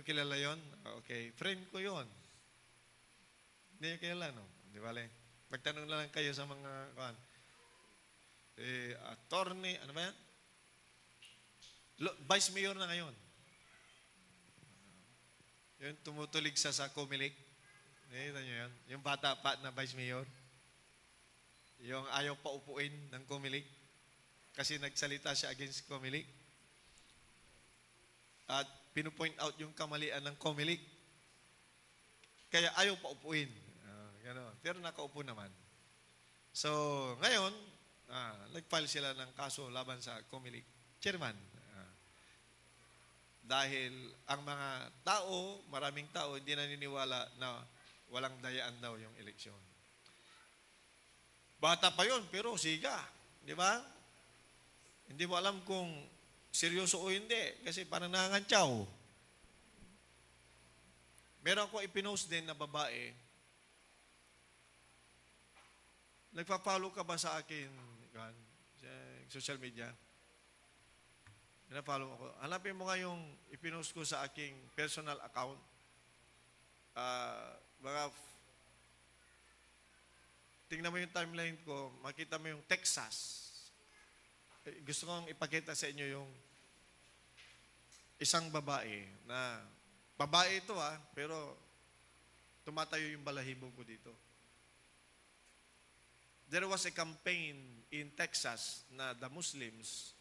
Yung kilala yon? Okay. Friend ko yon. Hindi niyo kilala, no? Di ba, magtanong na lang kayo sa mga, attorney, ano ba yan? Vice Mayor na ngayon. Yung tumutulig sa Comelec. Nakita niyo yan? Yung bata pa na Vice Mayor. Yung ayaw paupuin ng Comelec. Kasi nagsalita siya against Comelec. At pinupoint out yung kamalian ng Comelec. Kaya ayaw paupuin. Gano'n. Pero nakaupo naman. So, ngayon, nag-file sila ng kaso laban sa Comelec chairman. Dahil ang mga tao, maraming tao, hindi naniniwala na walang dayaan daw yung eleksyon. Bata pa yun, pero siga. Di ba? Hindi mo alam kung seryoso o hindi. Kasi parang nangangantsaw. Meron ako ipinost din na babae. Nagpa-follow ka ba sa akin, sa social media? Pina-follow ako. Hanapin mo nga yung ipinost ko sa aking personal account. Tingnan mo yung timeline ko, makita mo yung Texas. Gusto kong ipakita sa inyo yung isang babae na, babae ito pero tumatayo yung balahibo ko dito. There was a campaign in Texas na the Muslims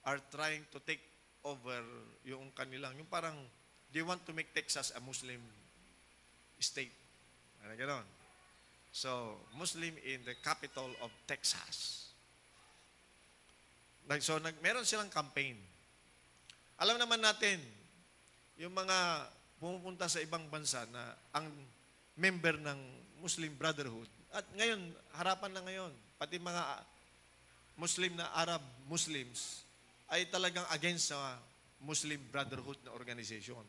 are trying to take over yung kanilang, yung parang, they want to make Texas a Muslim state. Ano gano'n? So, Muslim in the capital of Texas. So, meron silang campaign. Alam naman natin, yung mga pumupunta sa ibang bansa na ang member ng Muslim Brotherhood, at ngayon, harapan na ngayon, pati mga Muslim na Arab Muslims ay talagang against sa Muslim Brotherhood na organization.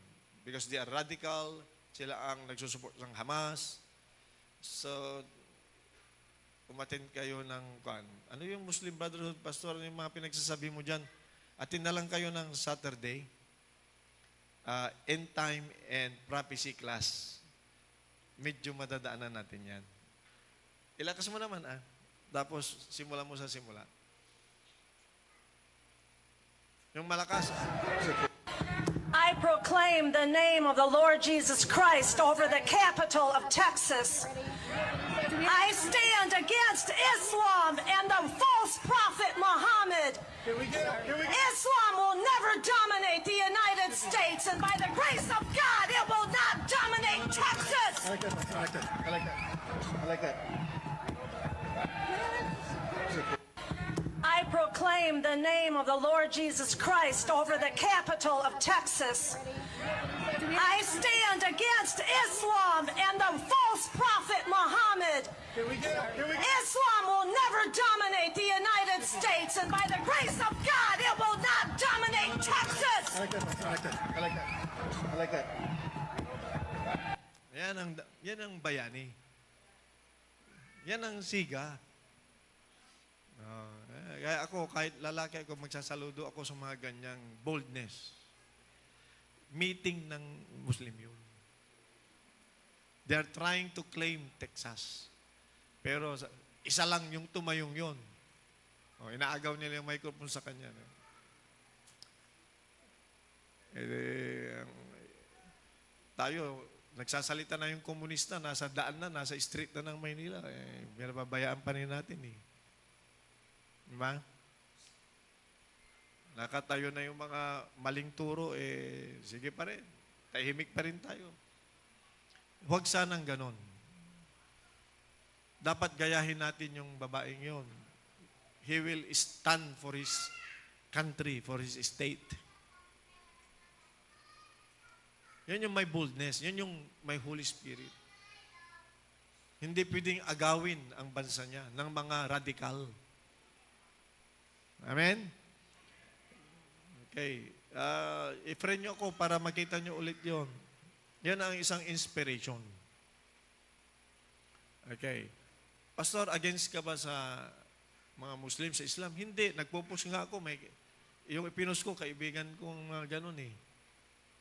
Because they are radical, sila ang nagsusupport ng Hamas. So, umattend kayo ng, ano yung Muslim Brotherhood, Pastor, ano yung mga pinagsasabi mo dyan? Attend na lang kayo ng Saturday, End Time and Prophecy class. Medyo madadaanan natin yan. Ilakas mo naman, Tapos, simula mo sa simula. Yung malakas, I proclaim the name of the Lord Jesus Christ over the capital of Texas. I stand against Islam and the false prophet Muhammad. Islam will never dominate the United States, and by the grace of God, it will not dominate Texas. I like that. I like that. I like that. I proclaim the name of the Lord Jesus Christ over the capital of Texas. I stand against Islam and the false prophet Muhammad. Islam will never dominate the United States, and by the grace of God, it will not dominate Texas. I like that. I like that. I like that. I like that. yan ang bayani. Yan ang siga. Kaya ako, kahit lalaki ako, magsasaludo ako sa mga ganyang boldness. Meeting ng Muslim yun. They are trying to claim Texas. Pero isa lang yung tumayong yun. Inaagaw nila yung microphone sa kanya. Tayo, nagsasalita na yung komunista, nasa daan na, nasa street na ng Maynila. Binababayaan pa rin natin Diba? Nakatayo na yung mga maling turo, sige pa rin. Tahimik pa rin tayo. Huwag sanang ganon. Dapat gayahin natin yung babaeng yon. He will stand for his country, for his state. Yan yung may boldness. Yan yung may Holy Spirit. Hindi pwedeng agawin ang bansa niya ng mga radikal. Amen? Okay. I-friend nyo ako para makita nyo ulit yon. Yan ang isang inspiration. Okay. Pastor, against ka ba sa mga Muslim, sa Islam? Hindi. Nagpo-post nga ako. Yung ipinost ko, kaibigan kong ganun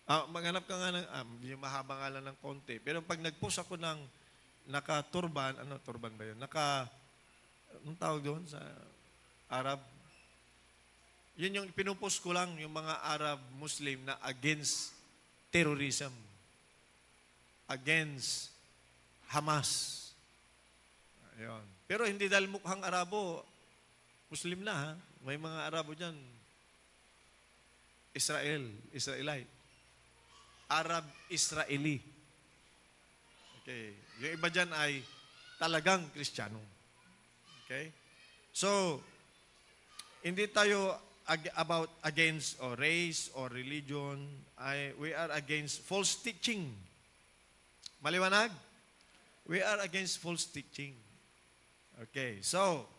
Maghanap ka nga ng, yung mahaba nga lang ng konti. Pero pag nag-post ako ng naka-turban, turban ba yun? Anong tawag doon sa Arab? Yun yung pinupost ko lang, yung mga Arab Muslim na against terrorism. Against Hamas. Ayun. Pero hindi dahil mukhang Arabo, Muslim na ha. May mga Arabo dyan. Israelite. Arab-Israeli. Okay. Yung iba dyan ay talagang Kristiyano. Okay? So, hindi tayo about against or race or religion. We are against false teaching. Maliwanag? We are against false teaching. Okay. So,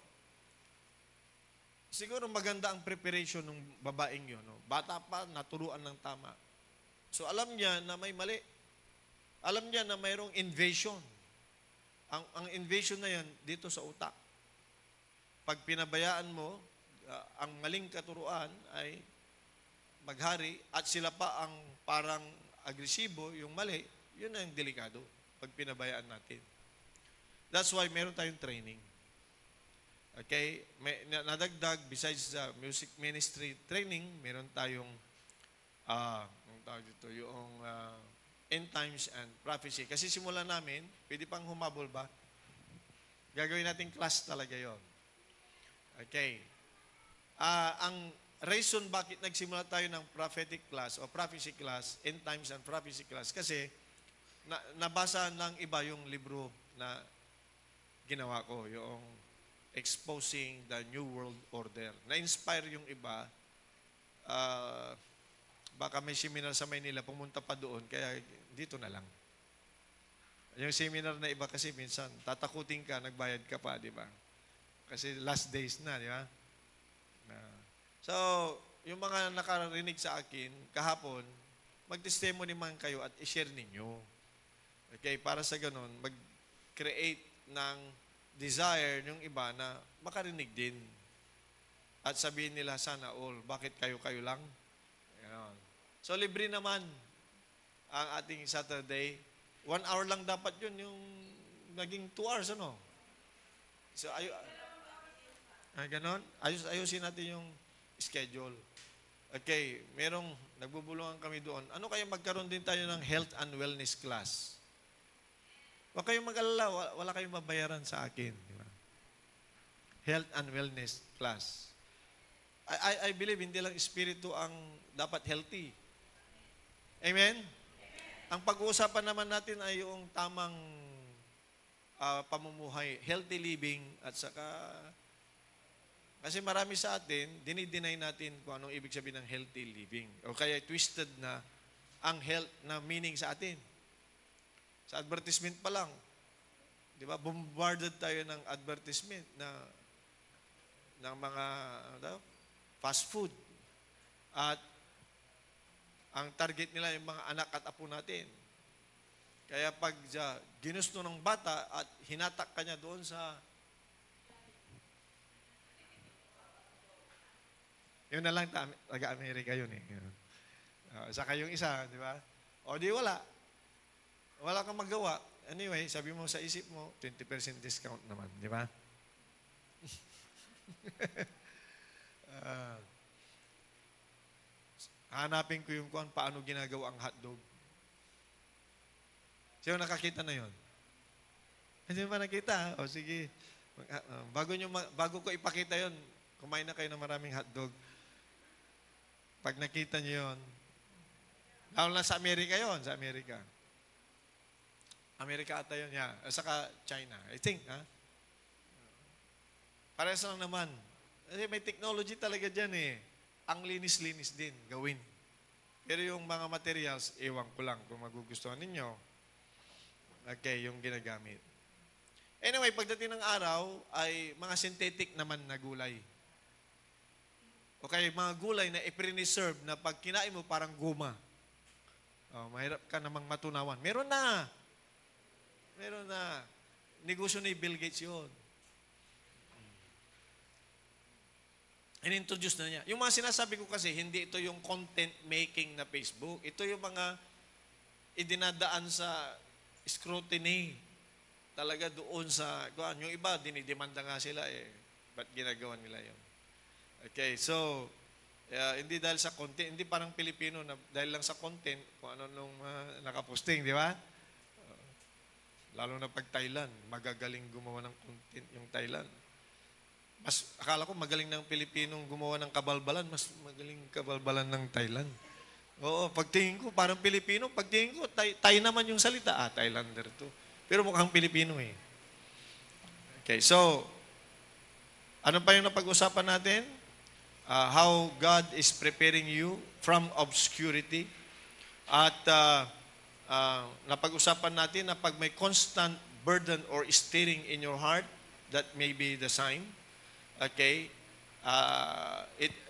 siguro maganda ang preparation ng babaeng yun. No? Bata pa, naturuan ng tama. So, alam niya na may mali. Alam niya na mayroong invasion. Ang invasion na yan, dito sa utak. Pag pinabayaan mo, ang maling katuruan ay maghari at sila pa ang parang agresibo, yung mali, yun ang delikado pag pinabayaan natin. That's why meron tayong training. Okay? Nadagdag, besides sa music ministry training, meron tayong yung end times and prophecy. Kasi simula namin, pwede pang humabol ba? Gagawin natin class talaga yon. Okay. Ang reason bakit nagsimula tayo ng prophetic class o prophecy class, end times and prophecy class, kasi nabasa ng iba yung libro na ginawa ko, yung Exposing the New World Order. Na-inspire yung iba. Baka may seminar sa Maynila, pumunta pa doon, kaya dito na lang. Yung seminar na iba kasi minsan, tatakutin ka, nagbayad ka pa, di ba? Kasi last days na, di ba? So, yung mga nakarinig sa akin, kahapon, mag-testimony man kayo at i-share ninyo. Okay, para sa ganun, mag-create ng desire yung iba na makarinig din. At sabihin nila, sana all, bakit kayo-kayo lang? Ganon. So, libre naman ang ating Saturday. 1 hour lang dapat yun, yung naging 2 hours, ano? So, ganon? Ayusin natin yung schedule. Okay, nagbubulungan kami doon. Ano kaya magkaroon din tayo ng health and wellness class? Huwag kayong mag-alala, wala kayong mabayaran sa akin. Di ba? Health and wellness class. I believe hindi lang espiritu ang dapat healthy. Amen? Ang pag-uusapan naman natin ay yung tamang pamumuhay, healthy living, at saka, kasi marami sa atin, dinideny natin kung anong ibig sabihin ng healthy living. O kaya twisted na ang health na meaning sa atin. Sa advertisement pa lang, di ba, bombarded tayo ng advertisement ng mga fast food. At ang target nila yung mga anak at apo natin. Kaya pag ginusto ng bata at hinatak ka niya doon sa yun na lang, taga-Amerika yun eh. Saka yung isa, di ba? O di wala. Wala kang magawa. Anyway, sabi mo sa isip mo, 20% discount naman, di ba? Hanapin ko yung paano ginagawa ang hotdog. Sino nakakita na yun? Hindi ba nakita? O sige. Bago ko ipakita yun, kumain na kayo ng maraming hotdog. Pag nakita nyo yun, lalo na sa Amerika yun, sa Amerika. Amerika ata yun, yeah. Saka China, I think, ha? Parehas lang naman. Kasi may technology talaga dyan eh. Ang linis-linis din, gawin. Pero yung mga materials, ewan ko lang kung magugustuhan ninyo. Okay, yung ginagamit. Anyway, pagdating ng araw, ay mga synthetic naman na gulay. Okay, mga gulay na i-preserve na pag kinain mo parang guma. Mahirap ka namang matunawan. Meron na. Negosyo ni Bill Gates yun. In-introduce na niya. Yung mga sinasabi ko kasi, hindi ito yung content making na Facebook. Ito yung mga idinadaan sa scrutiny. Talaga doon sa, yung iba, dinidemanda nga sila eh. Ba't ginagawa nila yun? Okay, so, hindi dahil sa content, hindi parang Pilipino na dahil lang sa content, kung ano nung nakaposting, di ba? Lalo na pag Thailand, magagaling gumawa ng content yung Thailand. Mas, akala ko magaling ng Pilipinong gumawa ng kabalbalan, mas magaling kabalbalan ng Thailand. Oo, pagtingin ko, parang Pilipino, pagtingin ko, Thai naman yung salita. Thailander to. Pero mukhang Pilipino eh. Okay, so, ano pa yung napag-usapan natin? How God is preparing you from obscurity. At napag-usapan natin na pag may constant burden or stirring in your heart, that may be the sign. Okay?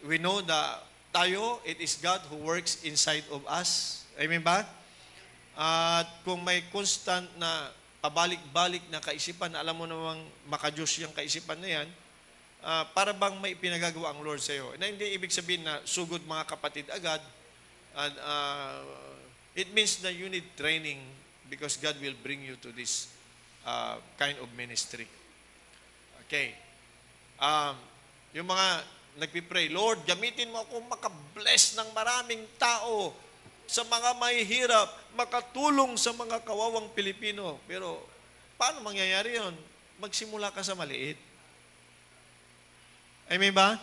We know that tayo, it is God who works inside of us. Amen ba? At kung may constant na pabalik-balik na kaisipan, na alam mo namang makajos yung kaisipan na yan, para bang may pinagagawa ang Lord sa iyo. Na hindi ibig sabihin na sugod mga kapatid agad. And, it means that you need training because God will bring you to this kind of ministry. Okay. Yung mga nagpipray, Lord, gamitin mo ako makabless ng maraming tao sa mga mahihirap, makatulong sa mga kawawang Pilipino. Pero, paano mangyayari yun? Magsimula ka sa maliit. Amen ba?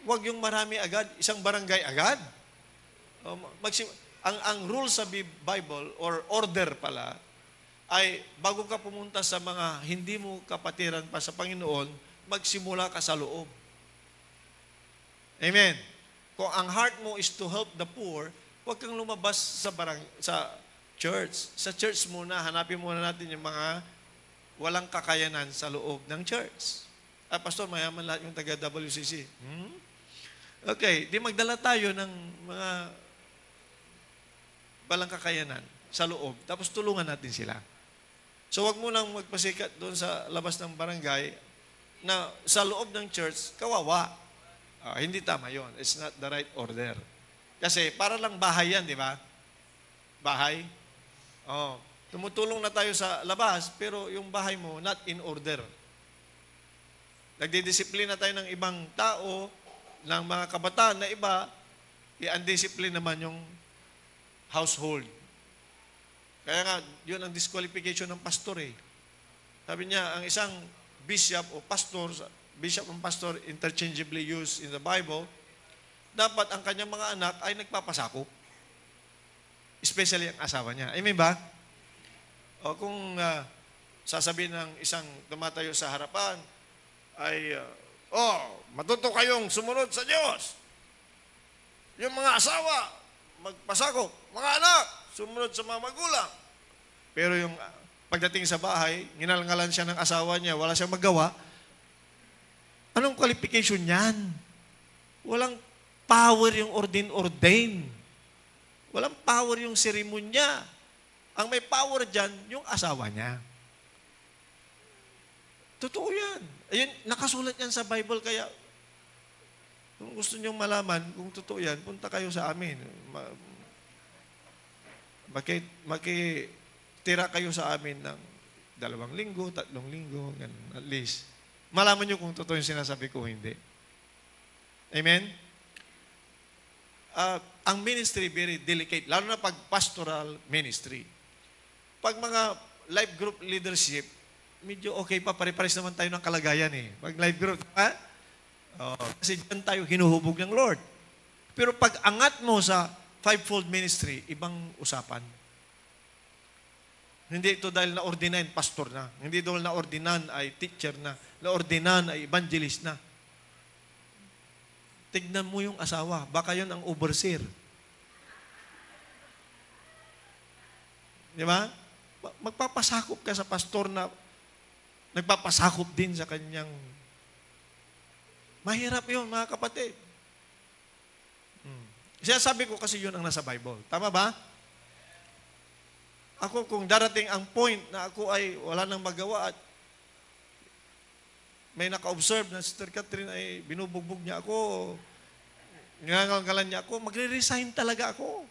Huwag yung marami agad, isang barangay agad. Ang rule sa Bible, or order pala, ay bago ka pumunta sa mga hindi mo kapatiran pa sa Panginoon, magsimula ka sa loob. Amen. Kung ang heart mo is to help the poor, huwag kang lumabas sa church. Sa church muna, hanapin muna natin yung mga walang kakayanan sa loob ng church. Pastor, mayaman lahat yung taga-WCC. Okay, di magdala tayo ng mga walang kakayanan sa loob, tapos tulungan natin sila. So, wag mo nang magpasikat doon sa labas ng barangay na sa loob ng church, kawawa. Hindi tama yon. It's not the right order. Kasi para lang bahay yan, di ba? Bahay. Tumutulong na tayo sa labas, pero yung bahay mo, not in order. Nagdidisiplina tayo ng ibang tao, ng mga kabataan na iba, i-undiscipline naman yung household. Kaya nga, yun ang disqualification ng pastor eh. Sabi niya, ang isang bishop o pastor, bishop and pastor interchangeably used in the Bible, dapat ang kanyang mga anak ay nagpapasakop. Especially ang asawa niya. Amen ba? O kung sasabihin ng isang tumatayo sa harapan, ay, matuto kayong sumunod sa Diyos. Yung mga asawa, magpasakop. Mga anak, sumunod sa mga magulang. Pero yung pagdating sa bahay, ginalngalan siya ng asawa niya, wala siyang magawa. Anong qualification niyan? Walang power yung ordain. Walang power yung seremonya. Ang may power dyan, yung asawa niya. Totoo yan. Ayun, nakasulat yan sa Bible, kaya kung gusto niyong malaman kung totoo yan, punta kayo sa amin. Makitira kayo sa amin ng 2 linggo, 3 linggo, ganun, at least. Malaman niyo kung totoo yung sinasabi ko, hindi. Amen? Ang ministry, very delicate, lalo na pag pastoral ministry. Pag mga life group leadership, medyo okay pa, pare-pares naman tayo ng kalagayan eh. Pag life group, kasi dyan tayo hinuhubog ng Lord. Pero pag angat mo sa fivefold ministry, ibang usapan. Hindi ito dahil na-ordinan, pastor na. Hindi dahil na-ordinan ay teacher na. Na-ordinan ay evangelist na. Tignan mo yung asawa. Baka yun ang overseer. Di ba? Magpapasakop ka sa pastor na nagpapasakop din sa kanyang. Mahirap yun, mga kapatid. Sinasabi ko kasi yun ang nasa Bible. Tama ba? Ako, kung darating ang point na ako ay wala nang magawa at may naka-observe na Sister Catherine ay binubugbog niya ako, nangangalan niya ako, magre-resign talaga ako.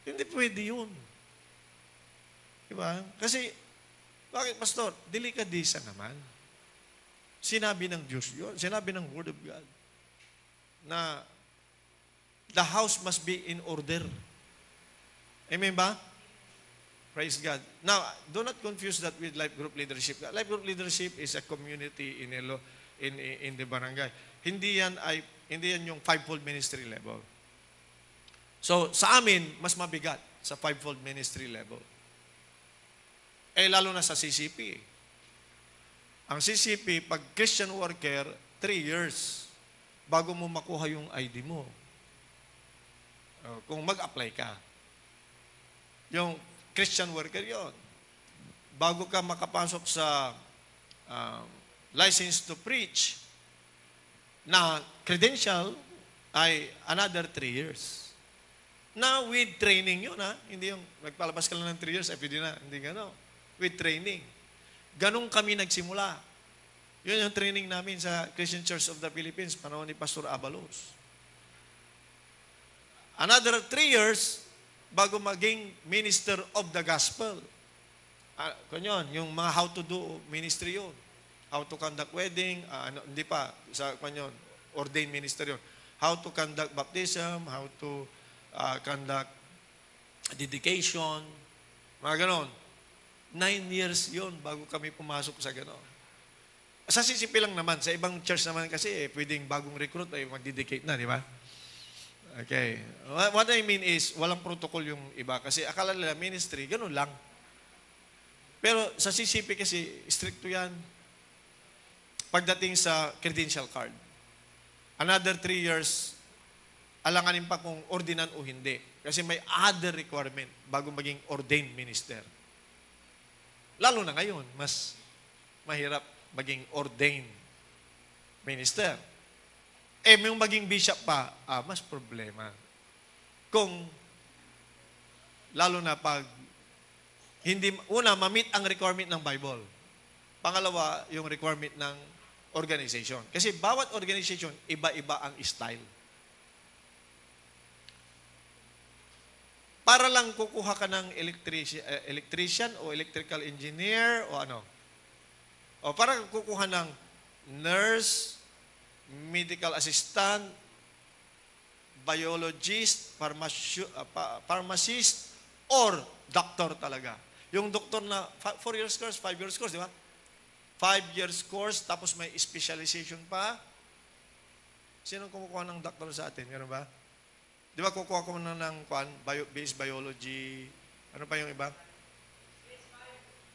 Hindi pwede yun. Diba? Kasi, bakit, Pastor? Delikadisa naman. Sinabi ng Diyos yun. Sinabi ng Word of God na the house must be in order. Amen ba? Praise God. Now, do not confuse that with life group leadership. Life group leadership is a community in the barangay. Hindi yan yung fivefold ministry level. So, sa amin, mas mabigat sa fivefold ministry level. Lalo na sa CCP. Ang CCP, pag Christian worker, 3 years bago mo makuha yung ID mo. Kung mag-apply ka. Yung Christian worker yon. Bago ka makapasok sa license to preach, na credential ay another 3 years. Na with training yun, ha? Hindi yung nagpalabas ka lang ng 3 years, pwede na. Hindi gano'n. With training. Ganun kami nagsimula. Yun yung training namin sa Christian Church of the Philippines, panahon ni Pastor Abalos. Another 3 years, bago maging minister of the gospel. Kunyon, yung mga how to do ministry yun. How to conduct wedding, hindi pa, kunyon, ordained minister yun. How to conduct baptism, how to conduct dedication, mga ganon. 9 years yun bago kami pumasok sa ganon. Sa CCP lang naman, sa ibang church naman kasi, pwedeng bagong recruit ay mag-dedicate na, di ba? Okay. What I mean is, walang protocol yung iba kasi akala nila ministry, ganun lang. Pero sa CCP kasi, stricto yan. Pagdating sa credential card. Another 3 years, alanganin pa kung ordinan o hindi. Kasi may other requirement bago maging ordained minister. Lalo na ngayon, mas mahirap maging ordained minister. Yung maging bishop pa, mas problema. Kung, lalo na pag, ma-meet ang requirement ng Bible. Pangalawa, yung requirement ng organization. Kasi bawat organization, iba-iba ang style. Para lang kukuha ka ng electrician o electrical engineer o ano. O para kukuha ng nurse, medical assistant, biologist, pharmacist, or doctor talaga. Yung doktor na 4 years course, 5 years course, di ba? 5 years course, tapos may specialization pa. Sino kumukuha ng doctor sa atin? Gano'n ba? Di ba kukuha ko na ng base biology, ano pa yung iba?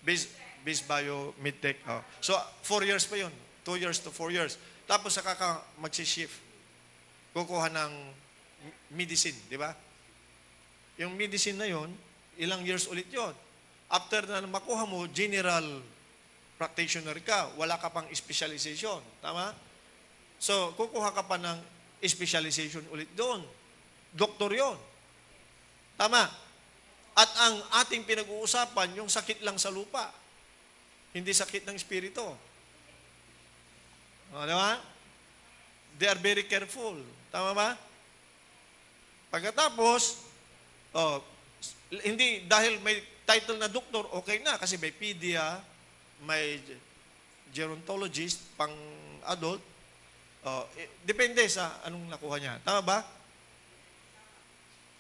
Base bio, medtech. Oh. So, 4 years pa yun. 2 years to 4 years. Tapos saka ka magsishift. Kukuha ng medicine, di ba? Yung medicine na yon, ilang years ulit yon. After na makuha mo, general practitioner ka, wala ka pang specialization. Tama? So, kukuha ka pa ng specialization ulit doon. Doktor yon. Tama? At ang ating pinag-uusapan, yung sakit lang sa lupa. Hindi sakit ng espiritu. Di ba? They are very careful. Tama ba? Pagkatapos, hindi dahil may title na doktor, okay na. Kasi may pedia, may gerontologist, pang adult. Depende sa anong nakuha niya. Tama ba?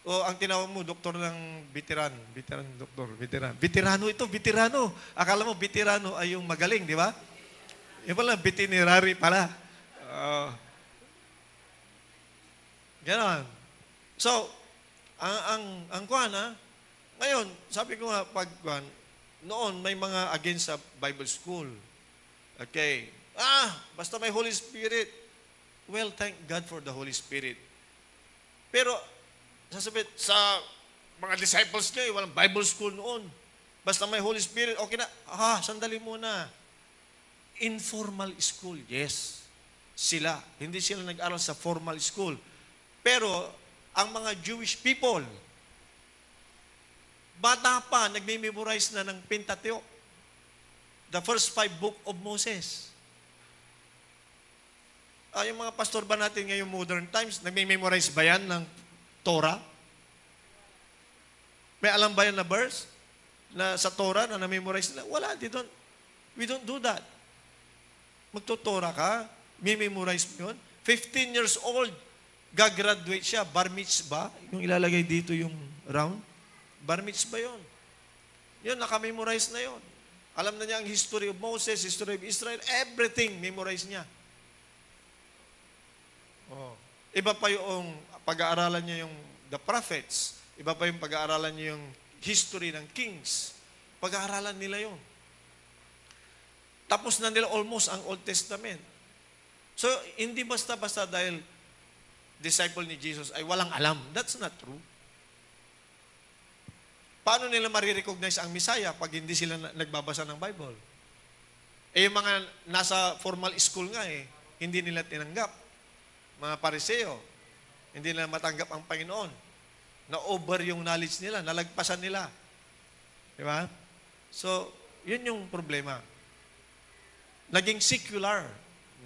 O ang tinawag mo, doktor ng veteran. Veterano ito, veterano. Akala mo, veterano ay yung magaling, di ba? Yung pala, veterinary pala. Ganon. So, ang kuhan, ngayon, sabi ko nga, noon, may mga against sa Bible school. Okay. Basta may Holy Spirit. Well, thank God for the Holy Spirit. Pero, sasabihin, sa mga disciples niya, walang Bible school noon. Basta may Holy Spirit, okay na. Sandali muna. Informal school, yes. Sila. Hindi sila nag-aral sa formal school. Pero, ang mga Jewish people, bata pa, nagme-memorize na ng Pentateuch. The first 5 book of Moses. Yung mga pastor ba natin ngayong modern times, nagme-memorize ba yan ng Torah? May alam ba yan na verse na sa Torah na na-memorize nila? Wala, we don't do that. Magtutora ka, may-memorize mo yun. 15 years old, gagraduate siya, bar mitzvah, yung ilalagay dito yung round, bar mitzvah yun. Yun, nakamemorize na yun. Alam na niya ang history of Moses, history of Israel, everything, memorize niya. Oh. Iba pa yung pag-aaralan niya yung the prophets, iba pa yung pag-aaralan niya yung history ng kings. Pag-aaralan nila yun. Tapos na nila almost ang Old Testament. So, hindi basta-basta dahil disciple ni Jesus ay walang alam. That's not true. Paano nila marirecognize ang Messiah pag hindi sila nagbabasa ng Bible? Yung mga nasa formal school nga hindi nila tinanggap. Mga pariseo, hindi nila matanggap ang Panginoon. Na-over yung knowledge nila, nalagpasan nila. Di ba? So, yun yung problema. Naging secular,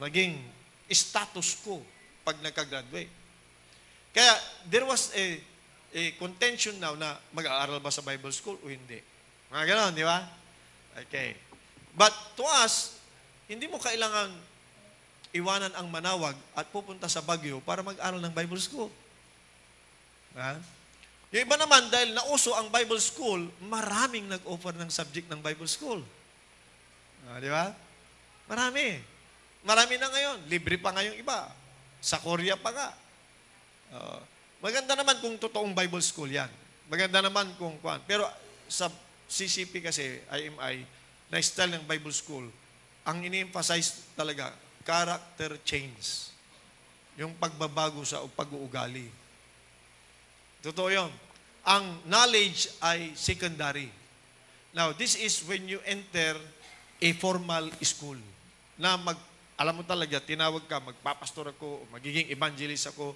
naging status quo pag nagka-graduate. Kaya, there was a contention now na mag-aaral ba sa Bible school o hindi. Mga ganon, di ba? Okay. But to us, hindi mo kailangan iwanan ang Manawag at pupunta sa Baguio para mag-aral ng Bible school. Ha? Yung iba naman, dahil nauso ang Bible school, maraming nag-offer ng subject ng Bible school. Di ba? Marami. Marami na ngayon. Libre pa ngayong iba. Sa Korea pa nga. Maganda naman kung totoong Bible school yan. Maganda naman kung kuan. Pero sa CCP kasi, IMI, na style ng Bible school, ang ini-emphasize talaga, character change. Yung pagbabago sa pag-uugali. Totoo yun. Ang knowledge ay secondary. Now, this is when you enter a formal school. Na alam mo talaga, tinawag ka, magpapastor ako, magiging evangelist ako,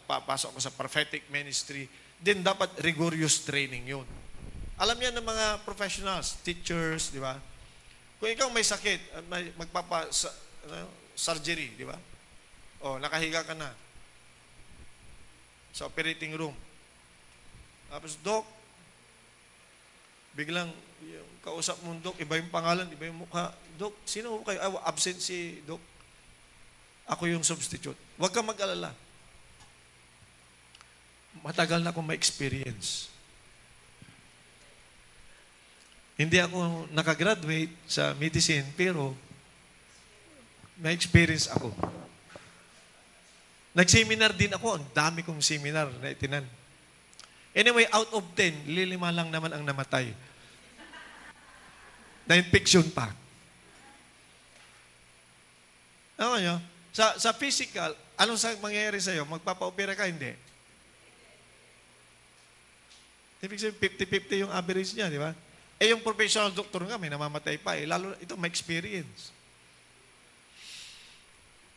papasok ako sa prophetic ministry, then dapat rigorous training yun. Alam yan ng mga professionals, teachers, di ba? Kung ikaw may sakit, surgery, di ba? O, nakahiga ka na sa operating room. Tapos, Doc, biglang, yung kausap mong Doc, iba yung pangalan, iba yung mukha. Doc, sino kayo? Absent si Doc. Ako yung substitute. Huwag kang mag-alala. Matagal na akong ma-experience. Hindi ako nakagraduate sa medicine, pero na-experience ako. Nag-seminar din ako. Ang dami kong seminar na itinan. Anyway, out of 10, 5 lang naman ang namatay. Na-infection pa. Ano nyo? Sa physical, anong mangyayari sa'yo? Magpapa-opera ka? Hindi. Ibig sabihin, 50-50 yung average niya, di ba? Yung professional doctor nga, may namamatay pa. Lalo, ito, may experience.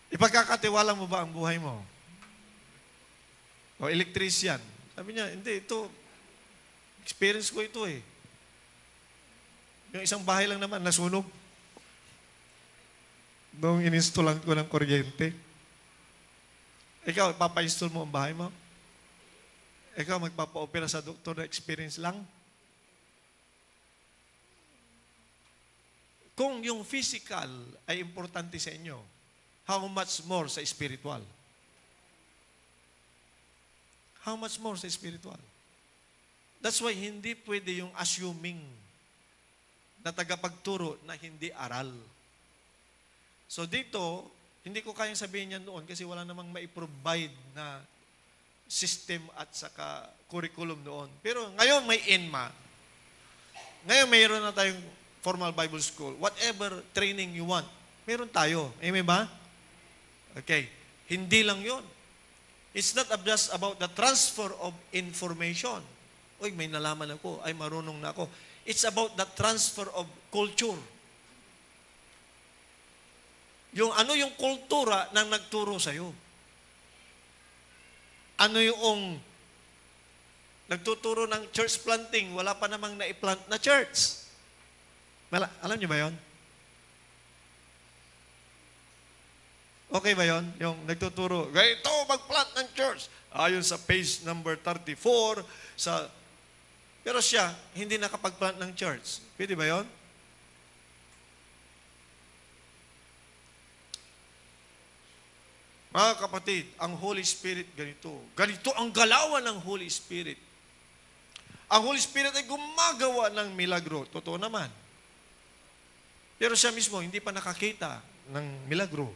Ipagkakatiwala mo ba ang buhay mo? O electrician. Sabi niya, hindi, ito, experience ko ito eh. Yung isang bahay lang naman, nasunog. Noong ininstalan ko ng kuryente. Ikaw, papa-install mo ang bahay mo? Ikaw, magpapa-opera sa doktor na experience lang? Kung yung physical ay importante sa inyo, how much more sa spiritual? How much more sa spiritual? That's why hindi pwede yung assuming na tagapagturo na hindi aral. So dito, hindi ko kayang sabihin yan noon kasi wala namang maiprovide na system at saka curriculum noon. Pero ngayon may ENMA. Ngayon mayroon na tayong formal Bible school. Whatever training you want, meron tayo. Amen ba? Okay. Hindi lang yun. It's not just about the transfer of information. Uy, may nalaman ako. Ay, marunong na ako. It's about the transfer of culture. Yung ano yung kultura ng nagturo sa'yo? Ano yung nagtuturo ng church planting, wala pa namang na-plant na church? Alam niyo ba yon? Okay ba yon? Yung nagtuturo, ganito mag-plant ng church. Ayon sa page number 34, pero siya, hindi nakapag-plant ng church. Pwede ba yon? Mga kapatid, ang Holy Spirit ganito. Ganito ang galawan ng Holy Spirit. Ang Holy Spirit ay gumagawa ng milagro. Totoo naman. Pero siya mismo, hindi pa nakakita ng milagro.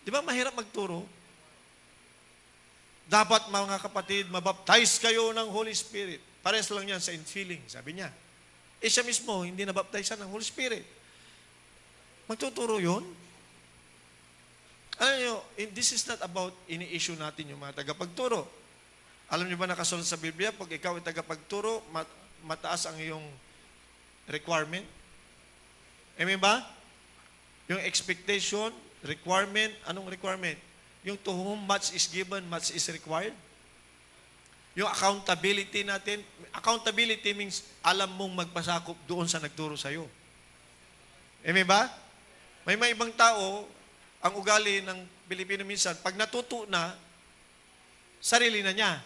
Di ba mahirap magturo? Dapat mga kapatid, mabaptize kayo ng Holy Spirit. Pares lang yan sa infilling, sabi niya. Siya mismo, hindi nabaptize ng Holy Spirit. Magtuturo yun? Alam niyo, this is not about ini-issue natin yung mga tagapagturo. Alam niyo ba nakasulat sa Biblia, pag ikaw ay tagapagturo, mataas ang iyong requirement? Amen ba? Yung expectation, requirement, anong requirement? Yung to whom much is given, much is required. Yung accountability natin, accountability means alam mong magpasakop doon sa nagturo sa'yo. Amen ba? May ibang tao, ang ugali ng Pilipino minsan, pag natuto na, sarili na niya.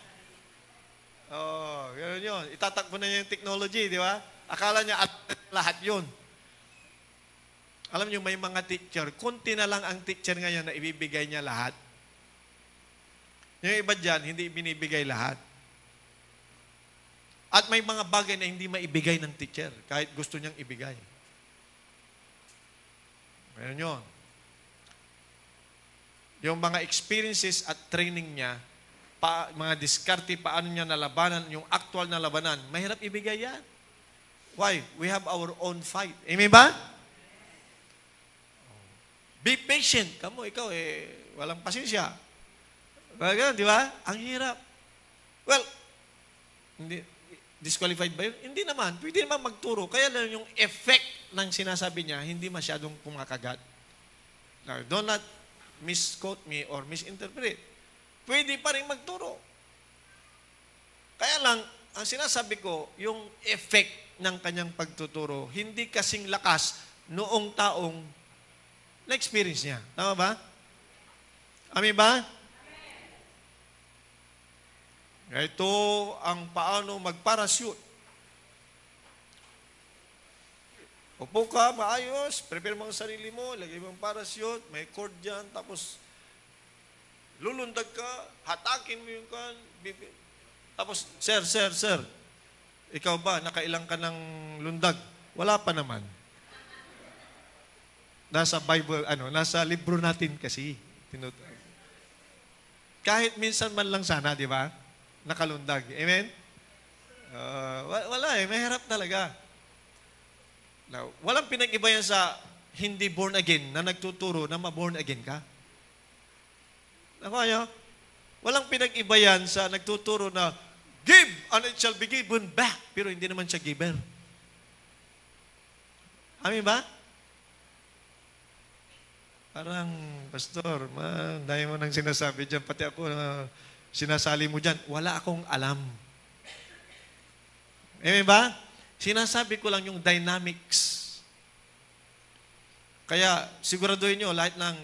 Gano'n yun. Itatakbo na niya yung technology, di ba? Akala niya at lahat yun. Alam niyo, may mga teacher, kunti na lang ang teacher ngayon na ibibigay niya lahat. Yung iba dyan, hindi binibigay lahat. At may mga bagay na hindi maibigay ng teacher, kahit gusto niyang ibigay. Meron yun. Yung mga experiences at training niya, mga diskarte, paano niya nalabanan, yung actual na labanan, mahirap ibigay yan. Why? We have our own fight. Amen ba? Be patient. Kamu, ikaw, walang pasensya. Ganun, di ba? Ang hirap. Well, hindi, disqualified ba yun? Hindi naman. Pwede naman magturo. Kaya lang yung effect ng sinasabi niya, hindi masyadong kumakagat. Now, do not misquote me or misinterpret. Pwede pa rin magturo. Kaya lang, ang sinasabi ko, yung effect ng kanyang pagtuturo, hindi kasing lakas noong taong na-experience niya. Tama ba? Amin ba? Ito ang paano mag-parachute. Upo ka, maayos, prepare mo ang sarili mo, lagay mo ang parachute, may cord dyan, tapos lulundag ka, hatakin mo yung kan, tapos, sir, ikaw ba, nakailang ka ng lundag? Wala pa naman. Nasa Bible, nasa libro natin kasi. Kahit minsan man lang sana, di ba? Nakalundag. Amen? Wala mahirap talaga. Now, walang pinag-iba yan sa hindi born again na nagtuturo na ma-born again ka. Nakuha nyo? Walang pinag-iba yan sa nagtuturo na give and it shall be given back. Pero hindi naman siya giver. Amin ba? Parang, Pastor, dahil mo nang sinasabi dyan, pati ako sinasali mo dyan, wala akong alam. Amen ba? Sinasabi ko lang yung dynamics. Kaya, siguraduhin nyo, lahat ng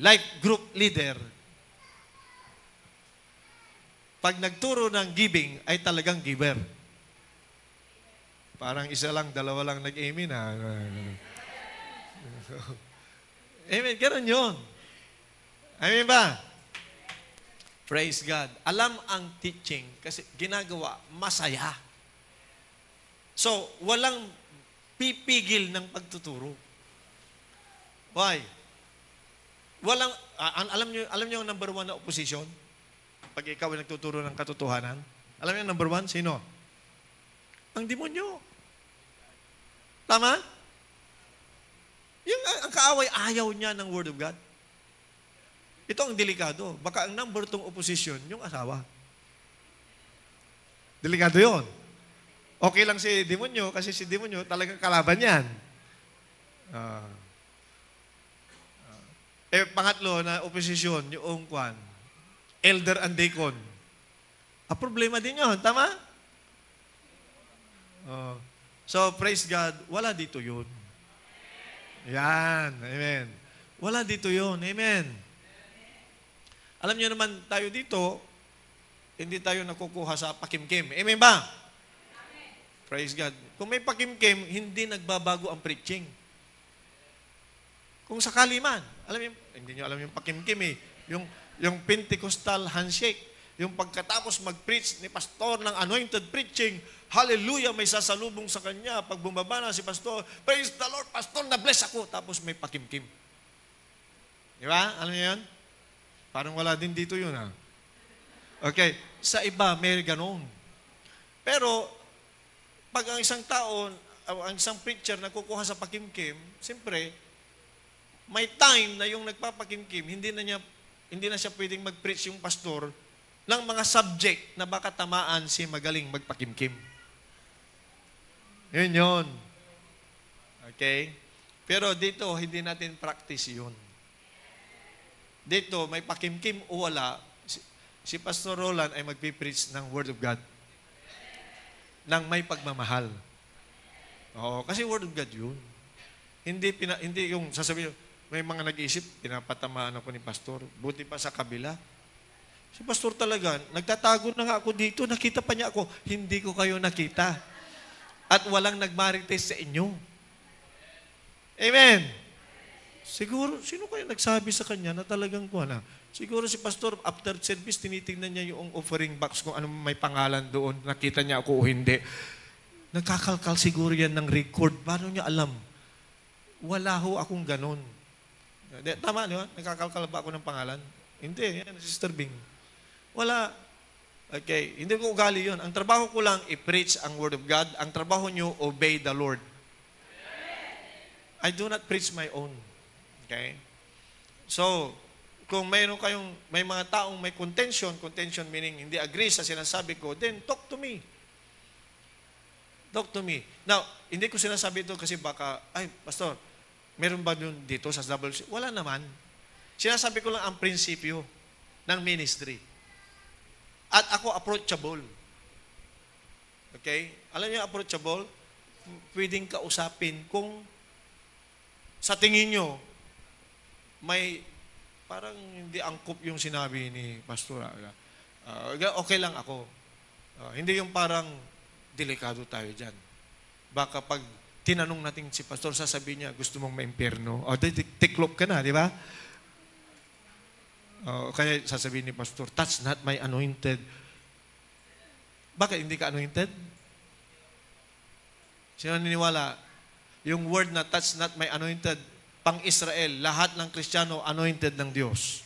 life group leader, pag nagturo ng giving, ay talagang giver. Parang isa lang, dalawa lang nag-amen. Amen, gano'n yun. Amen ba? Praise God. Alam ang teaching kasi ginagawa, masaya. So, walang pipigil ng pagtuturo. Why? Walang, alam niyo ang number one na opposition? Pag ikaw ay nagtuturo ng katotohanan, alam niyo ang number one? Sino? Ang demonyo. Tama? Ang kaaway, ayaw niya ng Word of God. Ito ang delikado. Baka ang number 2 opposition, yung asawa. Delikado yon. Okay lang si demonyo, kasi si demonyo talagang kalaban yan. Pangatlo na opposition, yung kwan, elder and deacon. Problema din yun. Tama? So, praise God, wala dito yun. Yan. Amen. Wala dito yun. Amen. Alam niyo naman tayo dito, hindi tayo nakukuha sa pakimkim. Amen ba? Praise God. Kung may pakimkim, hindi nagbabago ang preaching. Kung sakali man, alam niyo, hindi niyo alam yung pakimkim eh. Yung Pentecostal handshake. Yung pagkatapos mag-preach ni pastor ng anointed preaching, hallelujah, may sasalubong sa kanya. Pag bumaba na si pastor, praise the Lord, pastor, na-bless ako. Tapos may pakimkim. Di ba? Alam niyo yun? Parang wala din dito yun, ha? Okay. Sa iba, may ganun. Pero, pag ang isang tao, ang isang preacher na kukuha sa pakimkim, siyempre, may time na yung nagpapakimkim, hindi na siya pwedeng mag-preach yung pastor ng mga subject na baka tamaan si magaling magpakimkim. Yun. Okay? Pero dito, hindi natin practice yun. Dito, may pakimkim o wala, si Pastor Roland ay magpipreach ng Word of God. Nang may pagmamahal. Oo, kasi Word of God yun. Hindi yung sasabihin, may mga nag-iisip, pinapatamaan ako ni Pastor. Buti pa sa kabila. Si Pastor talaga, nagtatago na nga ako dito, nakita pa niya ako, hindi ko kayo nakita. At walang nagmarites sa inyo. Amen. Siguro, sino kaya nagsabi sa kanya na talagang siguro si Pastor, after service, tinitingnan niya yung offering box kung ano may pangalan doon, nakita niya ako o hindi. Nagkakalkal siguro yan ng record. Paano niya alam? Wala ho akong ganon. Tama, di ba? Nagkakalkal ba ako ng pangalan? Hindi, yan, Sister Bing. Wala. Okay, hindi ko ugali yun. Ang trabaho ko lang, i-preach ang Word of God. Ang trabaho nyo, obey the Lord. I do not preach my own. Okay? So, kung may mga taong may contention meaning hindi agree sa sinasabi ko, then talk to me. Talk to me. Now, hindi ko sinasabi ito kasi baka, Pastor, meron ba dito sa WC? Wala naman. Sinasabi ko lang ang prinsipyo ng ministry. At ako approachable. Okay? Alam niyo approachable? Pwedeng kausapin kung sa tingin nyo, may parang hindi angkop yung sinabi ni Pastor. Okay lang ako. Hindi yung parang delikado tayo dyan. Baka pag tinanong natin si Pastor, sasabihin niya, gusto mong ma-impyerno. Tiklop ka na, di ba? Kaya sasabihin ni Pastor, that's not my anointed. Bakit hindi ka anointed? Sino naniniwala? Yung word na that's not my anointed, pang-Israel, lahat ng Kristiyano anointed ng Diyos.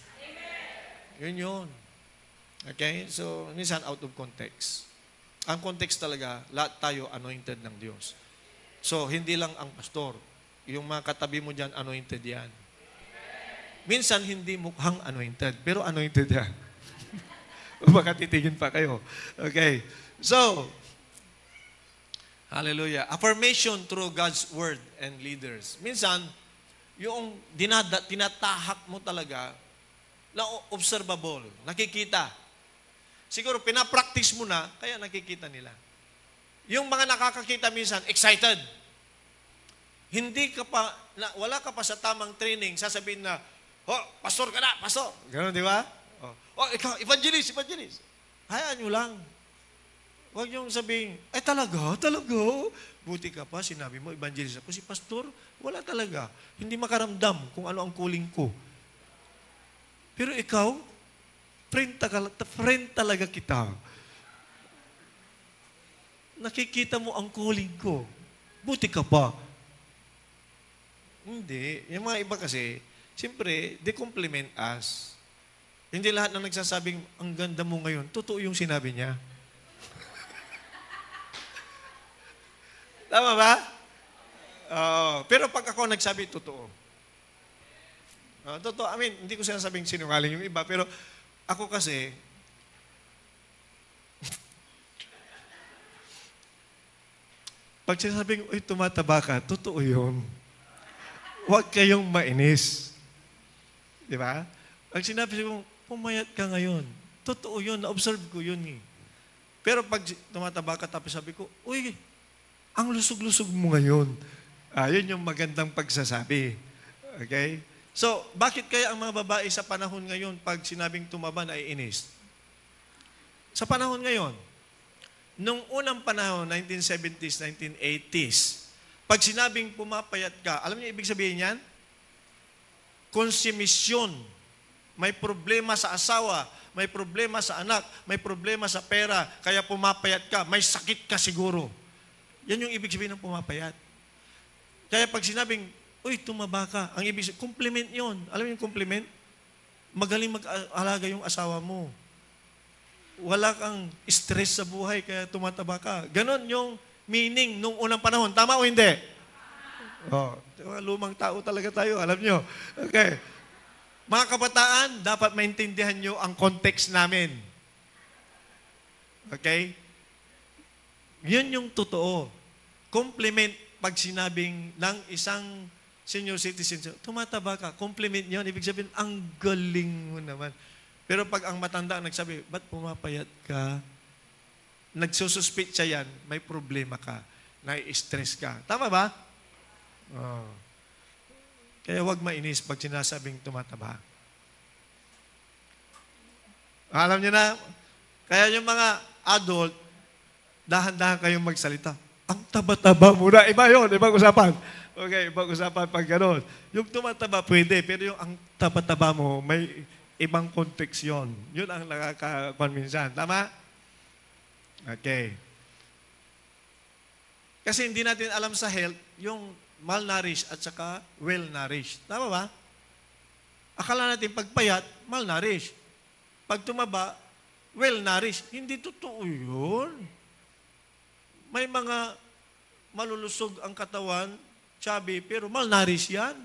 Amen. Yun. Okay? So, minsan out of context. Ang context talaga, lahat tayo anointed ng Diyos. So, hindi lang ang pastor. Yung mga katabi mo dyan, anointed yan. Minsan, hindi mukhang anointed, pero anointed yan. Baka titigin pa kayo. Okay. So, hallelujah. Affirmation through God's Word and leaders. Minsan, yung tinatahak mo talaga, na observable, nakikita. Siguro, pinapractice mo na, kaya nakikita nila. Yung mga nakakakita minsan, excited. Hindi ka pa, wala ka pa sa tamang training, sasabihin na, pastor ka na, pastor. Ganun, di ba? Ikaw, evangelist. Hayaan nyo lang. Huwag nyo sabihin, talaga? Buti ka pa, sinabi mo, evangelist ako. Si pastor, wala talaga. Hindi makaramdam kung ano ang calling ko. Pero ikaw, friend talaga kita. Nakikita mo ang calling ko. Buti ka pa. Hindi. Yung mga iba kasi, siyempre, they compliment us. Hindi lahat na nagsasabing, ang ganda mo ngayon, totoo yung sinabi niya. Tama ba? Pero pag ako nagsabi, totoo. Totoo. I mean, hindi ko sinasabing sinungaling yung iba, pero ako kasi, pag sinasabing, tumataba ka, totoo yun. Huwag kayong mainis. Di ba? Pag sinabi ko, pumayat ka ngayon, totoo yun, na-observe ko yun eh. Pero pag tumataba ka, tapos sabi ko, ang lusog-lusog mo ngayon. Yun yung magandang pagsasabi. Okay? So, bakit kaya ang mga babae sa panahon ngayon, pag sinabing tumaba na iinis? Sa panahon ngayon, nung unang panahon, 1970s, 1980s, pag sinabing pumapayat ka, alam niyo ibig sabihin yan? Konsumisyon. May problema sa asawa, may problema sa anak, may problema sa pera, kaya pumapayat ka, may sakit ka siguro. Yan yung ibig sabihin ng pumapayat. Kaya pag sinabing, uy, tumaba ka, ang ibig sabihin, compliment yon. Alam niyo yung compliment? Magaling mag-alaga yung asawa mo. Wala kang stress sa buhay, kaya tumataba ka. Ganon yung meaning nung unang panahon. Tama o hindi? Lumang tao talaga tayo, alam nyo. Okay. Mga kabataan, dapat maintindihan nyo ang context namin. Okay? Yun yung totoo. Compliment pag sinabing ng isang senior citizen, tumataba ka, compliment yun. Ibig sabihin, ang galing mo naman. Pero pag ang matanda nagsabi, ba't pumapayat ka? Nagsususpit siya yan, may problema ka, nai-stress ka. Tama ba? Kaya huwag mainis pag sinasabing tumataba. Alam niyo na, kaya yung mga adult, dahan-dahan kayong magsalita. Ang taba-taba muna. Iba yun, ibang usapan. Okay, ibang usapan pag gano'n. Yung tumataba pwede, pero yung ang taba-taba mo, may ibang context yun. Yun ang nakaka-convinsan. Tama? Okay. Kasi hindi natin alam sa health, yung malnourished at saka well-nourished. Tama ba? Akala natin pagpayat, malnourished. Pag tumaba, well-nourished. Hindi totoo yun. May mga malulusog ang katawan, chubby, pero malnourished yan.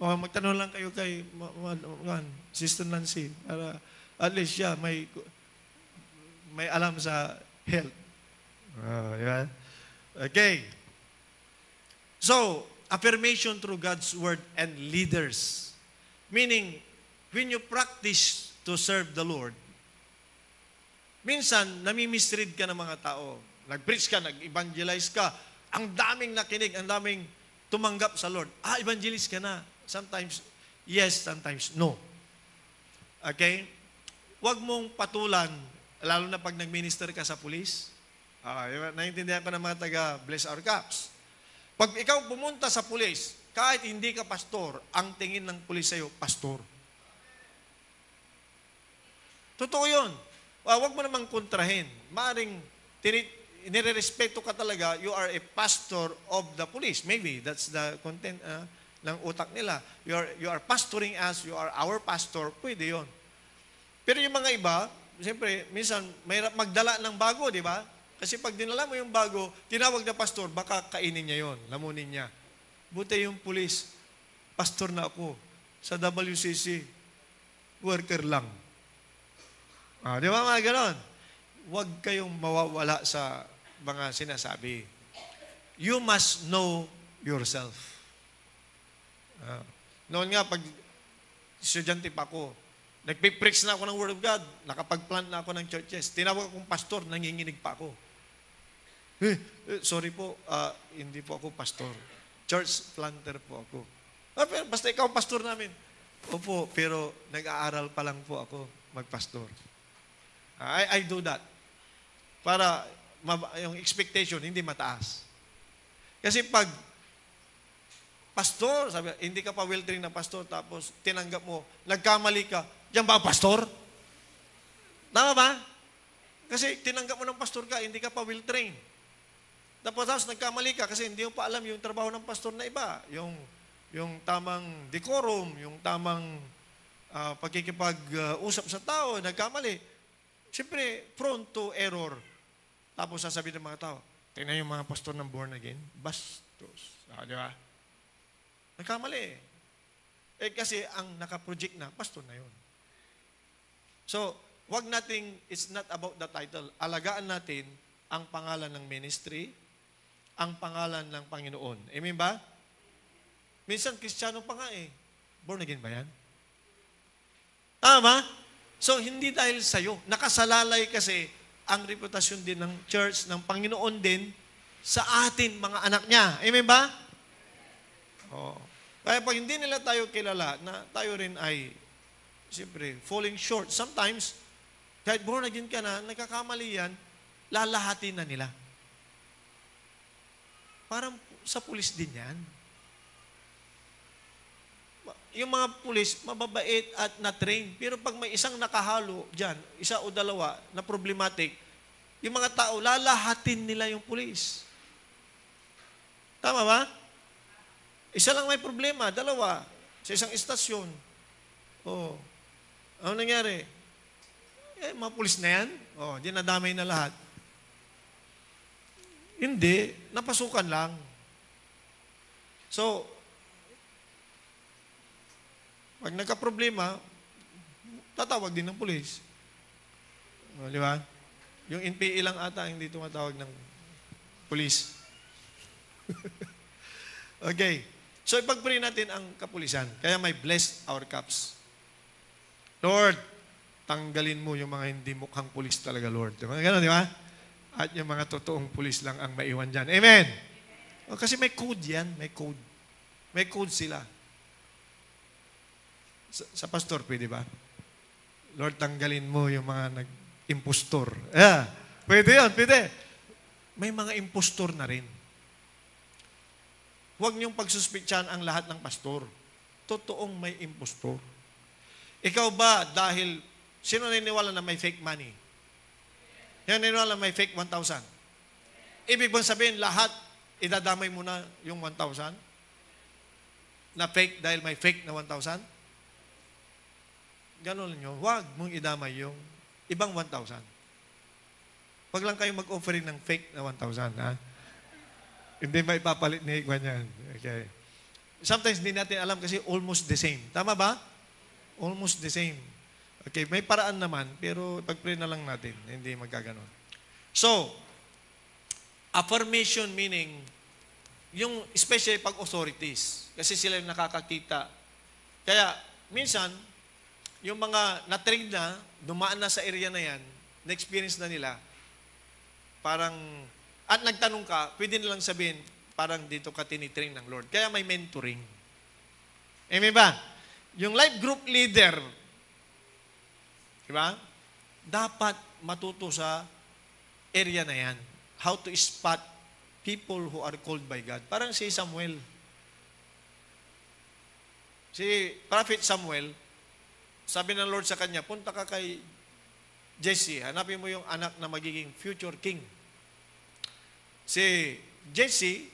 Magtanong lang kayo kay Sister Nancy para at least siya may alam sa health. Yan. Okay. So, affirmation through God's word and leaders. Meaning, when you practice to serve the Lord, minsan, nami-misread ka ng mga tao. Nag-preach ka, nag-evangelize ka, ang daming nakinig, ang daming tumanggap sa Lord. Evangelist ka na. Sometimes, yes, sometimes, no. Okay? Huwag mong patulan, lalo na pag nag-minister ka sa pulis. Naiintindihan ko ng mga taga-Bless Our Caps. Pag ikaw pumunta sa pulis, kahit hindi ka pastor, ang tingin ng pulis sa'yo, pastor. Totoo yun. Huwag mo namang kontrahin. Maaring nire-respeto ka talaga, you are a pastor of the police. Maybe that's the content ng utak nila. You are pastoring us, you are our pastor, pwede yun. Pero yung mga iba, siyempre, minsan, mahirap magdala ng bago, di ba? Kasi pag dinala mo yung bago, tinawag na pastor, baka kainin niya yon, lamunin niya. Buti yung pulis, pastor na ako, sa WCC, worker lang. Di ba mga ganon? Huwag kayong mawawala sa mga sinasabi. You must know yourself. Noon nga, pag estudyante pa ako, nagpipreach na ako ng Word of God, nakapag-plant na ako ng churches, tinawag akong pastor, nanginginig pa ako. Sorry po, hindi po ako pastor. Church planter po ako. Pero basta ikaw ang pastor namin. Opo, pero nag-aaral pa lang po ako magpastor. I do that. Para yung expectation hindi mataas. Kasi pag pastor, sabi, hindi ka pa well-trained na pastor, tapos tinanggap mo, nagkamali ka, yan ba pastor? Tama ba? Kasi tinanggap mo ng pastor ka, hindi ka pa well-trained. Tapos nagkamali ka kasi hindi mo pa alam yung trabaho ng pastor na iba. Yung tamang decorum, yung tamang pagkikipag-usap sa tao, nagkamali. Siyempre, prone to error. Tapos sasabihin ng mga tao, tingnan yung mga pastor ng born again, bastos. Di ba? Nagkamali. Kasi ang nakaproject na, pastor na yun. So, wag nating, it's not about the title. Alagaan natin ang pangalan ng ministry, ang pangalan ng Panginoon. Amen ba? Minsan, Kristiyano pa nga eh. Born again ba yan? Tama? So, hindi dahil sa'yo. Nakasalalay kasi ang reputasyon din ng church, ng Panginoon din, sa atin, mga anak niya. Amen ba? Oo. Kaya pag hindi nila tayo kilala, na tayo rin ay, siyempre, falling short. Sometimes, kahit born again ka na, nagkakamali yan, lalahatin na nila. Parang sa pulis din yan. Yung mga pulis, mababait at na-train. Pero pag may isang nakahalo dyan, isa o dalawa na problematic, yung mga tao, lalahatin nila yung pulis. Tama ba? Isa lang may problema, dalawa, sa isang istasyon. Oh. Ano nangyari? Mga pulis na yan. Oh, di nadamay na lahat. Hindi, napasukan lang. So, pag nagka-problema, tatawag din ng pulis. O, di ba? Yung NPA lang ata, hindi tumatawag ng pulis. Okay. So, ipag-pray natin ang kapulisan. Kaya may bless our cups. Lord, tanggalin mo yung mga hindi mukhang pulis talaga, Lord. Gano'n, di ba? At yung mga totoong pulis lang ang maiwan dyan. Amen? O, kasi may code yan. May code. May code sila. Sa pastor, pwede ba? Lord, tanggalin mo yung mga nag-impostor. Pwede yun, pwede. May mga impostor na rin. Huwag niyong pagsuspitsahan ang lahat ng pastor. Totoong may impostor. Ikaw ba, dahil, sino naniniwala na may fake money? Yan naniniwala na may fake 1,000? Ibig bang sabihin, lahat, idadamay mo na yung 1,000? Na fake dahil may fake na 1,000? Ganon nyo, huwag mong idamay yung ibang 1,000. Huwag lang kayo mag-offering ng fake na 1,000, ha? Hindi ba ipapalit ni Igwan yan? Okay. Sometimes hindi natin alam kasi almost the same. Tama ba? Almost the same. Okay, may paraan naman, pero pag-pray na lang natin, hindi magkaganon. So, affirmation meaning, yung especially pag authorities, kasi sila yung nakakakita. Kaya, minsan, yung mga na-train na, dumaan na sa area na yan, na-experience na nila, parang, at nagtanong ka, pwede nilang sabihin, parang dito ka tinitrain ng Lord. Kaya may mentoring. Amen ba? Yung life group leader, di ba? Dapat matuto sa area na yan. How to spot people who are called by God. Parang si Samuel. Si Prophet Samuel, sabi ng Lord sa kanya, punta ka kay Jesse, hanapin mo yung anak na magiging future king. Si Jesse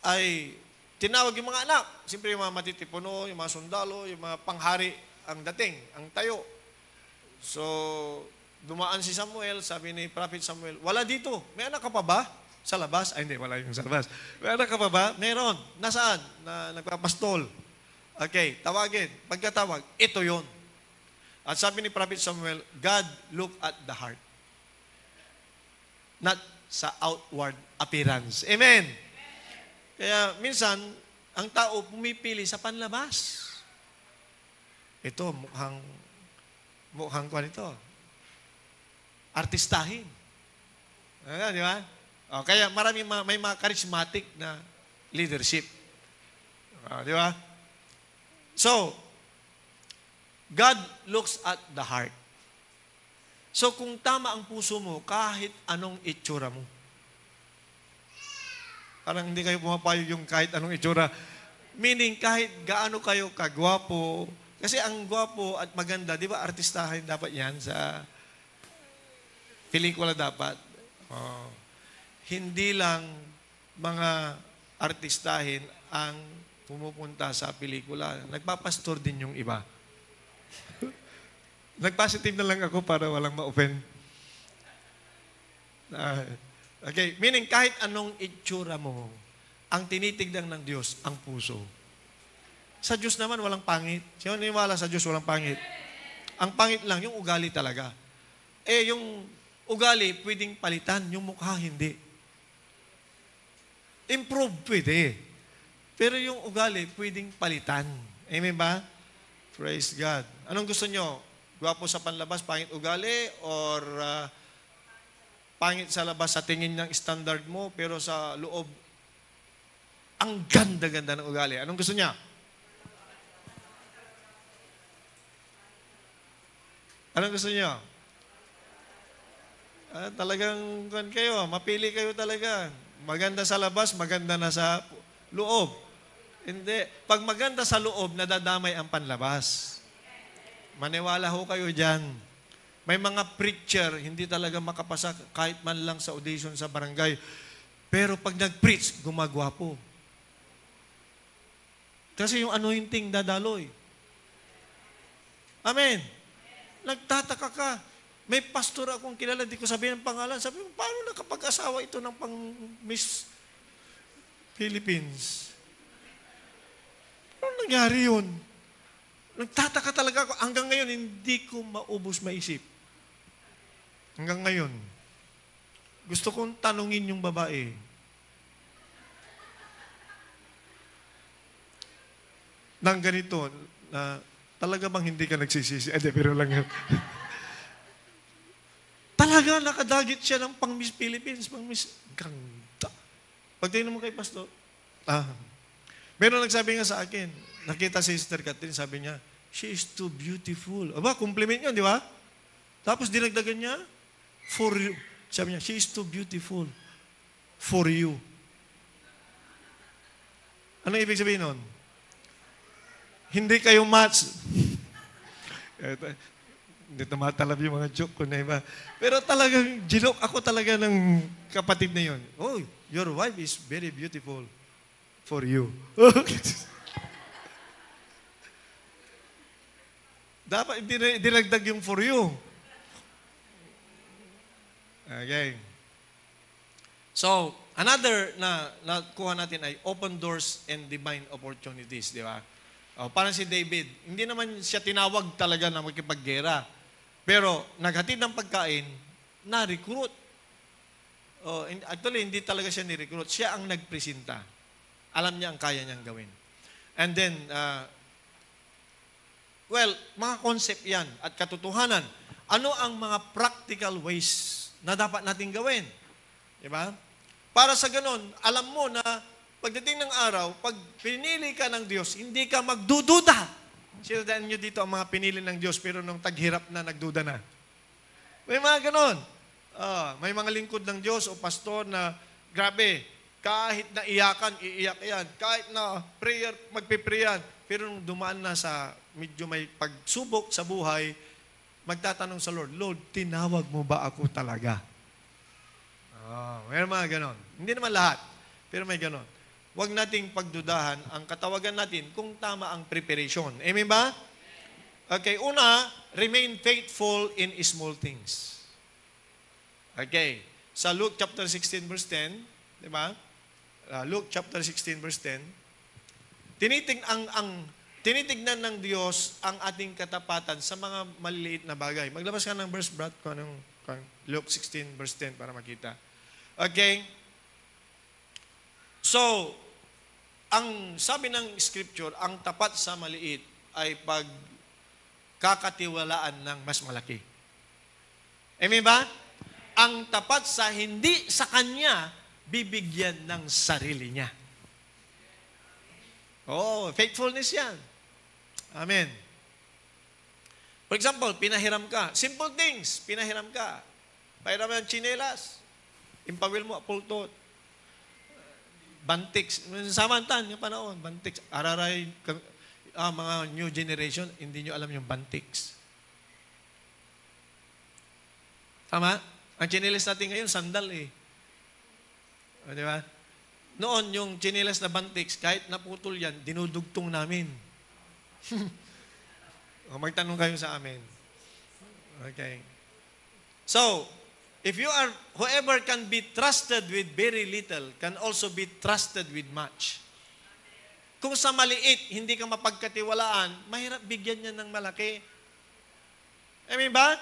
ay tinawag yung mga anak. Siyempre yung mga matitipuno, yung mga sundalo, yung mga panghari ang dating, ang tayo. So, dumaan si Samuel, sabi ni Prophet Samuel, wala dito. May anak ka pa ba? Sa labas? Ay, hindi, wala yung sa labas. May anak ka pa ba? Meron. Nasaan? Na nagpapastol. Okay, tawagin. Pagkatawag, ito yon. At sabi ni Prophet Samuel, God look at the heart. Not sa outward appearance. Amen? Kaya minsan, ang tao pumipili sa panlabas. Ito, mukhang kuwan ito. Artistahin. Di ba? O, kaya may mga charismatic na leadership. Di ba? So, God looks at the heart. So, kung tama ang puso mo, kahit anong itsura mo. Parang hindi kayo pumapayag yung kahit anong itsura. Meaning, kahit gaano kayo kagwapo. Kasi ang gwapo at maganda, di ba, artistahin dapat yan sa pelikula dapat. Oh. Hindi lang mga artistahin ang pumupunta sa pelikula. Nagpapastor din yung iba. Nag-positive na lang ako para walang ma-offend. Okay, meaning kahit anong itsura mo, ang tinitignan ng Diyos, ang puso. Sa Diyos naman, walang pangit. Sino niniwala sa Diyos, walang pangit? Ang pangit lang, yung ugali talaga. Yung ugali, pwedeng palitan, yung mukha, hindi. Improve, pwede. Pero yung ugali, pwedeng palitan. Amen ba? Praise God. Anong gusto nyo? Gwapo sa panlabas, pangit ugali, or pangit sa labas sa tingin ng standard mo, pero sa loob, ang ganda-ganda ng ugali. Anong gusto niya? Anong gusto niya? Talagang kayo, mapili kayo talaga. Maganda sa labas, maganda na sa loob. Hindi. Pag maganda sa loob, nadadamay ang panlabas. Maniwala ho kayo dyan. May mga preacher, hindi talaga makapasa kahit man lang sa audition sa barangay. Pero pag nag-preach, gumagwapo. Kasi yung anointing dadaloy. Amen. Nagtataka ka. May pastor akong kilala, di ko sabihin ang pangalan. Sabi mo, paano nakapag-asawa ito ng pang Miss Philippines? Ano nangyari yun? Nagtataka talaga ako. Hanggang ngayon, hindi ko maubos maisip. Hanggang ngayon. Gusto kong tanungin yung babae. Nang ganito, na talaga bang hindi ka nagsisisi? Pero lang yan. Talaga nakadagit siya ng pang Miss Philippines, pang Miss Ganda. Pagtingin mo kay Pastor, meron nagsabi nga sa akin, nakita si Sister Catherine, sabi niya, she is too beautiful. Aba, compliment yun, di ba? Tapos dinagdagan niya, for you. Sabi niya, she is too beautiful for you. Ano ibig sabihin nun? Hindi kayo match. Hindi tumatalab yung mga joke ko na iba. Pero talagang, ginok ako talaga ng kapatid na yun. Oh, your wife is very beautiful for you. Dapat dinagdag yung for you. Okay. So, another na nakuha natin ay open doors and divine opportunities, di ba? Parang si David, hindi naman siya tinawag talaga na makipaggera. Pero naghatid ng pagkain, na-recruit. Actually, hindi talaga siya ni-recruit. Siya ang nagpresenta. Alam niya ang kaya niyang gawin. And then, mga concept yan at katotohanan. Ano ang mga practical ways na dapat natin gawin? Diba? Para sa ganun, alam mo na pagdating ng araw, pag pinili ka ng Diyos, hindi ka magdududa. Sino dahil nyo dito ang mga pinili ng Diyos pero nung taghirap na, nagduda na? May mga ganon. May mga lingkod ng Diyos o pastor na, grabe, kahit na iyakan, iiyak yan. Kahit na prayer, magpiprayan. Pero nung dumaan na sa medyo may pagsubok sa buhay, magtatanong sa Lord, Lord, tinawag mo ba ako talaga? May mga ganon. Hindi naman lahat, pero may ganon. Huwag nating pagdudahan ang katawagan natin kung tama ang preparation. Amen ba? Okay, una, remain faithful in small things. Okay, sa Luke chapter 16 verse 10, di ba? Luke chapter 16 verse 10, tinitignan ng Diyos ang ating katapatan sa mga maliliit na bagay. Maglabas ka ng verse, Brad, kung Luke 16 verse 10 para makita. Okay? So, ang sabi ng Scripture, ang tapat sa maliit ay pagkakatiwalaan ng mas malaki. Amen ba? Ang tapat sa hindi sa kanya, bibigyan ng sarili niya. Faithfulness yan. Amen. For example, pinahiram ka. Simple things, pinahiram ka. Pahiram ng tsinelas. Impawil mo, pultot. Bantiks. Samantan, yung panahon, bantiks. Araray, mga new generation, hindi nyo alam yung bantiks. Tama? Ang tsinelas natin ngayon, sandal eh. Di ba? Noon, yung tsinelas na bantiks, kahit naputol yan, dinudugtong namin. Magtanong kayo sa amin. Okay. So, whoever can be trusted with very little can also be trusted with much. Kung sa maliit, hindi ka mapagkatiwalaan, mahirap bigyan niya ng malaki. Amen ba?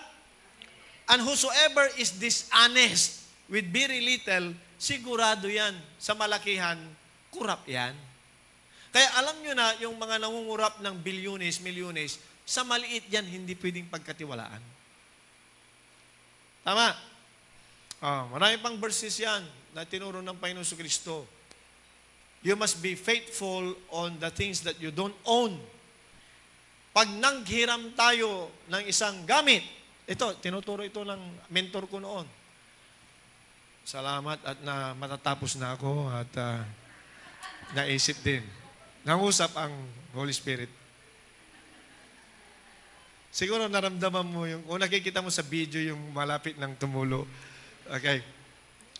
And whosoever is dishonest with very little, sigurado yan sa malakihan, kurap yan. Kaya alam nyo na, yung mga nangungurap ng bilyones, milyones, sa maliit yan, hindi pwedeng pagkatiwalaan. Tama? Marami pang verses yan na tinuro ng Panginoon Kristo. You must be faithful on the things that you don't own. Pag nanghiram tayo ng isang gamit, ito, tinuturo ito ng mentor ko noon. Salamat at na matatapos na ako at naisip din. Nangusap ang Holy Spirit. Siguro naramdaman mo yung, kung nakikita mo sa video yung malapit ng tumulo. Okay.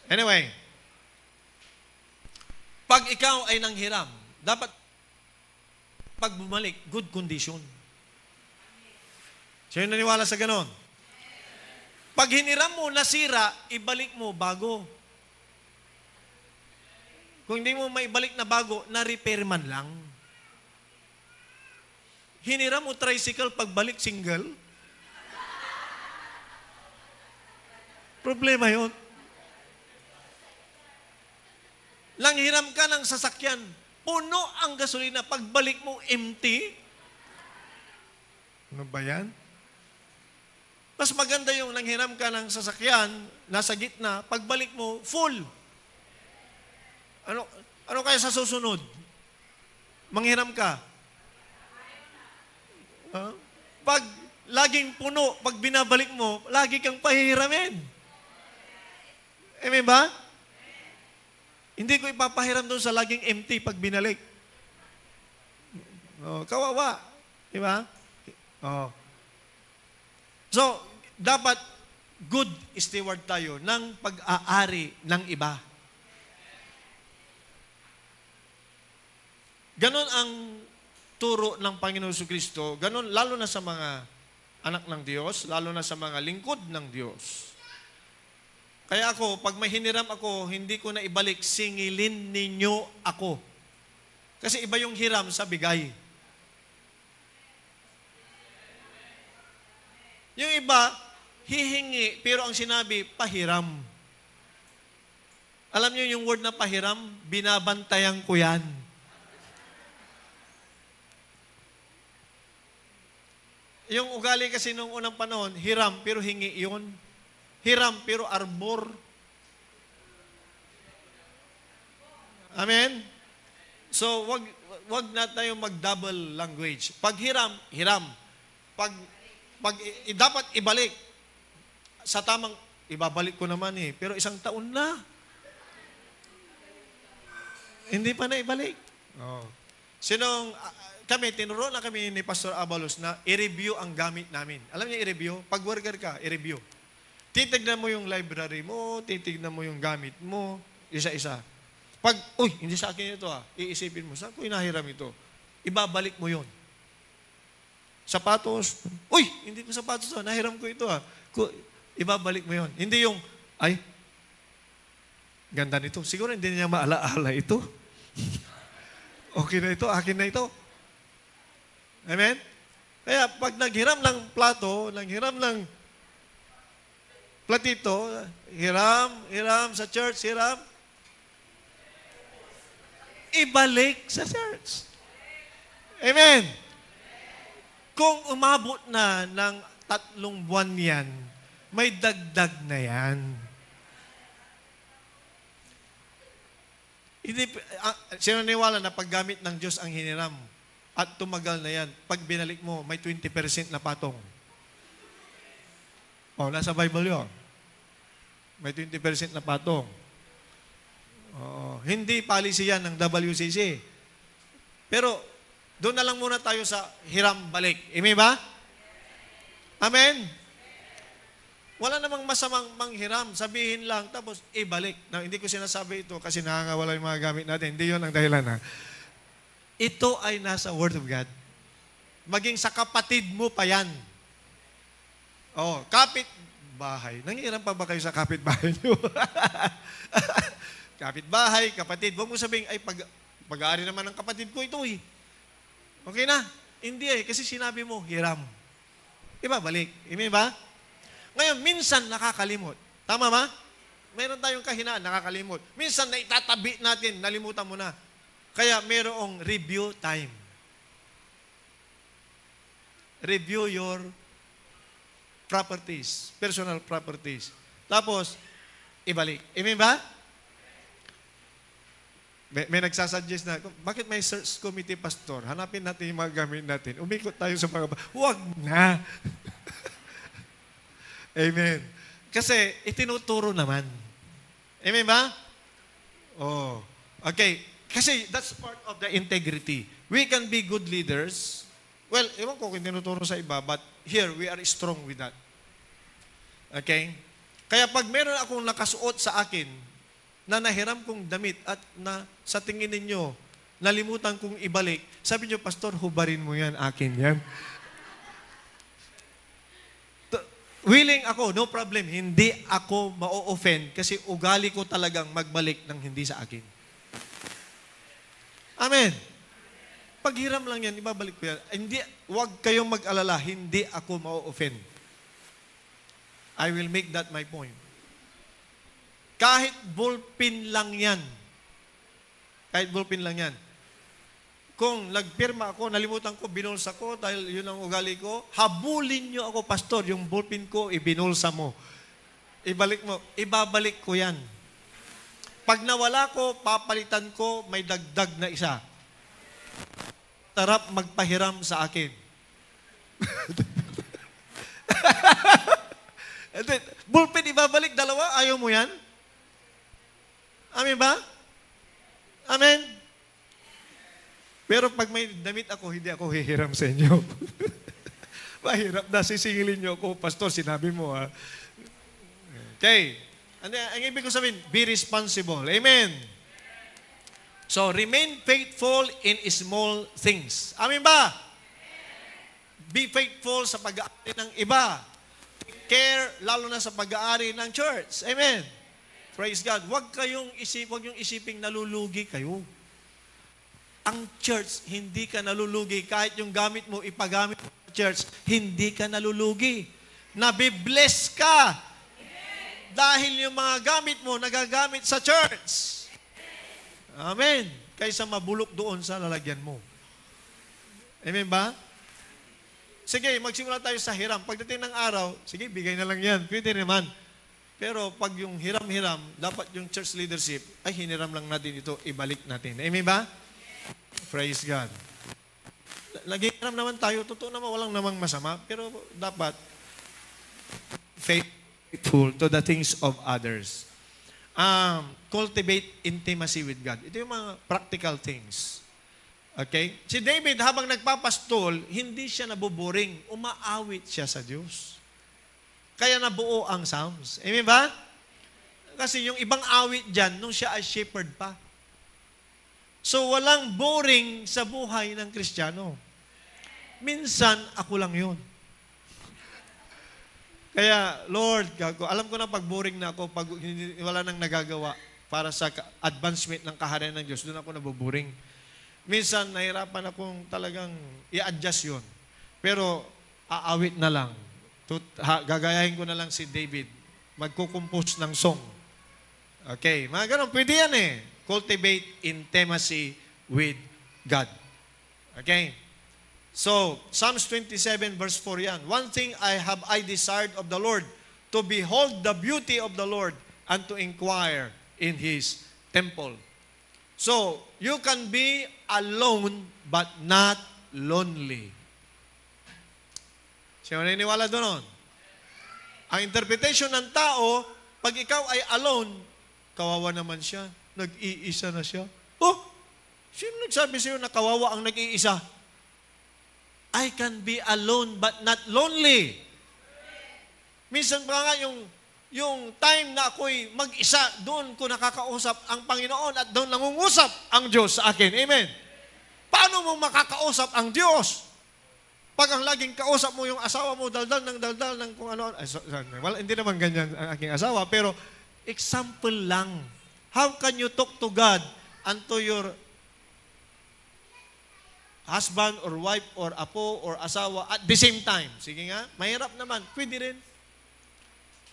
Anyway, pag ikaw ay nanghiram, dapat pag bumalik, good condition. Sino naniwala sa ganon? Pag hiniram mo, nasira, ibalik mo bago. Kung hindi mo maibalik na bago, na-repair man lang. Hiniram mo tricycle, pagbalik single. Problema yun. Langhiram ka ng sasakyan, puno ang gasolina, pagbalik mo empty. Ano ba yan? Mas maganda yung nanghiram ka ng sasakyan, nasa gitna, pagbalik mo, full. Ano kaya sa susunod? Manghiram ka. Pag laging puno, pag binabalik mo, lagi kang pahihiramin. Amen ba? Hindi ko ipapahiram doon sa laging empty pag binalik. Kawawa. Di ba? So, dapat good steward tayo ng pag-aari ng iba. Ganon ang turo ng Panginoon Kristo. Ganon lalo na sa mga anak ng Diyos, lalo na sa mga lingkod ng Diyos. Kaya ako, pag may hiniram ako, hindi ko na ibalik, singilin ninyo ako. Kasi iba yung hiram sa bigay. Yung iba, hihingi, pero ang sinabi, pahiram. Alam niyo yung word na pahiram? Binabantayan ko yan. Yung ugali kasi nung unang panahon, hiram, pero hingi yun. Hiram, pero arbor. Amen? So, wag na tayo mag-double language. Pag hiram, hiram. Pag dapat ibalik. Sa tamang, ibabalik ko naman eh. Pero isang taon na. Hindi pa na ibalik. Kami, tinuro na kami ni Pastor Abalos na i-review ang gamit namin. Alam niyo i-review? Pag worker ka, i-review. Titignan mo yung library mo, titignan mo yung gamit mo, isa-isa. Pag, hindi sa akin ito iisipin mo, saan ko inahiram ito? Ibabalik mo yon. Sapatos, hindi ko sapatos nahiram ko ito Ibabalik mo yon. Hindi yung, ganda nito. Siguro hindi niya maalaala ito. Okay na ito, akin na ito. Amen? Kaya pag naghiram ng plato, naghiram ng platito, hiram sa church, hiram, ibalik sa church. Amen? Kung umabot na ng 3 buwan yan, may dagdag na yan. Sino niwala na paggamit ng Diyos ang hiniram at tumagal na yan, pag binalik mo, may 20% na patong. Nasa Bible yun. May 20% na patong. Hindi policy yan ng WCC. Pero, doon na lang muna tayo sa hiram balik. Amen ba? Amen? Wala namang masamang manghiram. Sabihin lang, tapos ibalik. Hindi ko sinasabi ito kasi nakakawala yung mga gamit natin. Hindi yun ang dahilan. Ito ay nasa Word of God. Maging sa kapatid mo pa yan. Kapit-bahay. Nanghiram pa ba kayo sa kapit-bahay nyo? Kapit-bahay, kapatid. Huwag mo sabihin, pag-aari naman ng kapatid ko ito eh. Okay na? Hindi kasi sinabi mo, hiram. Ibabalik. Amen ba? Ngayon, minsan nakakalimot. Tama ba? Meron tayong kahinaan, nakakalimot. Minsan na itatabi natin, nalimutan mo na. Kaya merong review time. Review your properties, personal properties. Tapos, ibalik. Amen ba? May nagsasuggest na, bakit may search committee, pastor? Hanapin natin yung mga gamit natin. Umikot tayo sa mga... Huwag na! Amen. Kasi itinuturo naman. Amen ba? Oh. Okay. Kasi that's part of the integrity. We can be good leaders. Well, ewan ko kung tinuturo sa iba, but here, we are strong with that. Okay? Kaya pag meron akong nakasuot sa akin, na nahiram kong damit at na sa tingin ninyo, nalimutan kong ibalik, sabi niyo, pastor, hubarin mo yan, akin yan. Willing ako, no problem. Hindi ako ma-offend kasi ugali ko talagang magbalik ng hindi sa akin. Amen. Paghiram lang yan, ibabalik ko yan. Hindi, huwag kayong mag-alala, hindi ako ma-offend. I will make that my point. Kahit ballpen lang yan. Kahit ballpen lang yan. Kung nagpirma ako, nalimutan ko, binulsa ko, dahil yun ang ugali ko, habulin nyo ako, pastor, yung ballpen ko, ibinulsa mo. Ibalik mo. Ibabalik ko yan. Pag nawala ko, papalitan ko, may dagdag na isa. Tarap magpahiram sa akin. Ballpen ibabalik, dalawa, ayaw mo yan? Amen ba? Amen? Pero pag may damit ako, hindi ako hihiram sa inyo. Mahirap na, sisingilin nyo ako, pastor, sinabi mo ha. Okay. Ang ibig ko sabihin, be responsible. Amen? So, remain faithful in small things. Amen ba? Be faithful sa pag-aari ng iba. Take care, lalo na sa pag-aari ng church. Amen? Praise God. Huwag yung isiping nalulugi kayo. Ang church, hindi ka nalulugi. Kahit yung gamit mo, ipagamit mo sa church, hindi ka nalulugi. Nabibless ka. Dahil yung mga gamit mo, nagagamit sa church. Amen. Kaysa mabulok doon sa lalagyan mo. Amen ba? Sige, magsimula tayo sa hiram. Pagdating ng araw, sige, bigay na lang yan. Pwede naman. Pero pag yung hiram-hiram, dapat yung church leadership, ay hiniram lang natin ito, ibalik natin. Amen ba? Praise God. Naghihiram naman tayo, totoo naman, walang namang masama, pero dapat faithful to the things of others. Cultivate intimacy with God. Ito yung mga practical things. Okay? Si David, habang nagpapastol, hindi siya nabuboring, umaawit siya sa Diyos. Kaya nabuo ang Psalms. Amen ba? Kasi yung ibang awit dyan, nung siya ay shepherd pa. So, walang boring sa buhay ng Kristiyano. Minsan, ako lang yun. Kaya, Lord, alam ko na pag boring na ako, pag wala nang nagagawa para sa advancement ng kaharian ng Diyos, doon ako nabuboring. Minsan, nahirapan akong talagang i-adjust yun. Pero, aawit na lang. Gagayahin ko na lang si David. Magkukompose ng song. Okay, mga ganun. Pwede yan eh. Cultivate intimacy with God. Okay? So, Psalms 27 verse 4 yan. One thing I desired of the Lord, to behold the beauty of the Lord and to inquire in His temple. So, you can be alone but not lonely. Sino naniniwala doon? Ang interpretation ng tao, pag ikaw ay alone, kawawa naman siya. Nag-iisa na siya. Oh, sino nagsabi sa'yo na kawawa ang nag-iisa? I can be alone but not lonely. Minsan pa nga yung time na ako'y mag-isa, doon ko nakakausap ang Panginoon at doon nangungusap ang Diyos sa akin. Amen. Paano mo makakausap ang Diyos? Pag ang laging kausap mo yung asawa mo, daldal ng kung ano. Well, hindi naman ganyan ang aking asawa, pero example lang. How can you talk to God and to your husband or wife or apo or asawa at the same time? Sige nga, mahirap naman. Pwede rin.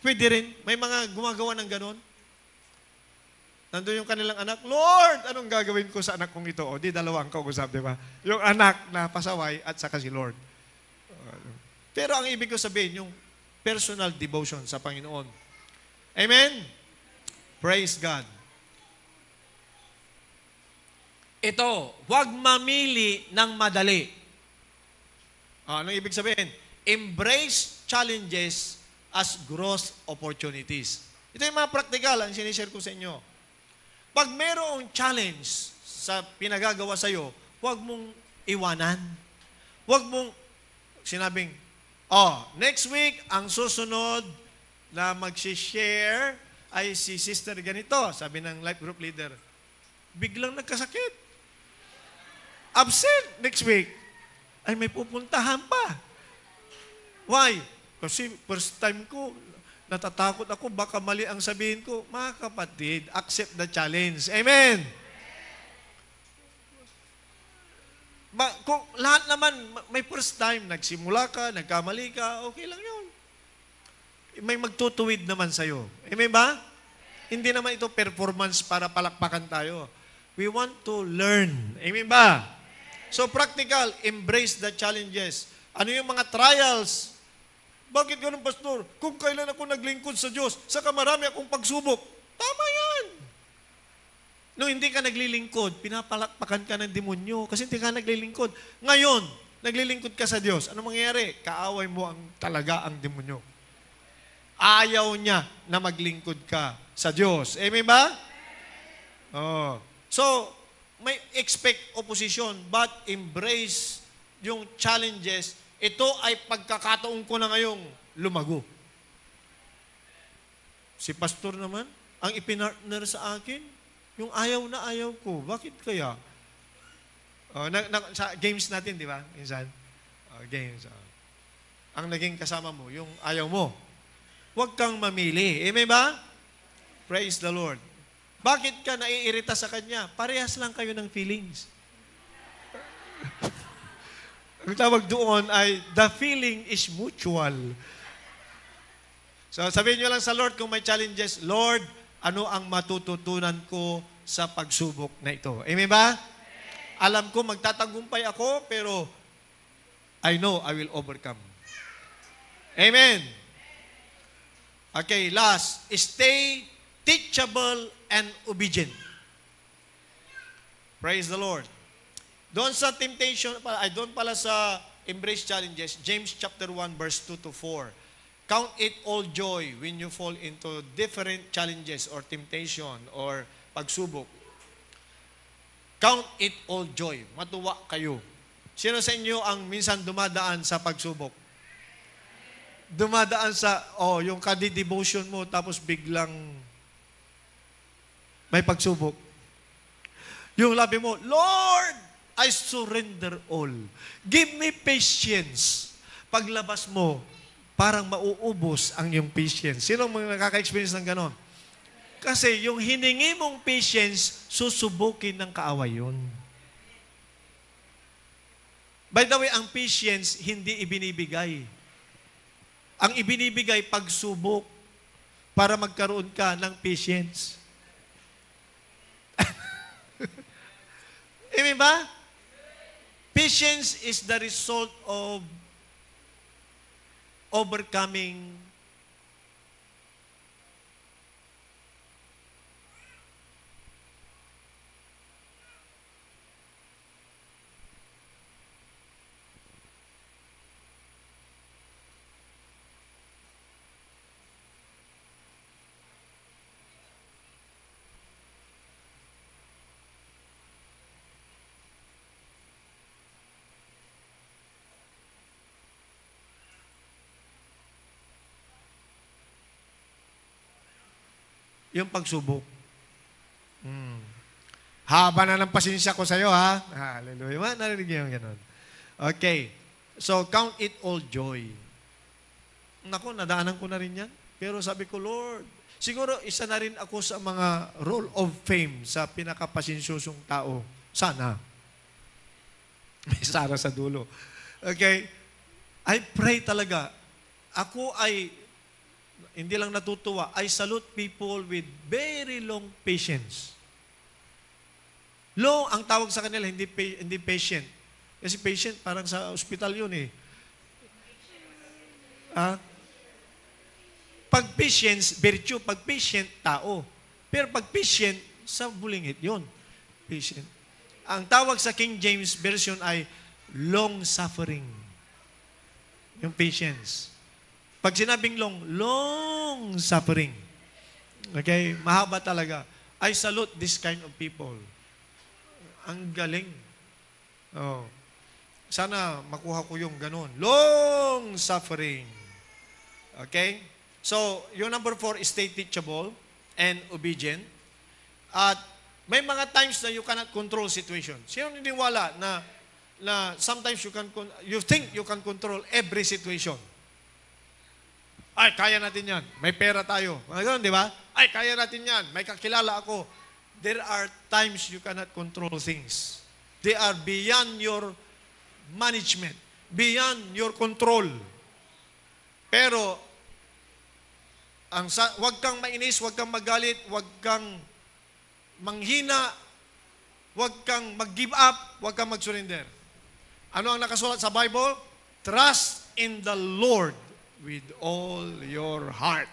Pwede rin. May mga gumagawa ng ganon. Nandun yung kanilang anak, Lord, anong gagawin ko sa anak kong ito? O, di dalawang kausap, di ba? Yung anak na pasaway at saka si Lord. Pero ang ibig ko sabihin, yung personal devotion sa Panginoon. Amen? Praise God. Ito, huwag mamili ng madali. Anong ibig sabihin? Embrace challenges as growth opportunities. Ito yung mga practical ang sinishare ko sa inyo. Pag mayroong challenge sa pinagagawa sa'yo, huwag mong iwanan. Huwag mong sinabing, next week, ang susunod na mag-share ay si sister ganito, sabi ng life group leader. Biglang nagkasakit. Absent next week. Ay, may pupuntahan pa. Why? Kasi first time ko, natatakot ako, baka mali ang sabihin ko. Mga kapatid, accept the challenge. Amen! Kung lahat naman, may first time, nagsimula ka, nagkamali ka, okay lang yun. May magtutuwid naman sa'yo. Amen ba? Hindi naman ito performance para palakpakan tayo. We want to learn. Amen ba? So practical, embrace the challenges. Ano yung mga trials? Bakit ganun, Pastor? Kung kailan ako naglingkod sa Diyos, saka marami akong pagsubok. Tama yan. Nung hindi ka naglilingkod, pinapalakpakan ka ng demonyo kasi hindi ka naglilingkod. Ngayon, naglilingkod ka sa Diyos. Ano mangyayari? Kaaway mo talaga ang demonyo. Ayaw niya na maglingkod ka sa Diyos. Amen ba? So, may expect opposition but embrace yung challenges. Ito ay pagkakataon ko na ngayong lumago. Si pastor naman, ang ipinartner sa akin, yung ayaw na ayaw ko. Bakit kaya? Sa games natin, di ba? Minsan, games. Ang naging kasama mo, yung ayaw mo. Huwag kang mamili. Amen ba? Praise the Lord. Bakit ka naiirita sa kanya? Parehas lang kayo ng feelings. Ang tawag doon ay, the feeling is mutual. So, sabihin nyo lang sa Lord kung may challenges, Lord, ano ang matututunan ko sa pagsubok na ito? Amen ba? Alam ko, magtatagumpay ako, pero I know I will overcome. Amen. Okay, last, stay teachable and obedient. Praise the Lord. Doon sa temptation, doon pala sa embrace challenges, James chapter 1 verse 2 to 4. Count it all joy when you fall into different challenges or temptation or pagsubok. Count it all joy. Matuwa kayo. Sino sa inyo ang minsan dumadaan sa pagsubok? Dumadaan sa, yung kadi-devotion mo tapos biglang may pagsubok. Yung labi mo, Lord, I surrender all. Give me patience. Paglabas mo, parang mauubos ang iyong patience. Sino ang mga nakaka-experience ng ganon? Kasi yung hiningi mong patience, susubukin ng kaaway yun. By the way, ang patience, hindi ibinibigay. Ang ibinibigay, pagsubok para magkaroon ka ng patience. Amen ba? Patience is the result of overcoming yung pagsubok. Haba na ng pasensya ko sa'yo, ha? Hallelujah. Narinig niyo yung ganun. Okay. So, count it all joy. Naku, nadaanan ko na rin yan. Pero sabi ko, Lord, siguro isa na rin ako sa mga Roll of Fame sa pinakapasensyosong tao. Sana. May Sara sa dulo. Okay? I pray talaga. Ako ay hindi lang natutuwa, I salute people with very long patience. Long, ang tawag sa kanila, hindi patient. Kasi patient, parang sa ospital yun eh. Pag patience, virtue. Pag patient, tao. Pero pag patient, sa bulingit yun. Patient. Ang tawag sa King James Version ay long-suffering. Yung patience. Pag sinabing long-suffering. Okay? Mahaba talaga. I salute this kind of people. Ang galing. Oh. Sana makuha ko yung ganun. Long-suffering. Okay? So, yung number 4 is stay teachable and obedient. At may mga times na you cannot control situation. Sino niniwala na sometimes you think you can control every situation? Ay, kaya natin yan. May pera tayo. Mga ganun, di ba? Ay, kaya natin yan. May kakilala ako. There are times you cannot control things. They are beyond your management. Beyond your control. Pero, wag kang mainis, wag kang magalit, wag kang manghina, wag kang mag-give up, wag kang mag-surrender. Ano ang nakasulat sa Bible? Trust in the Lord with all your heart.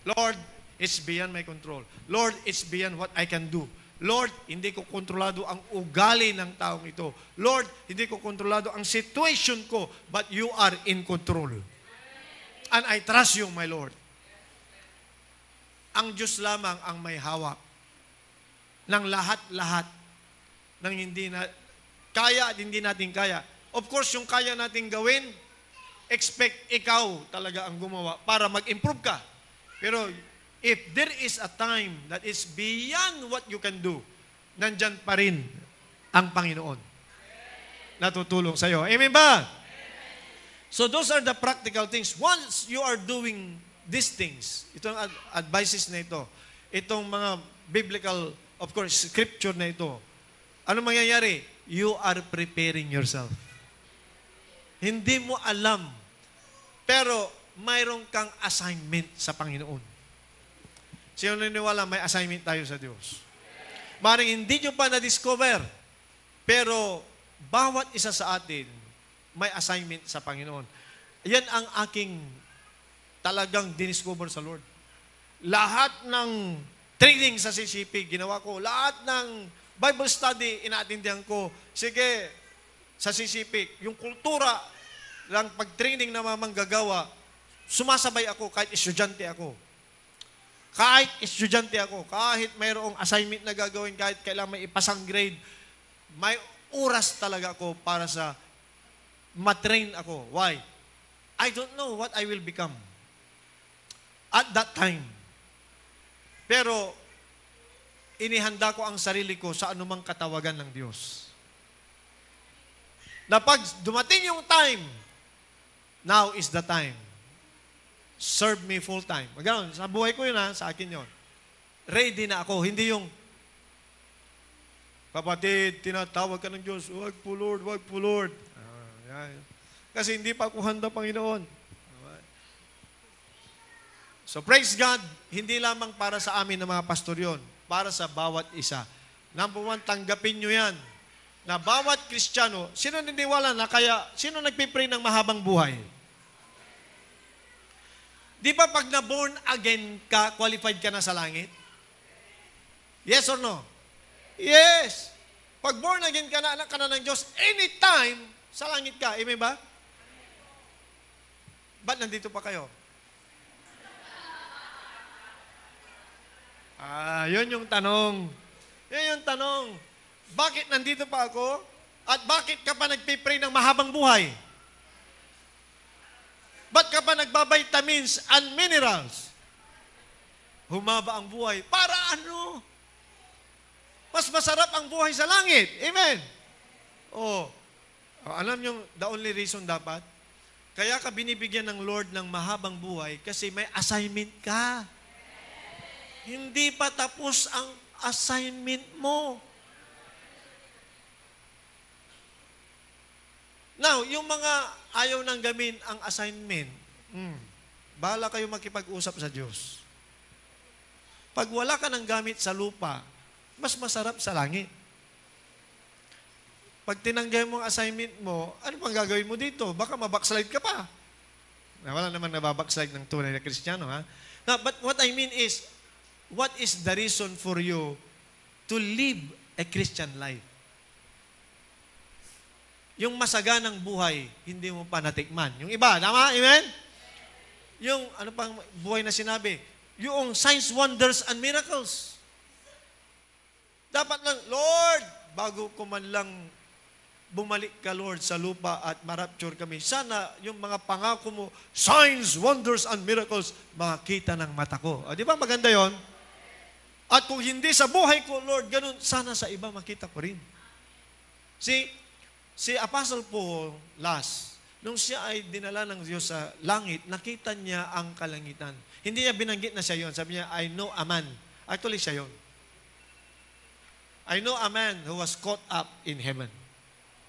Lord, it's beyond my control. Lord, it's beyond what I can do. Lord, hindi ko kontrolado ang ugali ng taong ito. Lord, hindi ko kontrolado ang situation ko, but you are in control. And I trust you, my Lord. Ang Diyos lamang ang may hawak ng lahat-lahat ng hindi na kaya at hindi natin kaya. Of course, yung kaya natin gawin, expect ikaw talaga ang gumawa para mag-improve ka. Pero if there is a time that is beyond what you can do, nandyan pa rin ang Panginoon na tutulong sa iyo. Amen ba? So those are the practical things. Once you are doing these things, itong advices na ito, itong mga biblical, of course, scripture na ito, ano mangyayari? You are preparing yourself. Hindi mo alam, pero mayroon kang assignment sa Panginoon. Sino naniniwala may assignment tayo sa Diyos? Maring hindi nyo pa na-discover, pero bawat isa sa atin may assignment sa Panginoon. Yan ang aking talagang diniscover sa Lord. Lahat ng training sa CCP, ginawa ko. Lahat ng Bible study, inaatindihan ko. Sige, sa CCP, yung kultura ng pag-training na manggagawa, sumasabay ako kahit estudyante ako. Kahit estudyante ako, kahit mayroong assignment na gagawin, kahit kailangan may ipasang grade, may oras talaga ako para sa matrain ako. Why? I don't know what I will become at that time. Pero, inihanda ko ang sarili ko sa anumang katawagan ng Diyos. Na pag dumating yung time, now is the time. Serve me full time. Magano'n, sa buhay ko yun sa akin yun. Ready na ako, hindi yung, kapatid, tinatawag ka ng Diyos, wag po Lord, wag po Lord. Yan. Kasi hindi pa ako handa, Panginoon. So praise God, hindi lamang para sa amin ng mga pastor yun, para sa bawat isa. Number 1, tanggapin nyo yan. Na bawat Kristiyano, sino niniwala na kaya, sino nagpipray ng mahabang buhay? Di ba pag na-born again ka, qualified ka na sa langit? Yes or no? Yes. Pag born again ka na, anak ka na ng Diyos, anytime, sa langit ka. Amen ba? Ba't nandito pa kayo? Yun yung tanong. Yun yung tanong. Bakit nandito pa ako? At bakit ka pa nagpipray ng mahabang buhay? Ba't ka pa nagbabitamins and minerals? Humaba ang buhay. Para ano? Mas masarap ang buhay sa langit. Amen? Alam nyo, the only reason dapat, kaya ka binibigyan ng Lord ng mahabang buhay kasi may assignment ka. Hindi pa tapos ang assignment mo. Now, yung mga ayaw nang gamin ang assignment, bahala kayo makipag-usap sa Diyos. Pag wala ka nang gamit sa lupa, mas masarap sa langit. Pag tinanggay mo ang assignment mo, ano pang gagawin mo dito? Baka mabackslide ka pa. Wala naman nababackslide ng tunay na Kristiyano, ha? Now, but what I mean is, what is the reason for you to live a Christian life? Yung masaganang buhay, hindi mo pa natikman. Yung iba, tama? Amen? Yung, ano pang buhay na sinabi? Yung signs, wonders, and miracles. Dapat lang, Lord, bago ko man lang bumalik ka, Lord, sa lupa at marapture kami, sana yung mga pangako mo, signs, wonders, and miracles, makakita ng mata ko. Di ba maganda yon? At kung hindi sa buhay ko, Lord, ganun, sana sa iba makita ko rin. Si Apostle Paul, nung siya ay dinala ng Diyos sa langit, nakita niya ang kalangitan. Hindi niya binanggit na siya yon. Sabi niya, I know a man. Actually, siya yon. I know a man who was caught up in heaven.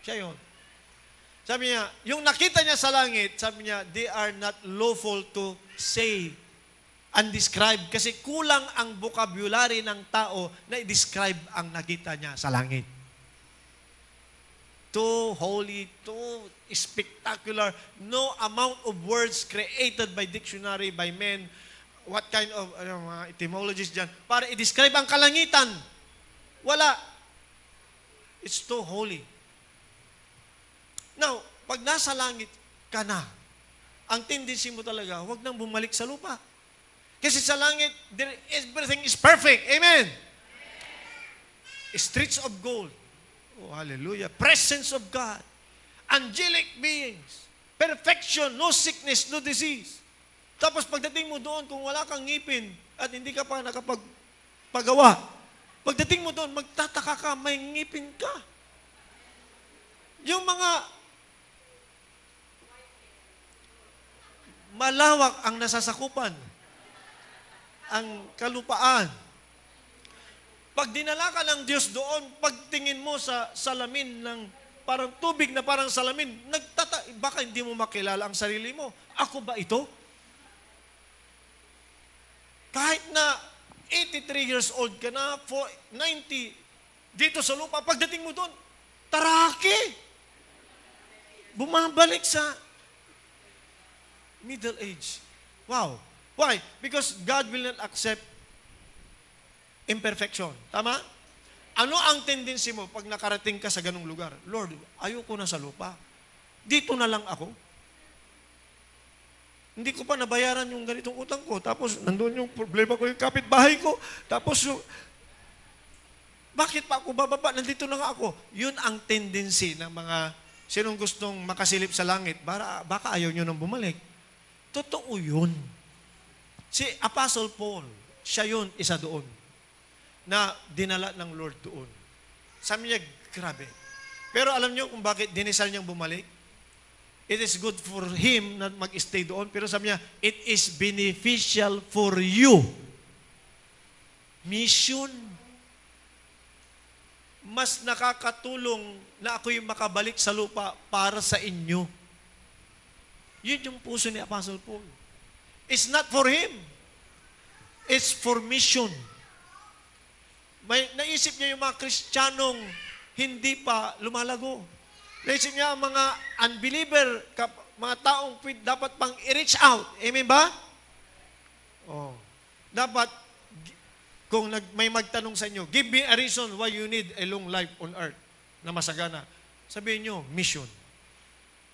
Siya yon. Sabi niya, yung nakita niya sa langit, sabi niya, they are not lawful to say and describe kasi kulang ang vocabulary ng tao na i-describe ang nakita niya sa langit. Too holy, too spectacular, no amount of words created by dictionary, by men, what kind of mga etymologies dyan, para i-describe ang kalangitan. Wala. It's too holy. Now, pag nasa langit ka na, ang tendency mo talaga, huwag nang bumalik sa lupa. Kasi sa langit, everything is perfect. Amen? Streets of gold. Oh, hallelujah. Presence of God. Angelic beings. Perfection. No sickness, no disease. Tapos pagdating mo doon, kung wala kang ngipin at hindi ka pa nakapagpagawa, pagdating mo doon, magtataka ka, may ngipin ka. Yung mga malawak ang nasasakupan, ang kalupaan. Pag dinala ka ng Diyos doon, pagtingin mo sa salamin ng parang tubig na parang salamin, baka hindi mo makilala ang sarili mo. Ako ba ito? Kahit na 83 years old ka na, 90, dito sa lupa, pagdating mo doon, taraki. Bumabalik sa middle age. Wow. Why? Because God will not accept imperfection. Tama? Ano ang tendency mo pag nakarating ka sa ganung lugar? Lord, ayoko na sa lupa. Dito na lang ako. Hindi ko pa nabayaran yung ganitong utang ko. Tapos, nandun yung problema ko, yung kapitbahay ko. Tapos, bakit pa ako bababa? Nandito na nga ako. Yun ang tendency ng mga sinong gustong makasilip sa langit. Baka ayaw nyo nang bumalik. Totoo yun. Si Apostle Paul, siya yun, isa doon, na dinala ng Lord doon. Sabi niya, grabe. Pero alam niyo kung bakit dinisal niyang bumalik? It is good for him na mag-stay doon. Pero sabi niya, it is beneficial for you. Mission. Mas nakakatulong na ako'y makabalik sa lupa para sa inyo. Yun yung puso ni Apostle Paul. It's not for him. It's for mission. Naisip niya yung mga Kristiyanong hindi pa lumalago. Naisip niya ang mga unbeliever, mga taong dapat pang i-reach out. Amen ba? Oh. Dapat, kung may magtanong sa inyo, give me a reason why you need a long life on earth na masagana. Sabihin nyo, mission.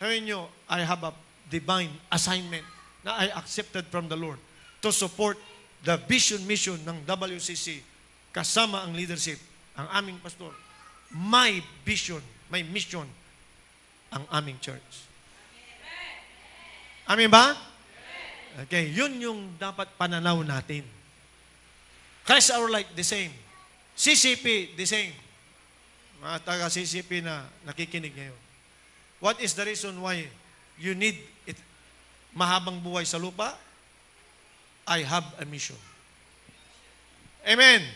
Sabihin nyo, I have a divine assignment na I accepted from the Lord to support the vision mission ng WCC kasama ang leadership, ang aming pastor. My vision, my mission, ang aming church. Amen ba? Okay, yun yung dapat pananaw natin. Christ our light, the same. CCP, the same. Mga taga-CCP na nakikinig ngayon. What is the reason why you need it? Mahabang buhay sa lupa? I have a mission. Amen.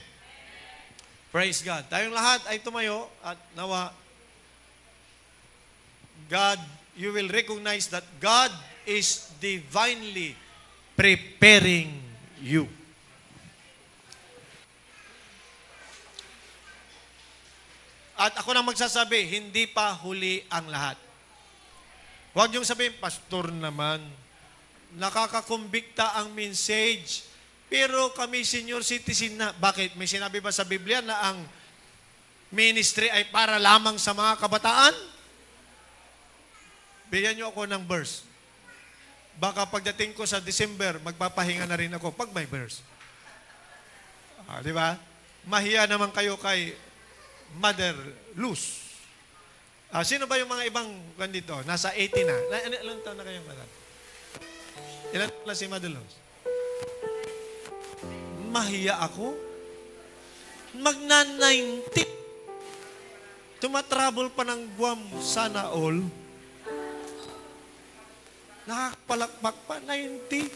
Praise God. Tayong lahat ay tumayo at nawa, God, you will recognize that God is divinely preparing you. At ako na magsasabi, hindi pa huli ang lahat. Huwag niyong sabihin, pastor naman, nakakakumbikta ang message. Pero kami senior citizen na. Bakit? May sinabi ba sa Biblia na ang ministry ay para lamang sa mga kabataan? Bigyan niyo ako ng verse. Baka pagdating ko sa December, magpapahinga na rin ako pag may verse. Di ba? Mahiya naman kayo kay Mother Luz. Sino ba yung mga ibang dito? Nasa 80 na. Ilang taon na kayo, Mother? Ilan taon na si Mother Luz? Mahiya ako? Magna-90. Tumatravel pa ng Guam, sana all. Nakakapalakpak pa, 90.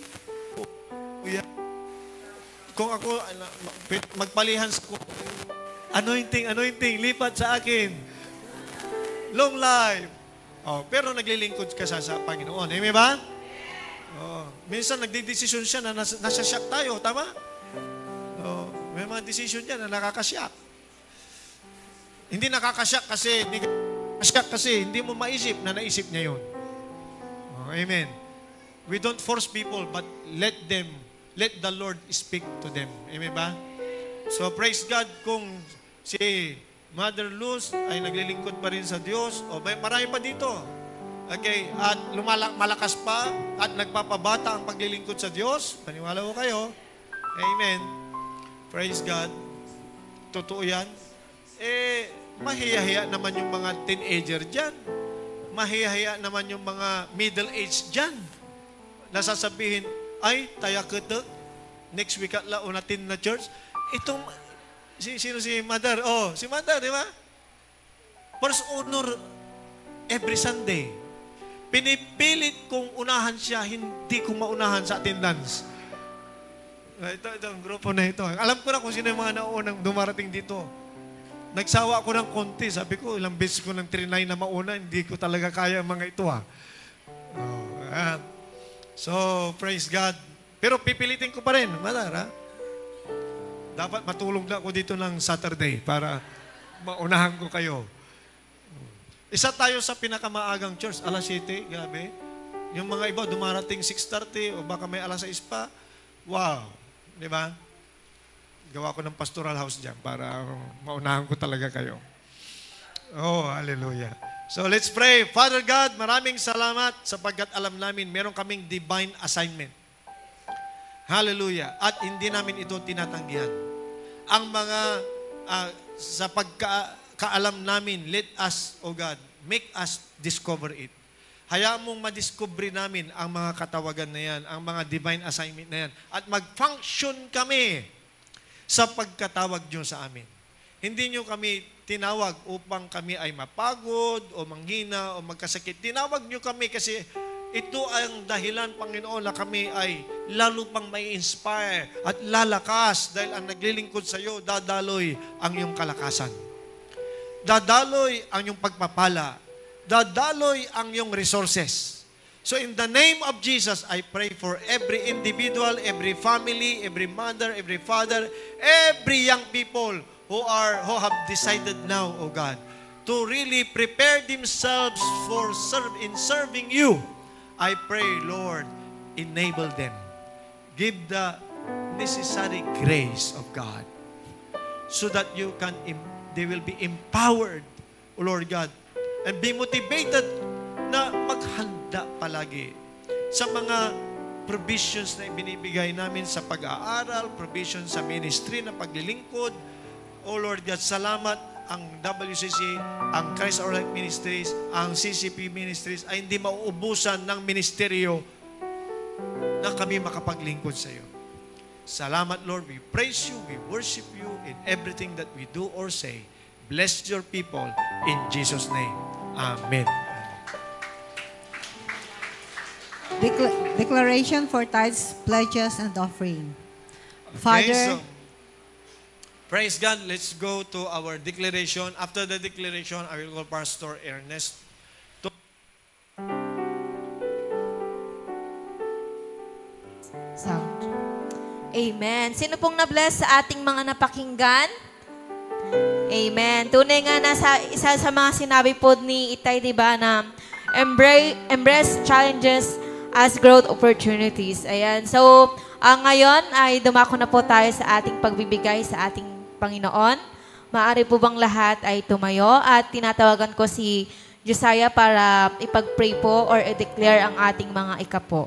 Yeah. Kung ako, magpalihans ko, anointing, lipat sa akin. Long life. Pero naglilingkod ka sa Panginoon. Amen ba? Minsan nagdidesisyon siya na nasa shock tayo. Tama? May mga decision niya na nakakasyak. Hindi nakakasyak kasi hindi mo maisip na naisip niya yun. Amen. We don't force people, but let the Lord speak to them. Amen ba? So praise God kung si Mother Luz ay naglilingkod pa rin sa Diyos. Marami pa dito. Okay, at malakas pa at nagpapabata ang paglilingkod sa Diyos. Paniwala ko kayo. Amen. Praise God. Totoo yan. Mahiyahiya naman yung mga teenager dyan. Mahiyahiya naman yung mga middle-aged dyan. Nasasabihin, ay, tayaketek, next week at launatin na church. Itong, sino si Mother? Si Mother, di ba? First honor every Sunday. Pinipilit kong unahan siya, hindi ko maunahan sa attendance. Ito ang grupo na ito. Alam ko na kung sino yung mga naunang dumarating dito. Nagsawa ako ng konti. Sabi ko, ilang beses ko nang trinay na mauna, hindi ko talaga kaya ang mga ito So, praise God. Pero pipilitin ko pa rin, Mother, ha? Dapat matulog na ako dito ng Saturday para maunahan ko kayo. Isa tayo sa pinakamaagang church, alas 7, gabi. Yung mga iba, dumarating 6:30 o baka may alas 6 pa. Wow! Di ba? Gawa ko ng pastoral house dyan para maunahan ko talaga kayo. Hallelujah. So let's pray. Father God, maraming salamat sapagkat alam namin meron kaming divine assignment. Hallelujah. At hindi namin ito tinatanggihan. Ang mga sa pagkaalam namin, let us, God, make us discover it. Hayaan mong madiscover namin ang mga katawagan na yan, ang mga divine assignment na yan. At mag-function kami sa pagkatawag nyo sa amin. Hindi nyo kami tinawag upang kami ay mapagod o manghina o magkasakit. Tinawag nyo kami kasi ito ang dahilan, Panginoon, na kami ay lalo pang may inspire at lalakas dahil ang naglilingkod sa iyo, dadaloy ang iyong kalakasan. Dadaloy ang iyong pagpapala. Dadaloy ang iyong resources. So in the name of Jesus, I pray for every individual, every family, every mother, every father, every young people who have decided now, O God, to really prepare themselves for serving you. I pray, Lord, enable them. Give the necessary grace of God so that they will be empowered, O Lord God, and be motivated na maghanda palagi sa mga provisions na ibinibigay namin sa pag-aaral, provisions sa ministry na paglilingkod. O Lord God, salamat ang WCC, ang Christ Our Life Ministries, ang CCP Ministries ay hindi mauubusan ng ministeryo na kami makapaglingkod sa iyo. Salamat, Lord. We praise you, we worship you in everything that we do or say. Bless your people in Jesus' name. Amen. Declaration for tithes, pledges, and offering. Father, praise God. Let's go to our declaration. After the declaration, I will call Pastor Ernest. sound. Amen. Sino pong na-bless sa ating mga napakinggan? Amen. Tunay nga na isa sa mga sinabi po ni Itay, di ba, na embrace challenges as growth opportunities. Ayan. So, Ngayon ay dumako na po tayo sa ating pagbibigay sa ating Panginoon. Maaari po bang lahat ay tumayo at tinatawagan ko si Josiah para ipag-pray po or i-declare ang ating mga ikapo.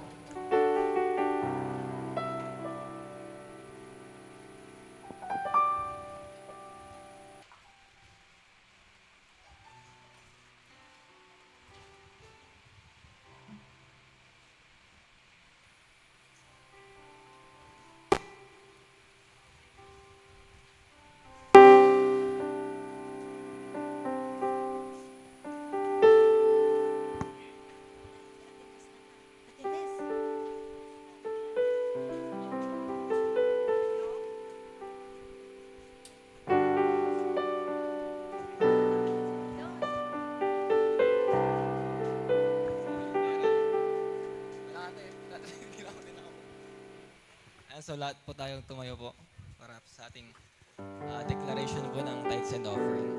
So lahat po tayong tumayo po para sa ating declaration po ng tithes and offering.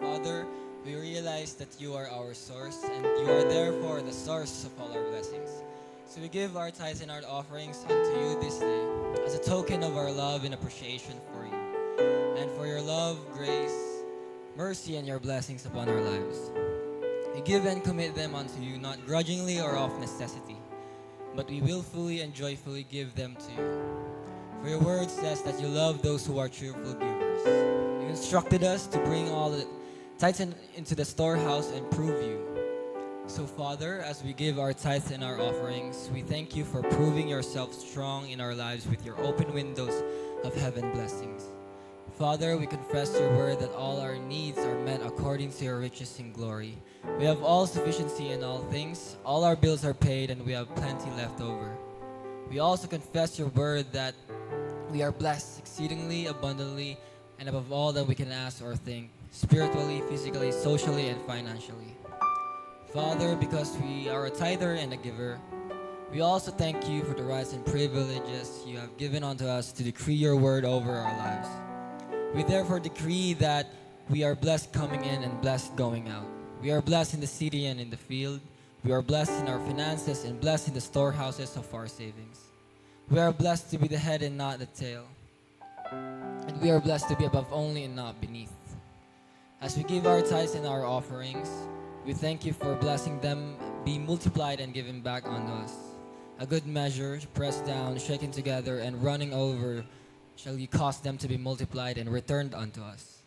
Father, we realize that you are our source and you are therefore the source of all our blessings. So we give our tithes and our offerings unto you this day as a token of our love and appreciation for you and for your love, grace, mercy, and your blessings upon our lives. We give and commit them unto you, not grudgingly or of necessity, but we willfully and joyfully give them to you. For your word says that you love those who are cheerful givers. You instructed us to bring all the tithes into the storehouse and prove you. So, Father, as we give our tithes and our offerings, we thank you for proving yourself strong in our lives with your open windows of heaven blessings. Father, we confess your word that all our needs are met according to your riches in glory. We have all sufficiency in all things, all our bills are paid, and we have plenty left over. We also confess your word that we are blessed exceedingly abundantly and above all that we can ask or think, spiritually, physically, socially, and financially. Father, because we are a tither and a giver, we also thank you for the rights and privileges you have given unto us to decree your word over our lives. We therefore decree that we are blessed coming in and blessed going out. We are blessed in the city and in the field. We are blessed in our finances and blessed in the storehouses of our savings. We are blessed to be the head and not the tail. And we are blessed to be above only and not beneath. As we give our tithes and our offerings, we thank you for blessing them be multiplied and given back unto us. A good measure, pressed down, shaken together, and running over, shall you cause them to be multiplied and returned unto us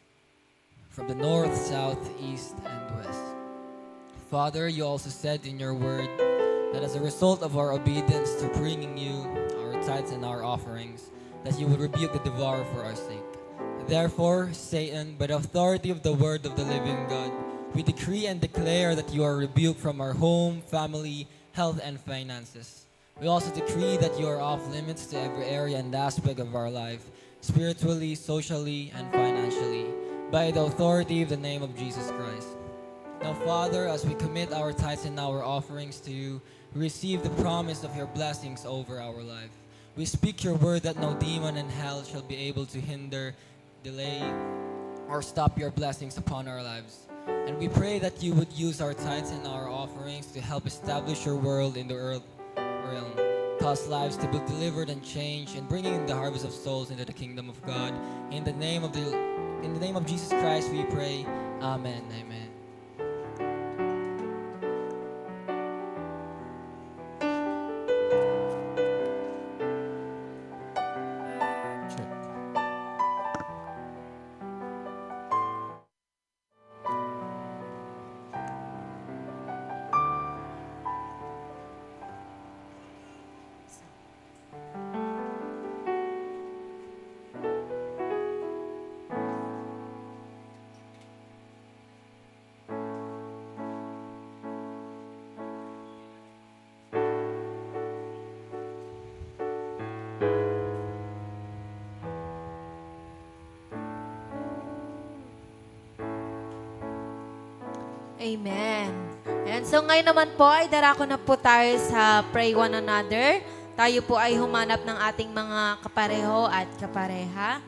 from the north, south, east, and west. Father, you also said in your word that as a result of our obedience to bringing you our tithes and our offerings, that you would rebuke the devourer for our sake. Therefore, Satan, by the authority of the word of the living God, we decree and declare that you are rebuked from our home, family, health, and finances. We also decree that you are off limits to every area and aspect of our life, spiritually, socially, and financially, by the authority of the name of Jesus Christ. Now, Father, as we commit our tithes and our offerings to you, we receive the promise of your blessings over our life. We speak your word that no demon in hell shall be able to hinder, delay, or stop your blessings upon our lives. And we pray that you would use our tithes and our offerings to help establish your world in the earth realm, cause lives to be delivered and changed, and bringing in the harvest of souls into the kingdom of God. In the name of Jesus Christ we pray. Amen. Amen. Amen. And so ngayon naman po ay darako na po tayo sa Pray One Another. Tayo po ay humanap ng ating mga kapareho at kapareha.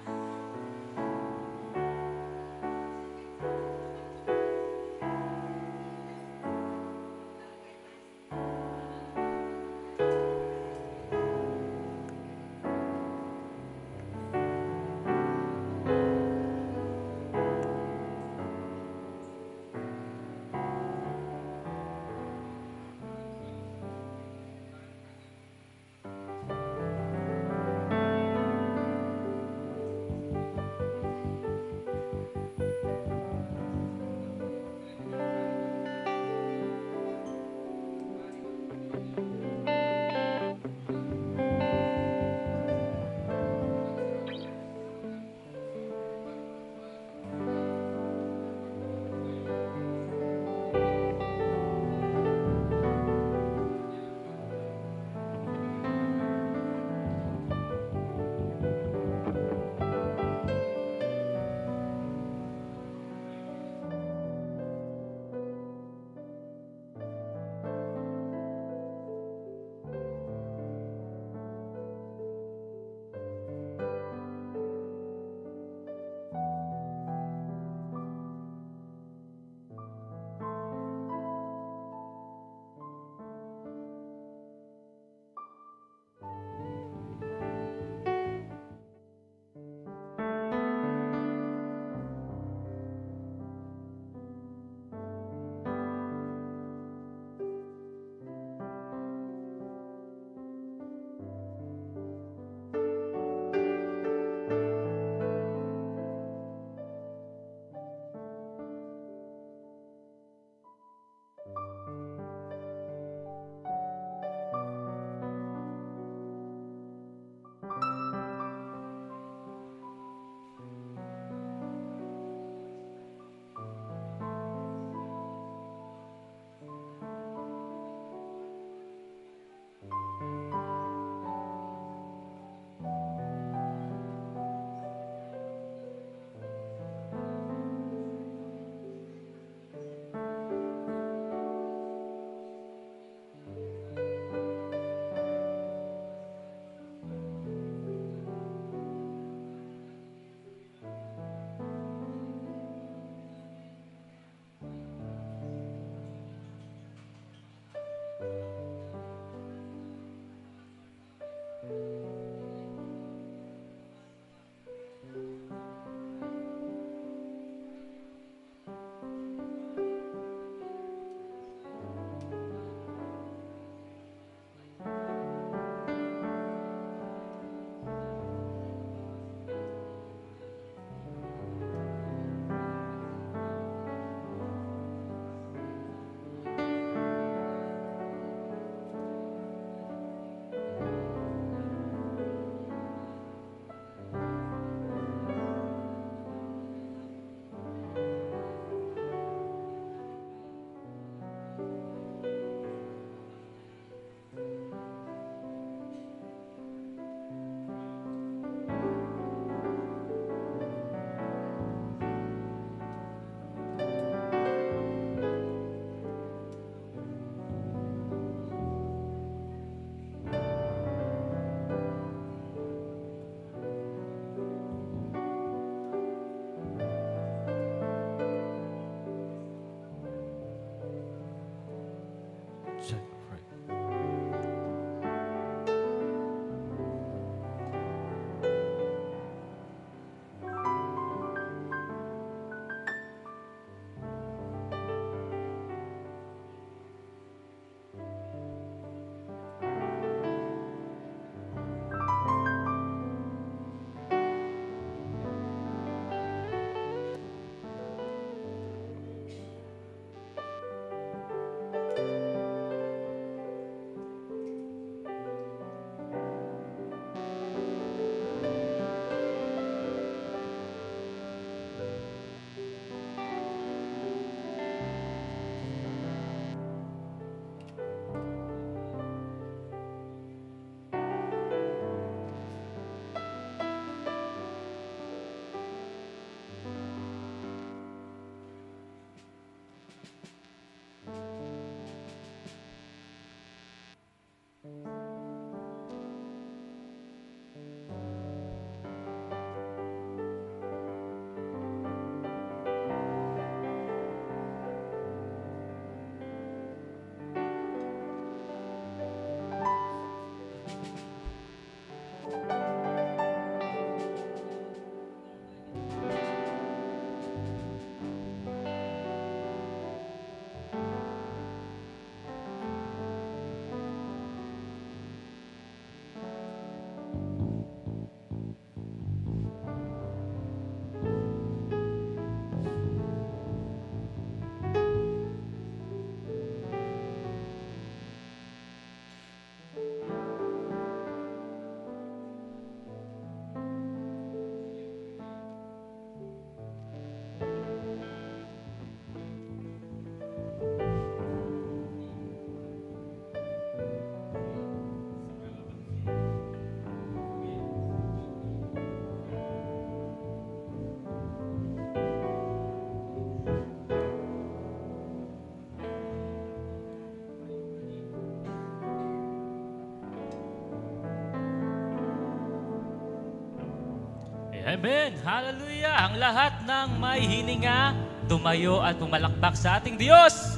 Amen. Hallelujah. Ang lahat ng may hininga, tumayo at pumalakpak sa ating Diyos.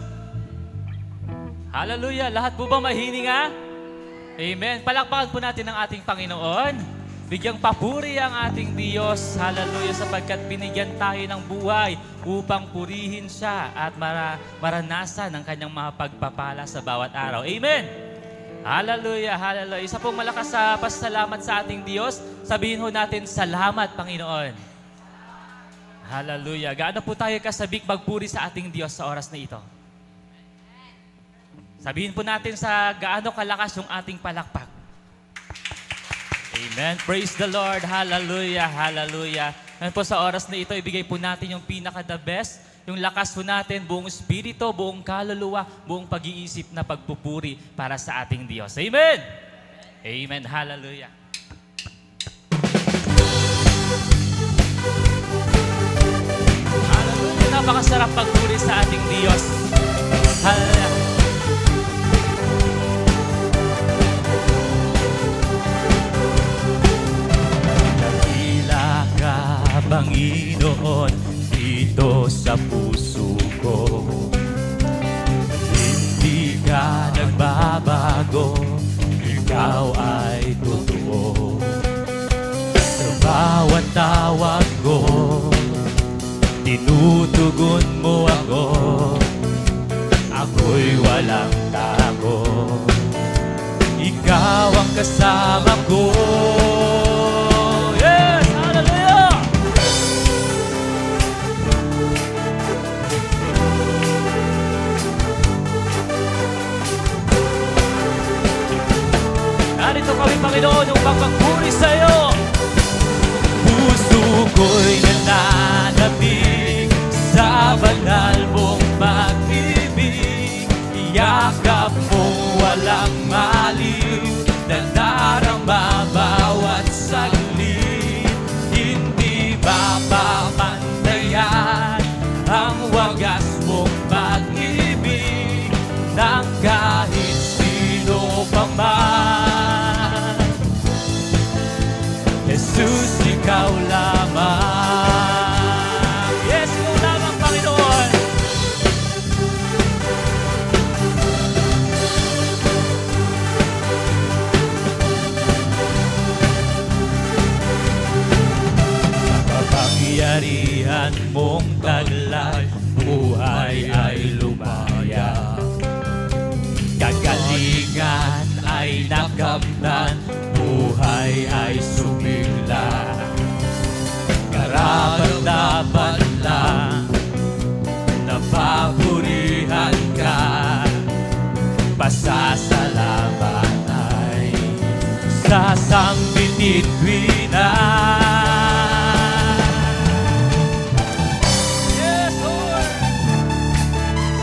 Hallelujah. Lahat po ba may hininga? Amen. Palakpakan po natin ang ating Panginoon. Bigyang papuri ang ating Diyos. Hallelujah. Sapagkat binigyan tayo ng buhay upang purihin siya at maranasan ang kanyang mga pagpapala sa bawat araw. Amen. Hallelujah, hallelujah. Isa pong malakas sa pasalamat sa ating Diyos. Sabihin ho natin, salamat, Panginoon. Hallelujah. Gaano po tayo kasabik magpuri sa ating Diyos sa oras na ito? Sabihin po natin sa gaano kalakas yung ating palakpak. Amen. Praise the Lord. Hallelujah, hallelujah. Ngayon po sa oras na ito, ibigay po natin yung pinaka-the best. Yung lakas po natin, buong espiritu, buong kaluluwa, buong pag-iisip na pagpupuri para sa ating Diyos. Amen! Amen. Hallelujah. Hallelujah. Napakasarap pagpuri sa ating Diyos. Hallelujah. Dakila ka, Panginoon, dito sa puso ko. Hindi ka nagbabago, ikaw ay totoo. Sa bawat tawag ko, tinutugon mo ako. Ako'y walang tako, ikaw ang kasama ko. Yes! Hallelujah! Narito kami, Panginoon, upang magpuri sa iyo. Puso ko'y nananabig sa banal mong pag-ibig. Yakap mo walang maliw, nadarama bawat saglit. Hindi mapapantayan ang wagas mong pag-ibig ng kahit sino pa man. Jesus, ikaw lamang. Yes, ikaw lamang, Panginoon. Kapangyarihan mong taglay, buhay ay lumaya. Kagalingan ay nakamtan, buhay ay sumigla. Karapat-dapat lang napapurihan ka, pasasalamat ay sasambitin tuwina. Yes, Lord!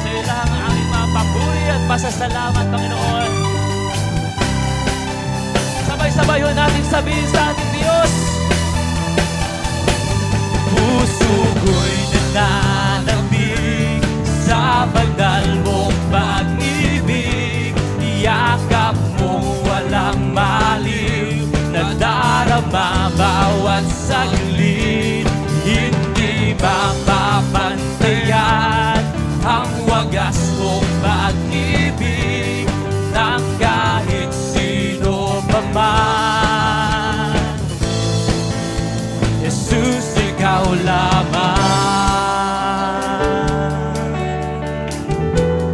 Sila ang aming mapapuri at pasasalamat, Panginoon. Sabay-sabay ho natin sabihin sa ating Diyos. Puso ko'y nananabig sa banal mong pag-ibig. Yakap mong walang maliw, nadarama bawat saglit. Hindi mapapantayan ang wagas mong pag-ibig ng kahit sino pa man. Jesus, ikaw lamang.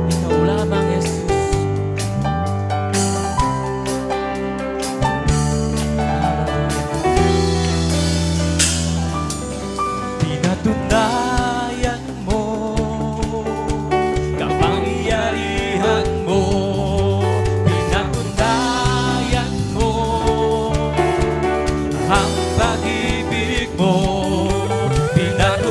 Ikaw lamang, Jesus. Pinatunayan mo kapangyarihan mo. Pinatunayan mo ang pag-ibig mo. Pinatunayan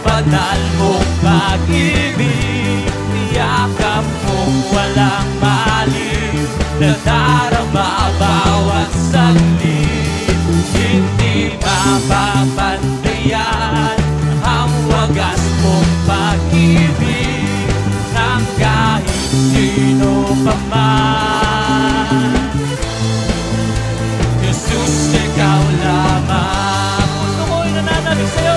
banal mong pag-ibig, yakap mong walang maliw, na darama bawat saglit. Hindi mapapantayan ang wagas mong pag-ibig ng kahit sino pa man. Jesus, ikaw lamang. Puso ko'y nananabig sa'yo.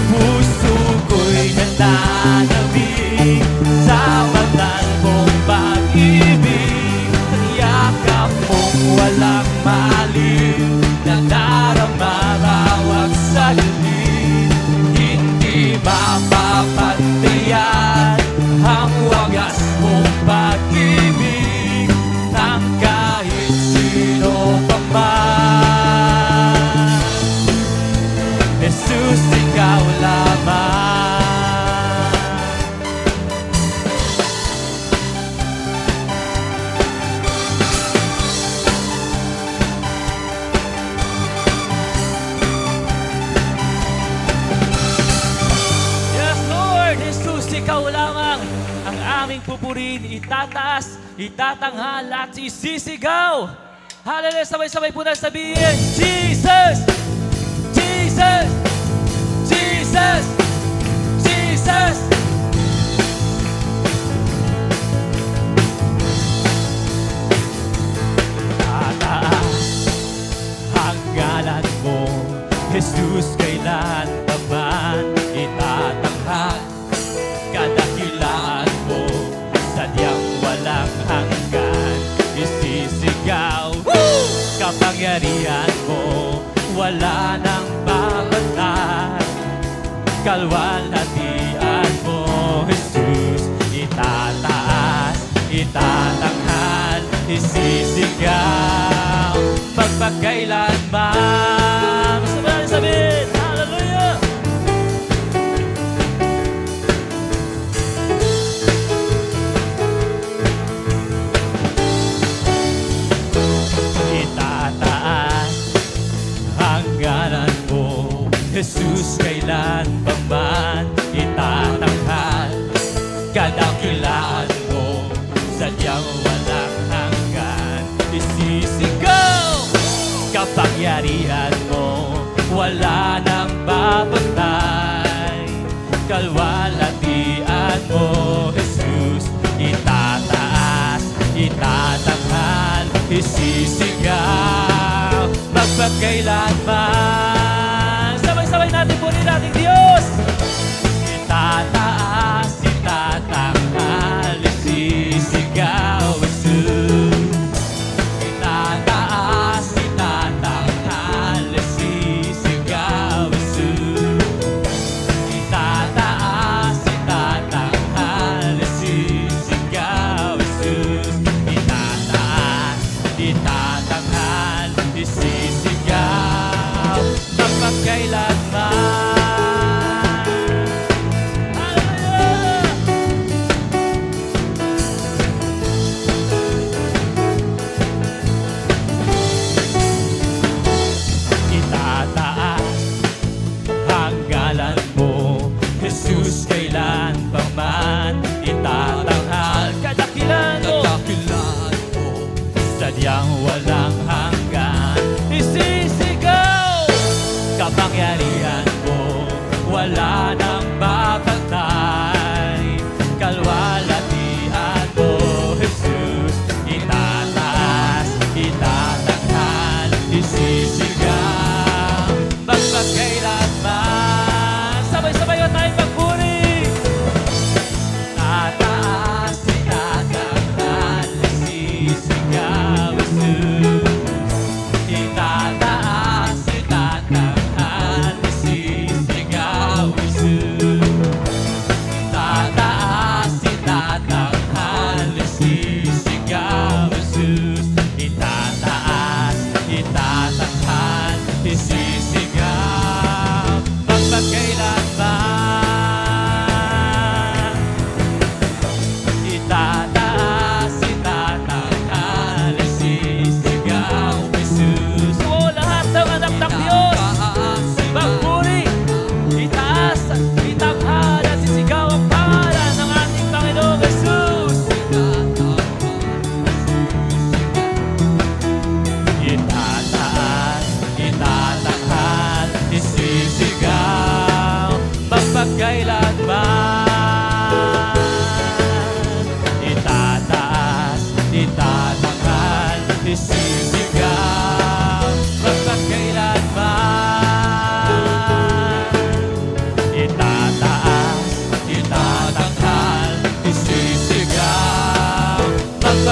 Puso ko'y nananabig sa banal mong pag-ibig. Yakap mong walang maliw, na darama bawat saglit. Hindi mapapantayan ang wagas mong pag-ibig ng kahit sino pa man. Jesus, ikaw lamang. Yes, Lord, Jesus, ikaw lamang ang aming pupurin, itataas, itatanghal at isisigaw. Hallelujah, sabay-sabay po na sabihin, Jesus! Jesus! Jesus! Jesus! Tataas ang ngalan mo, Jesus, kailan pa man itatanghal. Kadakilaan mo, sadyang walang hanggan, isisigaw. Kapangyarihan mo, wala nang babantay. Kalwalhatian mo, Jesus, itataas, itatanghal, isisigaw. Magpagkailanman. Gusto mo natin sabihin, hallelujah! Itataas ang ngalan mo, Jesus, kailan pa man itatanghal. Kadakilaan mo, sadyang walang hanggan, isisigaw. Kapangyarihan mo, wala nang babantay. Kalwalhatian mo, Jesus, itataas, itatanghal, isisigaw. Magpagkailanman. Sabay-sabay natin po rin ating Diyos. Itataas, itatanghal, isisigaw, Jesus. Itataas, itatanghal, isisigaw, Jesus. Itataas, itatanghal, isisigaw, Jesus. Itataas, itatanghal, isisigaw.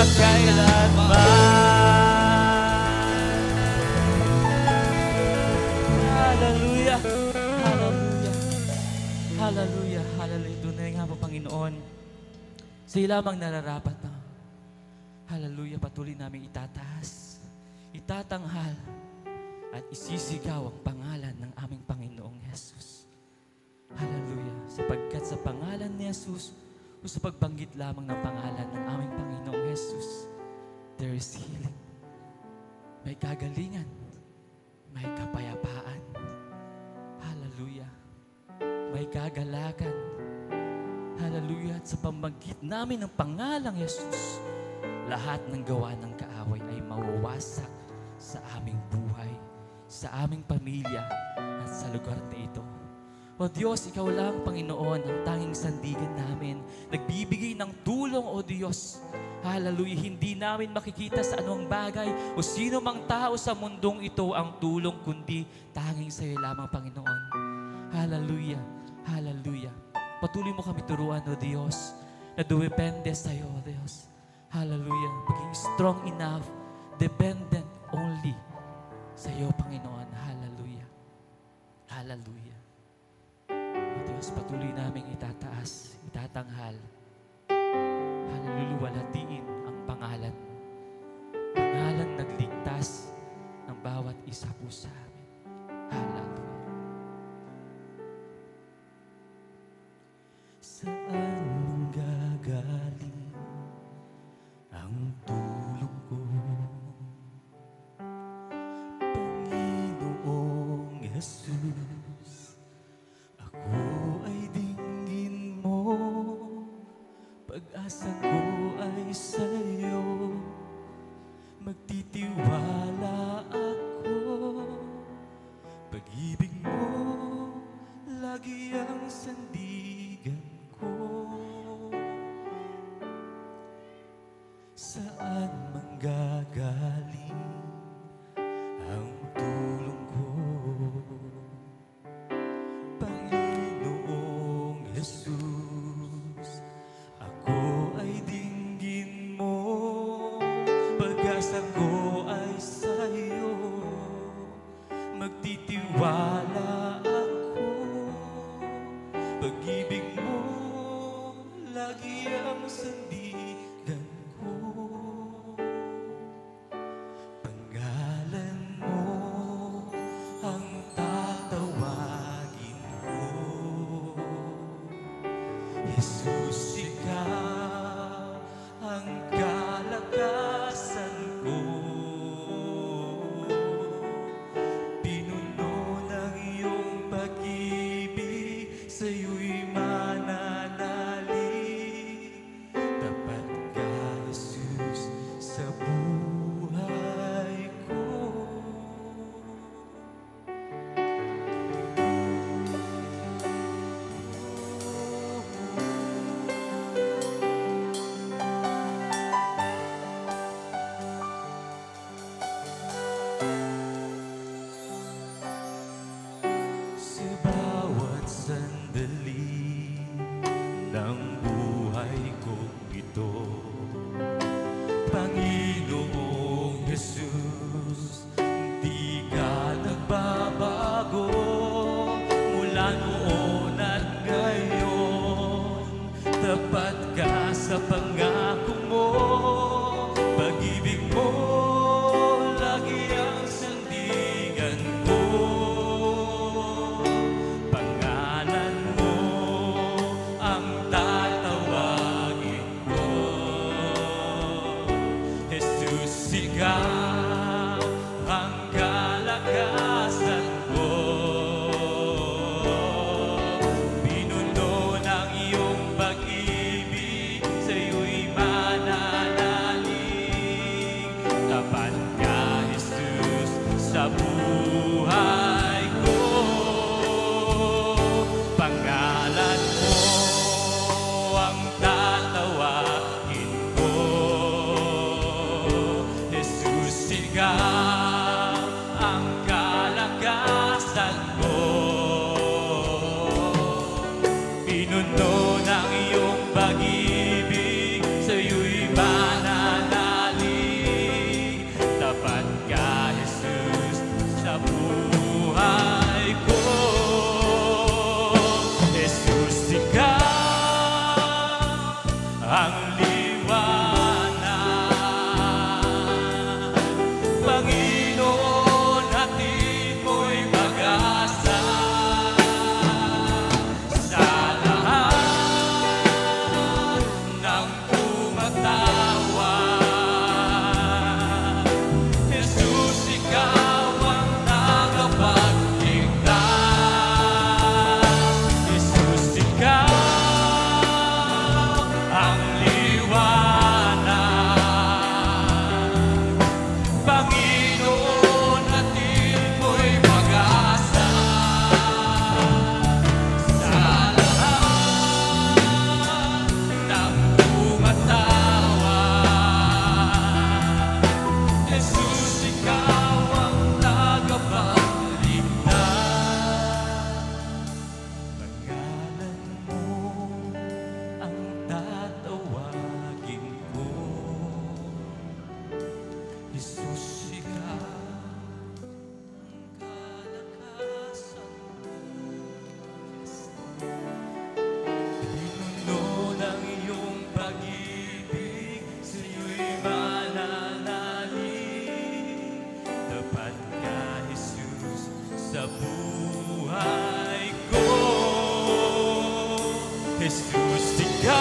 magpakailanman. Hallelujah! Hallelujah! Hallelujah! Hallelujah! Tunay nga po, Panginoon, sila lamang nararapat na. Hallelujah! Patuloy namin itataas, itatanghal, at isisigaw ang pangalan ng aming Panginoong Jesus. Hallelujah! Sapagkat sa pangalan ni Jesus, o sa pagbanggit lamang ng pangalan ng aming Panginoong Jesus, there is healing. May kagalingan. May kapayapaan. Hallelujah. May kagalakan. Hallelujah. At sa pambanggit namin ng pangalang Jesus, lahat ng gawa ng kaaway ay mawawasak sa aming buhay, sa aming pamilya, at sa lugar na ito. O Diyos, Ikaw lang, Panginoon, ang tanging sandigan namin. Nagbibigay ng tulong, O Diyos. Hallelujah. Hindi namin makikita sa anong bagay o sino mang tao sa mundong ito ang tulong, kundi tanging sa iyo lamang, Panginoon. Hallelujah. Hallelujah. Patuloy mo kami turuan, O Diyos, na dumepende sa iyo, O Diyos. Hallelujah. Maging strong enough, dependent only sa iyo, Panginoon. Hallelujah. Hallelujah. Diyos, patuloy naming itataas, itatanghal. Halululuwalhatiin ang pangalan mo. Pangalan nagligtas ng bawat isa po sa amin. Hallelujah. Saan gagaling ang tulong ko? Panginoong Jesus, ako ay dinggin mo, pag-asa ko ay sa'yo, magtitiwala ako, pag-ibig mo lagi ang sandigan ko. Saan manggagaling ang tulong ko? Panginoong Jesus, ako ay dinggin mo, pag-asa ko ay sa'yo, magtitiwala ako, pag-ibig mo lagi ang sandigan ko. Pangalan mo ang tatawagin ko. Jesus, ikaw ang kalakasan ko. Pinuno ng iyong pag-ibig, sa'yo'y mananalig. Tapat ka, Jesus, sa buhay ko. Sa bawat sandali ng buhay kong ito, Panginoong Jesus, di ka nagbabago mula noon at ngayon. Tapat ka sa pangako mo, pag-ibig mo lagi ang sandigan ko. Pangalan mo ang tatawagin ko. Jesus, ikaw ang kalakasan ko. Pinuno ng iyong pag-ibig, sa'yo'y mananalig. ang liwanag. Panginoon, hatid mo'y pag-asa sa lahat ng tumatawag. Jesus, ikaw ang tagapagligtas. Jesus, ikaw ang liwanag. Panginoon, hatid mo'y pag-asa sa lahat ng tumatawag. Jesus, ikaw ang tagapagligtas. Pangalan mo ang tatawagin ko. Jesus, ikaw ang kalakasan ko. Pinuno ng iyong pag-ibig, sa'yo'y mananalig. Tapat ka, Jesus, sa buhay ko. Jesus, ikaw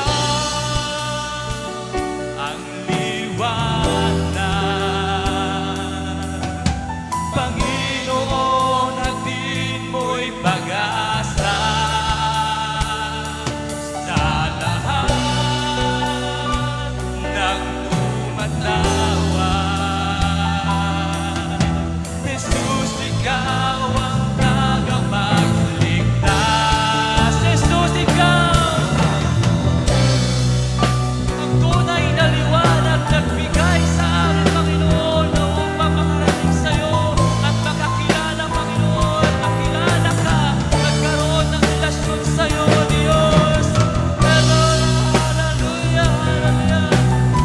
ang liwanag. Panginoon, hatid mo'y pag-asa sa lahat ng tumatawag. Jesus, ikaw ang tagapagligtas. Jesus, ikaw ang tunay na liwanag, nagbigay sa amin, Panginoon, na upang makarating sa'yo at makakilala, Panginoon, makilala ka, nagkaroon ng relasyon sa'yo, Diyos. Hallelujah, hallelujah,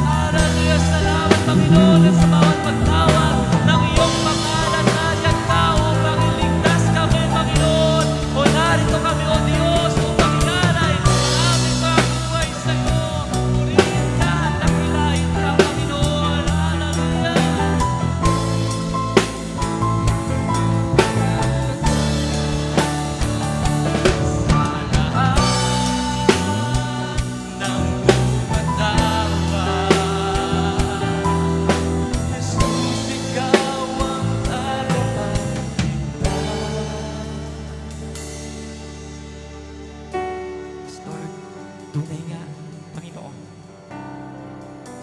hallelujah. Salamat, Panginoon, at sa bawat pagtawag ng iyong pangalan, nandiyan ka upang iligtas kami, Panginoon. O narito kami, O Diyos, upang inalay ang aming mga buhay sa'yo. Purihin ka at dakilain ka, Panginoon. Hallelujah. Sa lahat ng tumatawag, Jesus, ikaw ang tagapagligtas. Lord, tunay nga, Panginoon,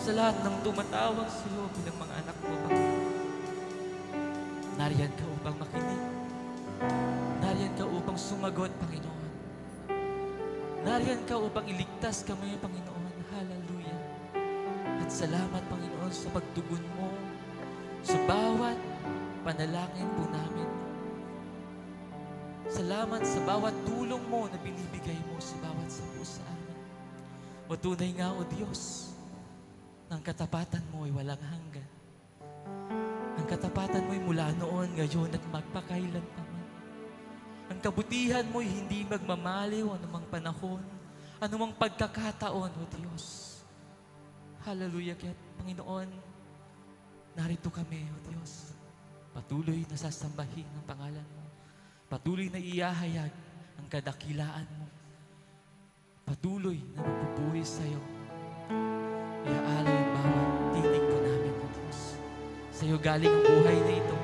sa lahat ng tumatawag sa iyo bilang mga anak mo, Panginoon, nariyan ka upang makinig. Nariyan ka upang sumagot, Panginoon. Nariyan ka upang iligtas kami, Panginoon. Hallelujah. At salamat, Panginoon, sa pagtugon mo sa bawat panalangin po namin. Salamat sa bawat tulong mo na binibigay mo sa bawat sampu sa amin. O tunay nga, O Diyos, ang katapatan mo ay walang hanggan. Ang katapatan mo ay mula noon, ngayon at magpakailanman. Ang kabutihan mo ay hindi magmamaliw anumang panahon, anumang pagkakataon, O Diyos. Hallelujah. Kaya, Panginoon, narito kami, O Diyos. Patuloy na sasambahin ang pangalan mo. Patuloy na iahayag ang kadakilaan mo. Patuloy na magpupuwi sa iyo. Iaalay ang bawat tinig po namin, O Diyos. Sa iyo galing ang buhay na ito.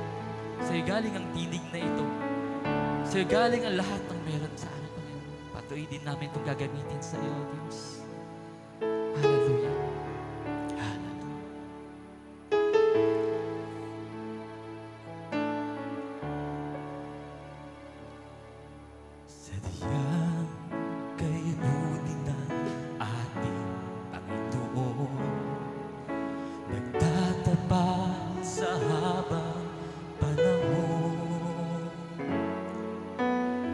Sa iyo galing ang tinig na ito. Sa iyo galing ang lahat ng meron sa amin, Panginoon. Patuloy din namin itong gagamitin sa iyo, O Diyos. Hallelujah. Hallelujah. Sadyang kayo nunin ng ating Panginoon, nagtatapat sa habang panahon,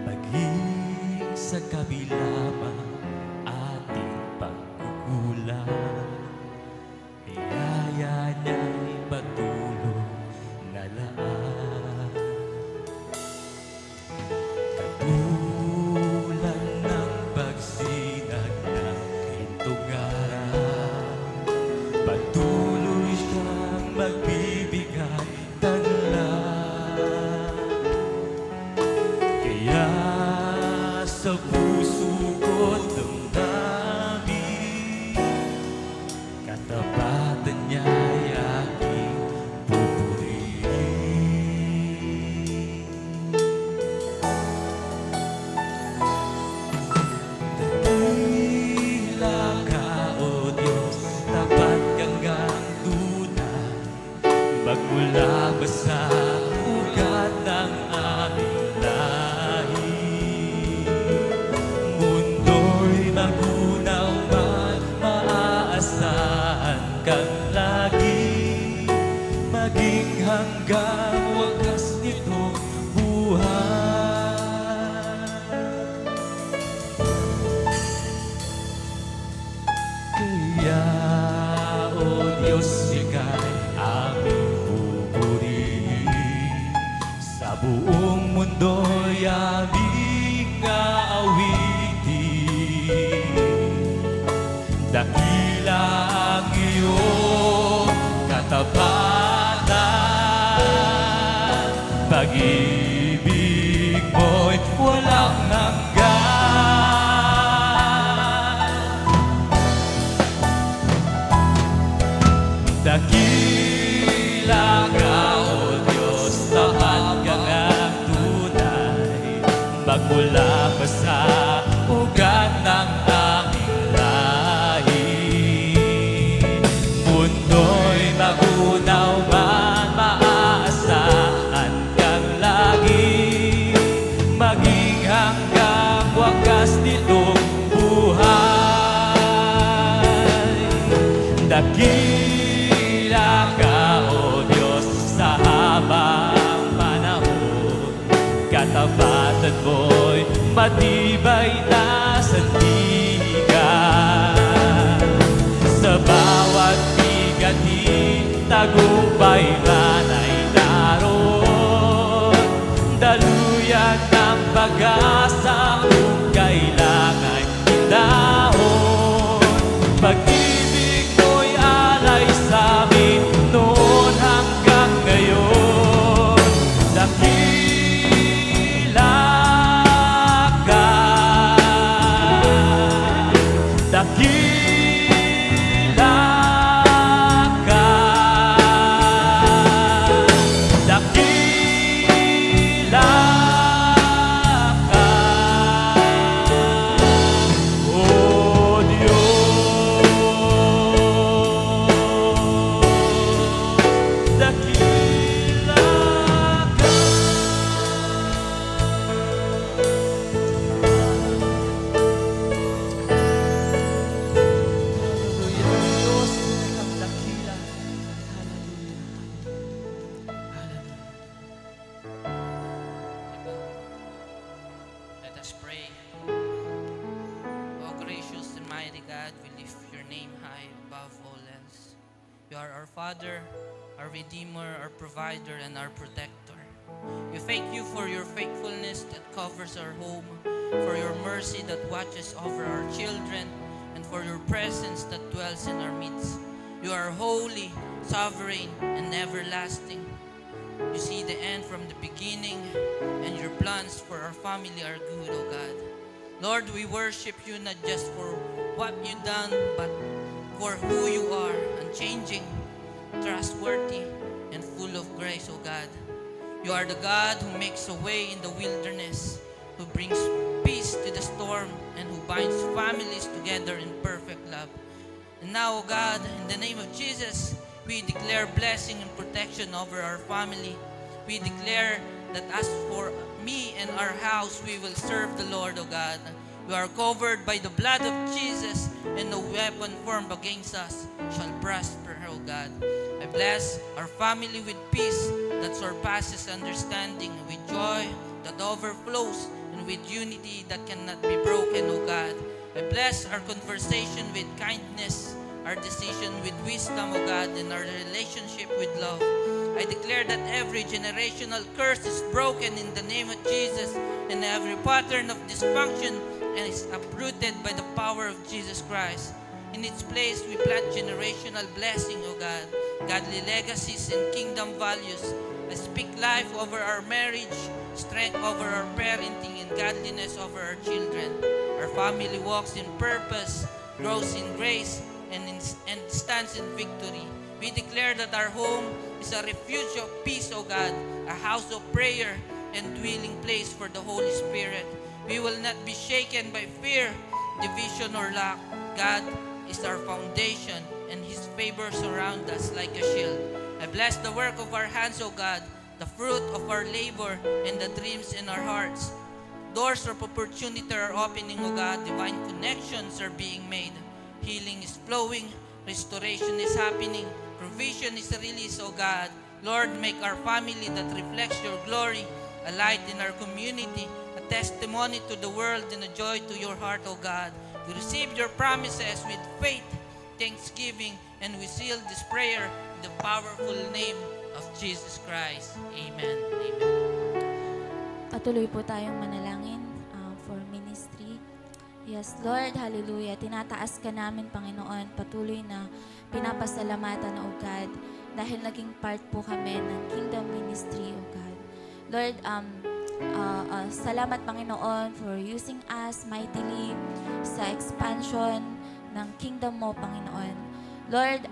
maging sa kabila man ating katapatan niya'y aking pupurihin. Dakila ka, O Diyos, tapat hanggang tunay, magmula ba sa ugat ng aming lahi? Mundo'y magunaw man, maaasahan kang lagi, maging hanggang wakas nitong buhay. Kaya, O Diyos, ika'y aming pupurihin, sa buong mundo'y aming aawitin. Dakila ang iyong katapatan, pag-ibig mo'y walang hanggan. Dakila ka, O Diyos, tapat ka ngang tunay, magmula pa sa ugat ng aming lahi. Mundo'y magunaw man, maaasahan kang lagi, maging hanggang wakas nitong buhay. Dakila ka, O Diyos, sa habang panahon, katapatan mo'y matibay na sandigan. Sa bawat bigati, tagumpay man ay naroon, daluyan ng pag-asa kung kailangan hinahon. Pag-ibig mo'y alay sa amin noon hanggang ngayon. Dakila ka, dakila ka, dakila ka, O Diyos. Dakila ka. Let us pray. O gracious and mighty God, we lift your name high above all else. You are our Father, our Redeemer, our Provider, and our Protector. We thank you for your faithfulness that covers our home, for your mercy that watches over our children, and for your presence that dwells in our midst. You are holy, sovereign, and everlasting. You see the end from the beginning, and your plans for our family are good, O God. Lord, we worship you not just for what you've done, but for who you are, unchanging, trustworthy, and full of grace, O God. You are the God who makes a way in the wilderness, who brings peace to the storm, and who binds families together in perfect love. And now, O God, in the name of Jesus, we declare blessing and protection over our family. We declare that as for me and our house, we will serve the Lord, O God. We are covered by the blood of Jesus, and no weapon formed against us shall prosper, O God. I bless our family with peace that surpasses understanding, with joy that overflows, and with unity that cannot be broken, O God. I bless our conversation with kindness, our decision with wisdom, O God, and our relationship with love. I declare that every generational curse is broken in the name of Jesus, and every pattern of dysfunction is uprooted by the power of Jesus Christ. In its place, we plant generational blessing, O God, godly legacies and kingdom values. I speak life over our marriage, strength over our parenting, and godliness over our children. Our family walks in purpose, grows in grace, and stands stands in victory. We declare that our home is a refuge of peace, O God, a house of prayer and dwelling place for the Holy Spirit. We will not be shaken by fear, division, or lack. God is our foundation, and His favor surrounds us like a shield. I bless the work of our hands, O God, the fruit of our labor, and the dreams in our hearts. Doors of opportunity are opening, O God. Divine connections are being made. Healing is flowing. Restoration is happening. Provision is released, O God. Lord, make our family that reflects your glory, a light in our community, a testimony to the world, and a joy to your heart, O God. We receive your promises with faith, thanksgiving, and we seal this prayer in the powerful name of Jesus Christ. Amen. Amen. Patuloy po tayong manalangin for ministry. Yes, Lord, hallelujah. Tinataas ka namin, Panginoon. Patuloy na pinapasalamatan, O God, dahil naging part po kami ng Kingdom Ministry, O God. Lord, salamat, Panginoon, for using us mightily sa expansion ng Kingdom mo, Panginoon. Lord,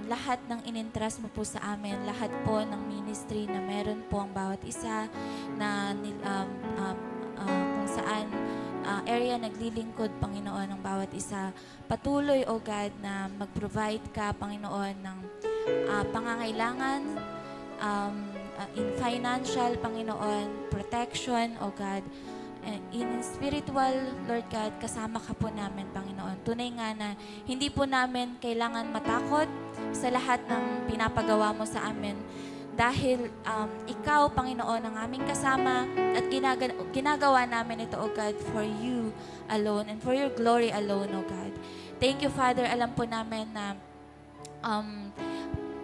lahat ng inintrust mo po sa amin, lahat po ng ministry na meron po ang bawat isa na kung saan area naglilingkod, Panginoon, ang bawat isa. Patuloy, O God, na mag-provide ka, Panginoon, ng pangangailangan in financial, Panginoon, protection, O God. In spiritual, Lord God, kasama ka po namin, Panginoon. Tunay nga na hindi po namin kailangan matakot sa lahat ng pinapagawa mo sa amin dahil ikaw, Panginoon, ang aming kasama at ginagawa namin ito, O God, for you alone and for your glory alone, O God. Thank you, Father. Alam po namin na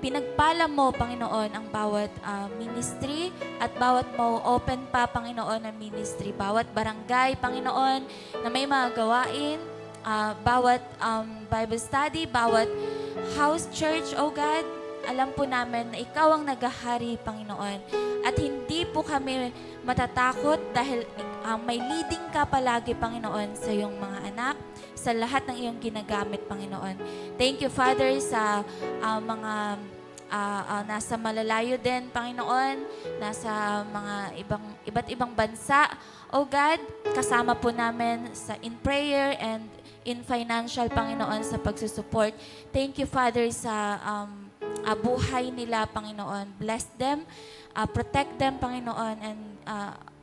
pinagpala mo, Panginoon, ang bawat ministry at bawat mo open pa, Panginoon, ang ministry. Bawat barangay, Panginoon, na may mga gawain, bawat Bible study, bawat house church, O God, alam po namin na ikaw ang naghahari, Panginoon. At hindi po kami matatakot dahil may leading ka palagi, Panginoon, sa iyong mga anak, sa lahat ng iyong ginagamit, Panginoon. Thank you, Father, sa mga nasa malalayo din, Panginoon, nasa mga iba't ibang bansa. O God, kasama po namin in prayer and in financial, Panginoon, sa pagsusupport. Thank you, Father, sa buhay nila, Panginoon. Bless them, protect them, Panginoon, and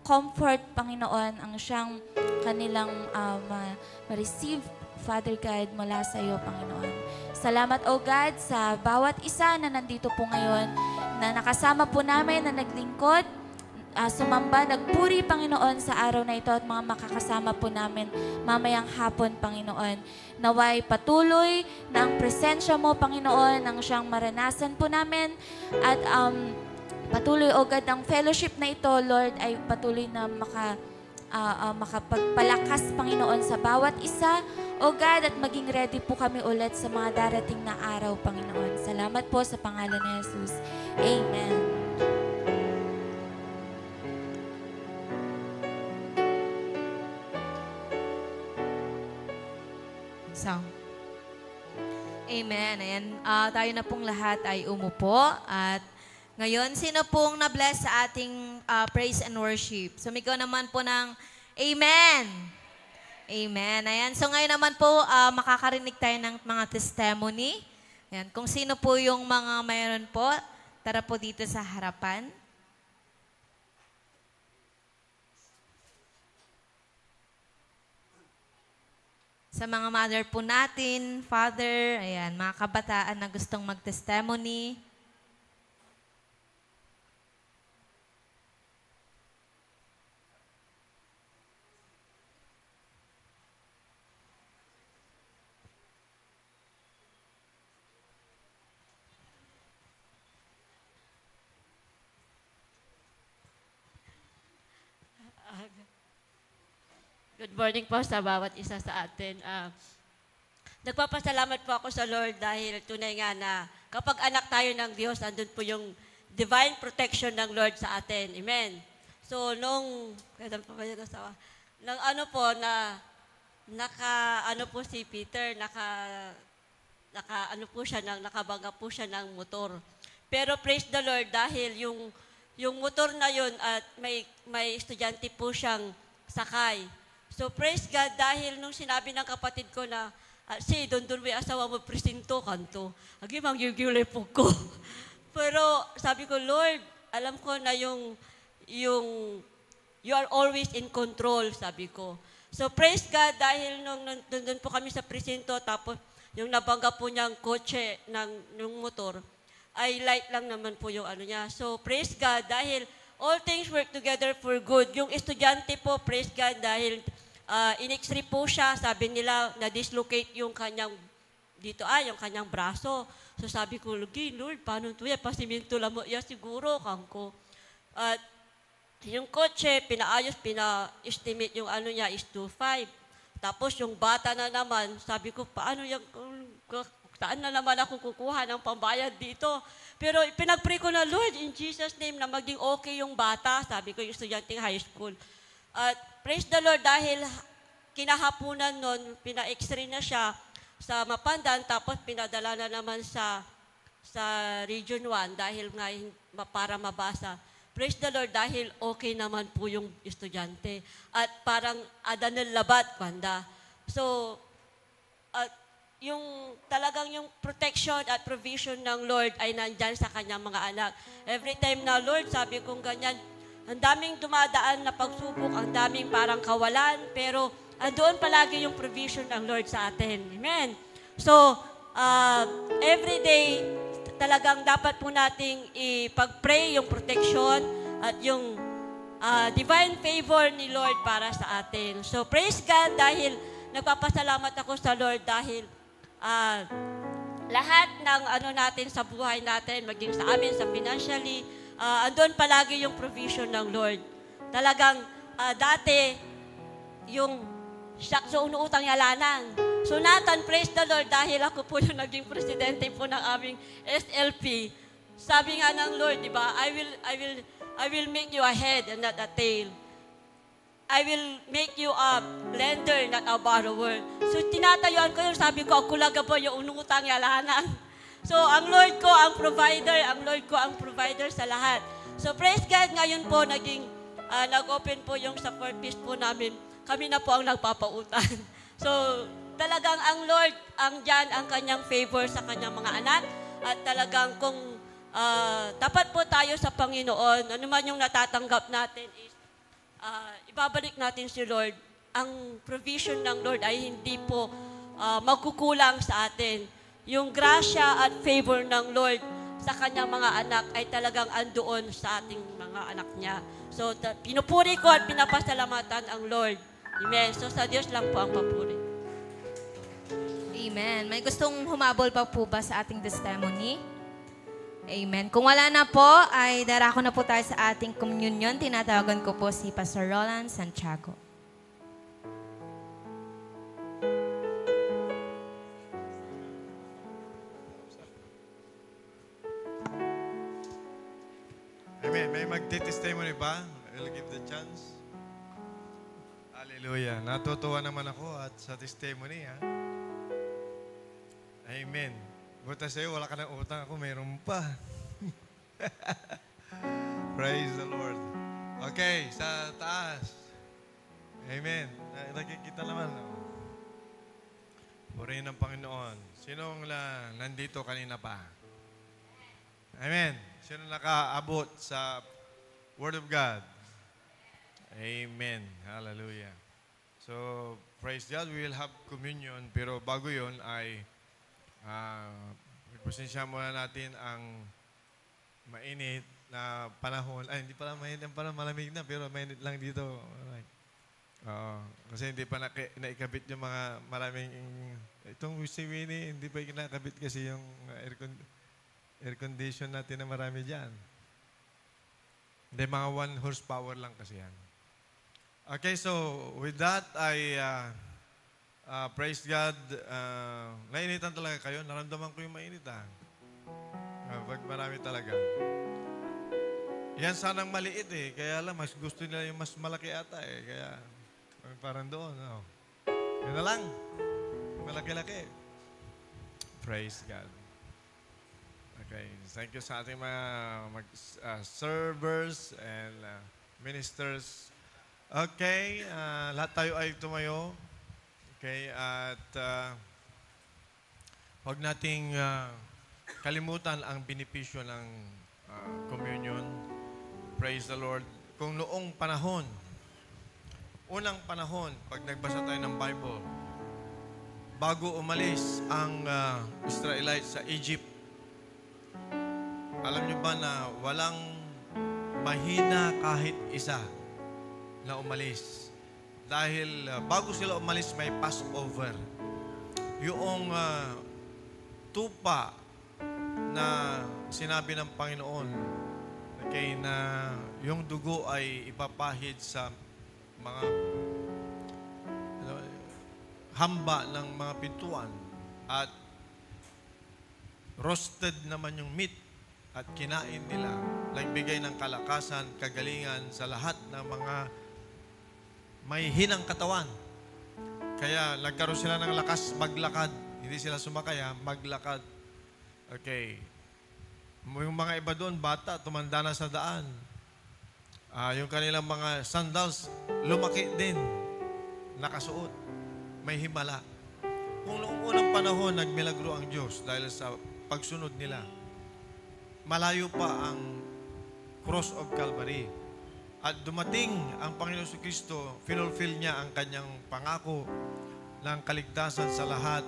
comfort, Panginoon, ang siyang kanilang ma-receive, Father God, mula sa iyo, Panginoon. Salamat, O God, sa bawat isa na nandito po ngayon, na nakasama po namin, na naglingkod, sumamba, nagpuri, Panginoon, sa araw na ito at mga makakasama po namin mamayang hapon, Panginoon. Naway patuloy na ang presensya mo, Panginoon, ang siyang maranasan po namin at patuloy, O God, ang fellowship na ito, Lord, ay patuloy na makapagpalakas, Panginoon, sa bawat isa, O God, at maging ready po kami ulit sa mga darating na araw, Panginoon. Salamat po sa pangalan ni Jesus. Amen. Sound. Amen. Ayan, tayo na pong lahat ay umupo at ngayon, sino pong na-bless sa ating praise and worship? Sumigaw naman po ng Amen. Amen. Ayan. So ngayon naman po, makakarinig tayo ng mga testimony. Ayan. Kung sino po yung mga mayroon po, tara po dito sa harapan. Sa mga mother po natin, father, ayan, mga kabataan na gustong mag-testimony. Good morning po sa bawat isa sa atin. Nagpapasalamat po ako sa Lord dahil tunay nga na kapag anak tayo ng Diyos, andun po yung divine protection ng Lord sa atin. Amen. So, naka si Peter, ano po siya, nakabangga po siya ng motor. Pero praise the Lord, dahil yung motor na yun at may estudyante po siyang sakay. So praise God, dahil nung sinabi ng kapatid ko na, doon may asawa mo, presinto, kanto. Agi, mangyugulay po ko. Pero sabi ko, Lord, alam ko na you are always in control, sabi ko. So praise God, dahil nung po kami sa presinto, tapos yung nabangga po niyang kotse ng motor, ay light lang naman po yung ano niya. So, praise God, dahil all things work together for good. Yung estudyante po, praise God, dahil in-x-ray po siya, sabi nila, na-dislocate yung kanyang, yung kanyang braso. So, sabi ko, Lord, paano ito yan? Pasiminto lang mo, siguro, kangko. At yung kotse, pina-estimate yung ano niya is 2.5. Tapos yung bata na naman, sabi ko, paano saan na naman ako kukuha ng pambayad dito? Pero pinag-pray ko na, Lord, in Jesus' name, na maging okay yung bata. Sabi ko, yung estudyanteng high school. At praise the Lord, dahil kinahapunan nun, pina-x-ray na siya sa Mapandan, tapos pinadala na naman sa Region 1 dahil nga para mabasa. Praise the Lord, dahil okay naman po yung estudyante. At parang adanal labat, banda. So, talagang yung protection at provision ng Lord ay nandyan sa kanyang mga anak. Every time na, Lord, sabi kong ganyan, ang daming dumadaan na pagsubok, ang daming parang kawalan, pero andoon palagi yung provision ng Lord sa atin. Amen. So, every day, talagang dapat po nating ipag-pray yung protection at yung divine favor ni Lord para sa atin. So, praise God dahil nagpapasalamat ako sa Lord dahil lahat ng natin sa buhay natin, maging sa amin, sa financially, andun palagi yung provision ng Lord. Talagang dati, yung sa unuutang yalanang. So Nathan, praise the Lord, dahil ako po yung naging presidente po ng aming SLP. Sabi nga ng Lord, di ba, I will make you a head and not a tail. I will make you a lender, not a borrower. So tinatayuan ko yung sabi ko, ako lang po yung unutang yalanang. So ang Lord ko ang provider sa lahat. So praise God, ngayon po nag-open po yung sa 4-piece po namin. Kami na po ang nagpapautang. So talagang ang Lord, ang kanyang favor sa kanyang mga anak. At talagang kung tapat po tayo sa Panginoon, ano man yung natatanggap natin is, ibabalik natin si Lord. Ang provision ng Lord ay hindi po magkukulang sa atin. Yung grasya at favor ng Lord sa kanyang mga anak ay talagang andoon sa ating mga anak niya. So, pinupuri ko at pinapasalamatan ang Lord. Amen. So, sa Diyos lang po ang papuri. Amen. May gustong humabol pa po ba sa ating testimony? Amen. Kung wala na po, ay darako na po tayo sa ating communion. Tinatawagan ko po si Pastor Roland Santiago. Amen. May magte-testimony ba? I'll give the chance. Hallelujah. Natutuwa naman ako at sa testimony, ha? Amen. Buta sa'yo, wala ka ng utang. Ako, mayroon pa. Praise the Lord. Okay, sa taas. Amen. Nakikita naman. Purihin ng Panginoon. Sinong nandito kanina pa? Amen. Sino nakaabot sa Word of God? Amen. Hallelujah. So, praise God. We will have communion. Pero bago yon ay pasensya muna natin ang mainit na panahon. Ay, hindi pala mainit. Parang malamig na, pero mainit lang dito. Kasi hindi pa naikabit yung mga maraming... Itong si Winnie, hindi pa kinakabit kasi yung air condition natin na marami dyan. Hindi, mga 1 horsepower lang kasi yan. Okay, so with that, I... praise God. Nainitan talaga kayo. Naramdaman ko yung mainit, pag marami talaga. Yan sanang maliit Kaya lang, mas gusto nila yung mas malaki ata Kaya parang doon. Yan na lang. Malaki-laki. Praise God. Okay. Thank you sa ating mga servers and ministers. Okay. Lahat tayo ay tumayo. Okay. At huwag nating kalimutan ang benepisyo ng communion. Praise the Lord. Kung noong panahon, unang panahon, pag nagbasa tayo ng Bible, bago umalis ang Israelites sa Egypt, alam niyo ba na walang mahina kahit isa na umalis? Dahil bago sila umalis, may Passover. Yung tupa na sinabi ng Panginoon, okay, na yung dugo ay ipapahid sa mga hamba ng mga pintuan at roasted naman yung meat at kinain nila, nagbigay ng kalakasan, kagalingan sa lahat ng mga may hinang katawan. Kaya nagkaroon sila ng lakas maglakad. Hindi sila sumakaya, maglakad. Okay. Yung mga iba doon, bata, tumanda na sa daan. Yung kanilang mga sandals, lumaki din. Nakasuot. May himala. Kung noong unang panahon, nagmilagro ang Diyos dahil sa pagsunod nila, malayo pa ang cross of Calvary. At dumating ang Panginoon Kristo, finulfill niya ang kanyang pangako ng kaligtasan sa lahat.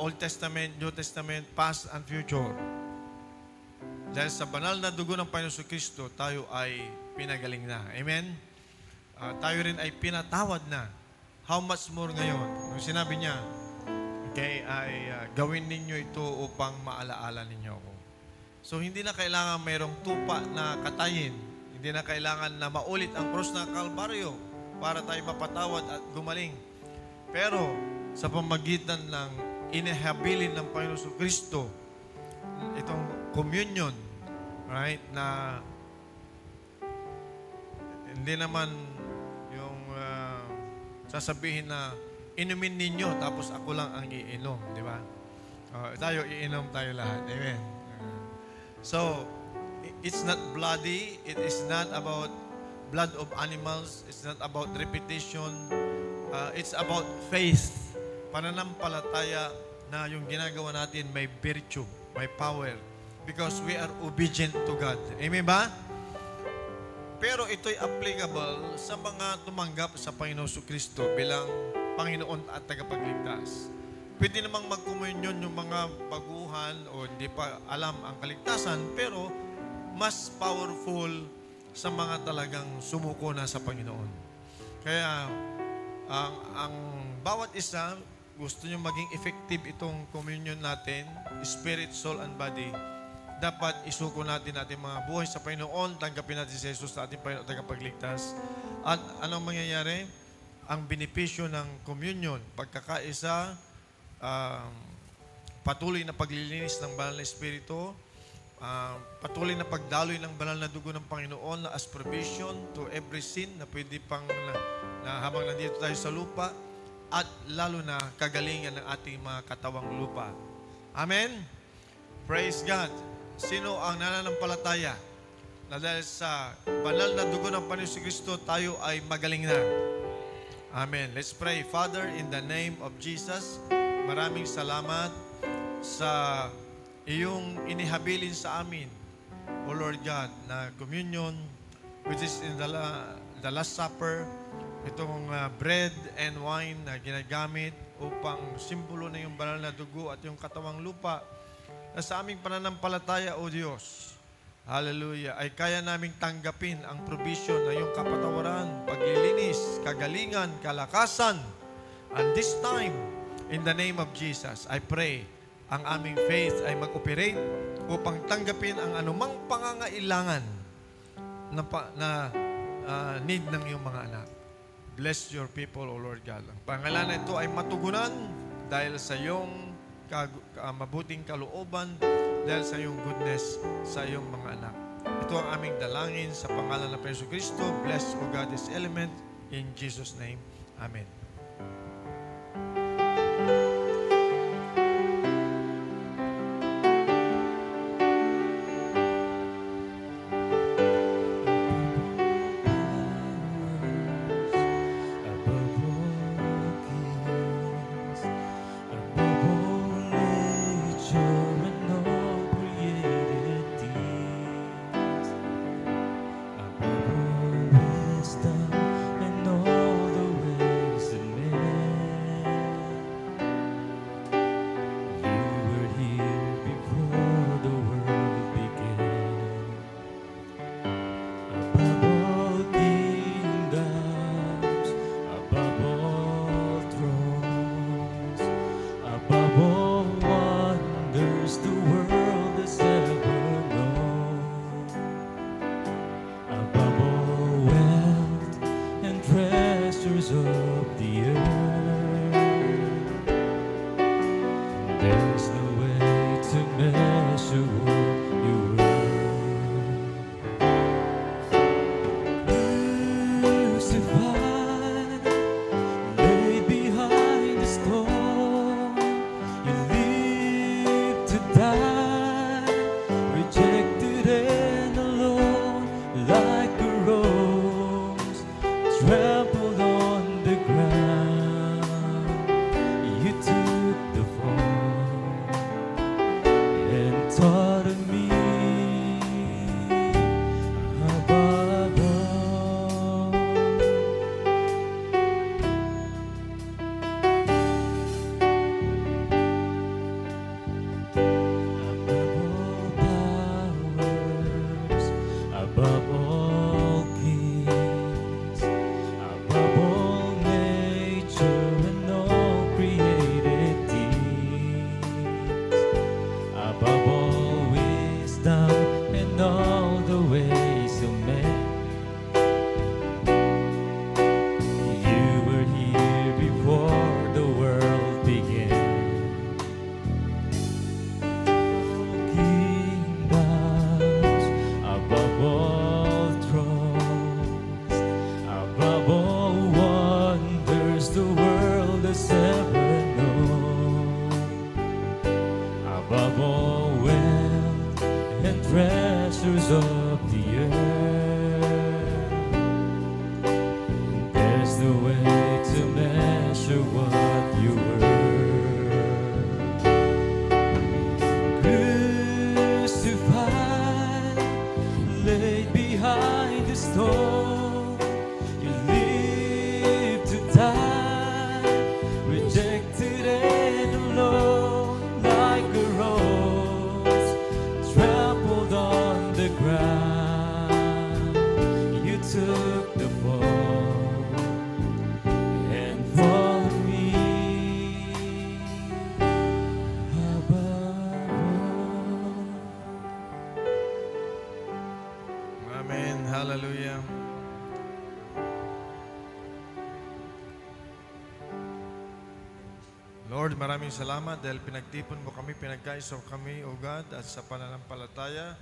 Old Testament, New Testament, past and future. Dahil sa banal na dugo ng Panginoon Kristo, tayo ay pinagaling na. Amen? Tayo rin ay pinatawad na. How much more ngayon? Nung sinabi niya, okay, ay gawin ninyo ito upang maalaala ninyo ako. So, hindi na kailangan mayroong tupa na katayin. Hindi na kailangan na maulit ang cross ng Kalbaryo para tayo mapatawad at gumaling. Pero, sa pamagitan ng inihabilin ng Panginoon Kristo, itong communion, right, na hindi naman yung sasabihin na inumin ninyo tapos ako lang ang iinom, di ba? Tayo, iinom tayo lahat. Amen. So, it's not bloody. It is not about blood of animals. It's not about repetition. It's about faith. Pananampalataya na yung ginagawa natin may virtue, may power. Because we are obedient to God. Amen ba? Pero ito'y applicable sa mga tumanggap sa Panginoon Kristo bilang Panginoon at tagapagligtas. Pwede namang magkomunyon yung mga baguhan o hindi pa alam ang kaligtasan, pero mas powerful sa mga talagang sumuko na sa Panginoon. Kaya, ang bawat isa, gusto nyo maging effective itong communion natin, spirit, soul, and body, dapat isuko natin ating mga buhay sa Panginoon, tanggapin natin si Jesus na ating Panginoon at tagapagligtas. At anong mangyayari? Ang benepisyo ng communion, pagkakaisa, patuloy na paglilinis ng banal na Espiritu, patuloy na pagdaloy ng banal na dugo ng Panginoon as provision to every sin na pwede pang na habang nandito tayo sa lupa, at lalo na kagalingan ng ating mga katawang lupa. Amen? Praise God. Sino ang nananampalataya na dahil sa banal na dugo ng Panginoon Kristo, tayo ay magaling na? Amen. Let's pray. Father, in the name of Jesus, maraming salamat sa iyong inihabilin sa amin, O Lord God, na communion, which is in the Last Supper, itong bread and wine na ginagamit upang simbolo na yung banal na dugo at yung katawang lupa na sa aming pananampalataya, O Diyos, hallelujah, ay kaya naming tanggapin ang provision na yung kapatawaran, paglilinis, kagalingan, kalakasan. And this time, in the name of Jesus, I pray, ang aming faith ay mag-operate upang tanggapin ang anumang pangangailangan na need ng iyong mga anak. Bless your people, O Lord God. Ang pangalan na ito ay matugunan dahil sa iyong mabuting kalooban, dahil sa iyong goodness sa iyong mga anak. Ito ang aming dalangin sa pangalan ng Panginoon Kristo. Bless, O God, this element. In Jesus' name. Amen. to die, rejected and alone, like a rose trampled on the ground. You took the fall and taught me above all. Above all kings, above all nature and all created deeds, above all wisdom and all the ways of men. You were here before the world began. Kingdoms, above all thrones, above all wonders the world has ever known, above all wealth and treasures of the earth. There's no way to measure what you were. Crucified, laid behind the stone, you lived to die, rejected and alone, like a rose trampled on the ground. You took the fall and followed me above all. Amen. Hallelujah. Lord, maraming salamat dahil pinagtipon mo kami, pinagkaisa kami, O God, at sa pananampalataya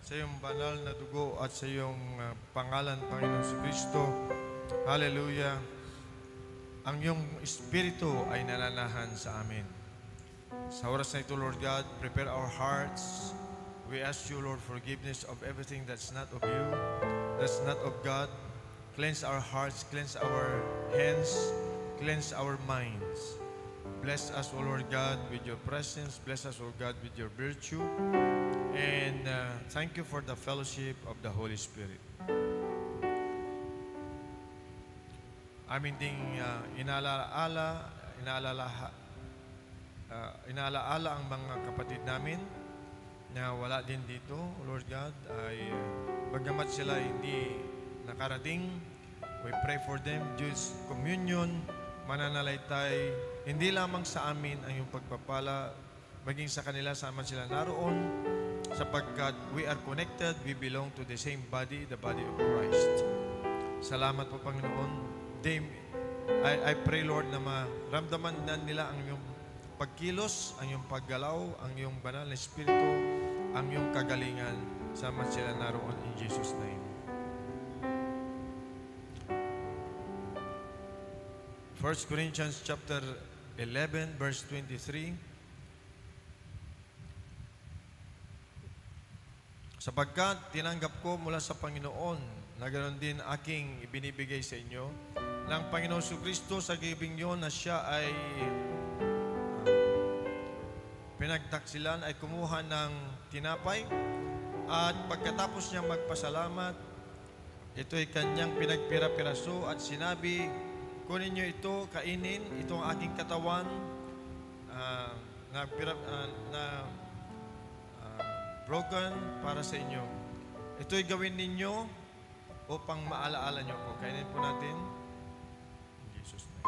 sa iyong banal na dugo at sa iyong pangalan, Panginoon Kristo. Hallelujah. Ang iyong Espiritu ay nananahan sa amin. Sa oras na ito, Lord God, prepare our hearts. We ask you, Lord, forgiveness of everything that's not of you, that's not of God. Cleanse our hearts, cleanse our hands, cleanse our minds. Bless us, O Lord God, with your presence. Bless us, O God, with your virtue. And thank you for the fellowship of the Holy Spirit. Amin ding inaalaala ang mga kapatid namin na wala din dito, O Lord God, ay bagamat sila hindi nakarating, we pray for them, Jewish communion, mananalaytay, hindi lamang sa amin ang iyong pagpapala, maging sa kanila saan man sila naroon, sapagkat we are connected, we belong to the same body, the body of Christ. Salamat po, Panginoon. I pray, Lord, na maramdaman na nila ang iyong pagkilos, ang iyong paggalaw, ang iyong banal na Espiritu, ang iyong kagalingan, saan man sila naroon, in Jesus' name. 1 Corinthians chapter 11, verse 23. Sapagkat tinanggap ko mula sa Panginoon na ganoon din aking ibinibigay sa inyo ng Panginoon Kristo sa gibing yon na siya ay pinagtaksilan, ay kumuha ng tinapay at pagkatapos niyang magpasalamat, ito ay kanyang pinagpira-piraso at sinabi, kunin niyo ito, kainin, ito ang aking katawan broken para sa inyo. Ito'y gawin ninyo upang maalaala niyo ko. Kainin po natin. In Jesus' name.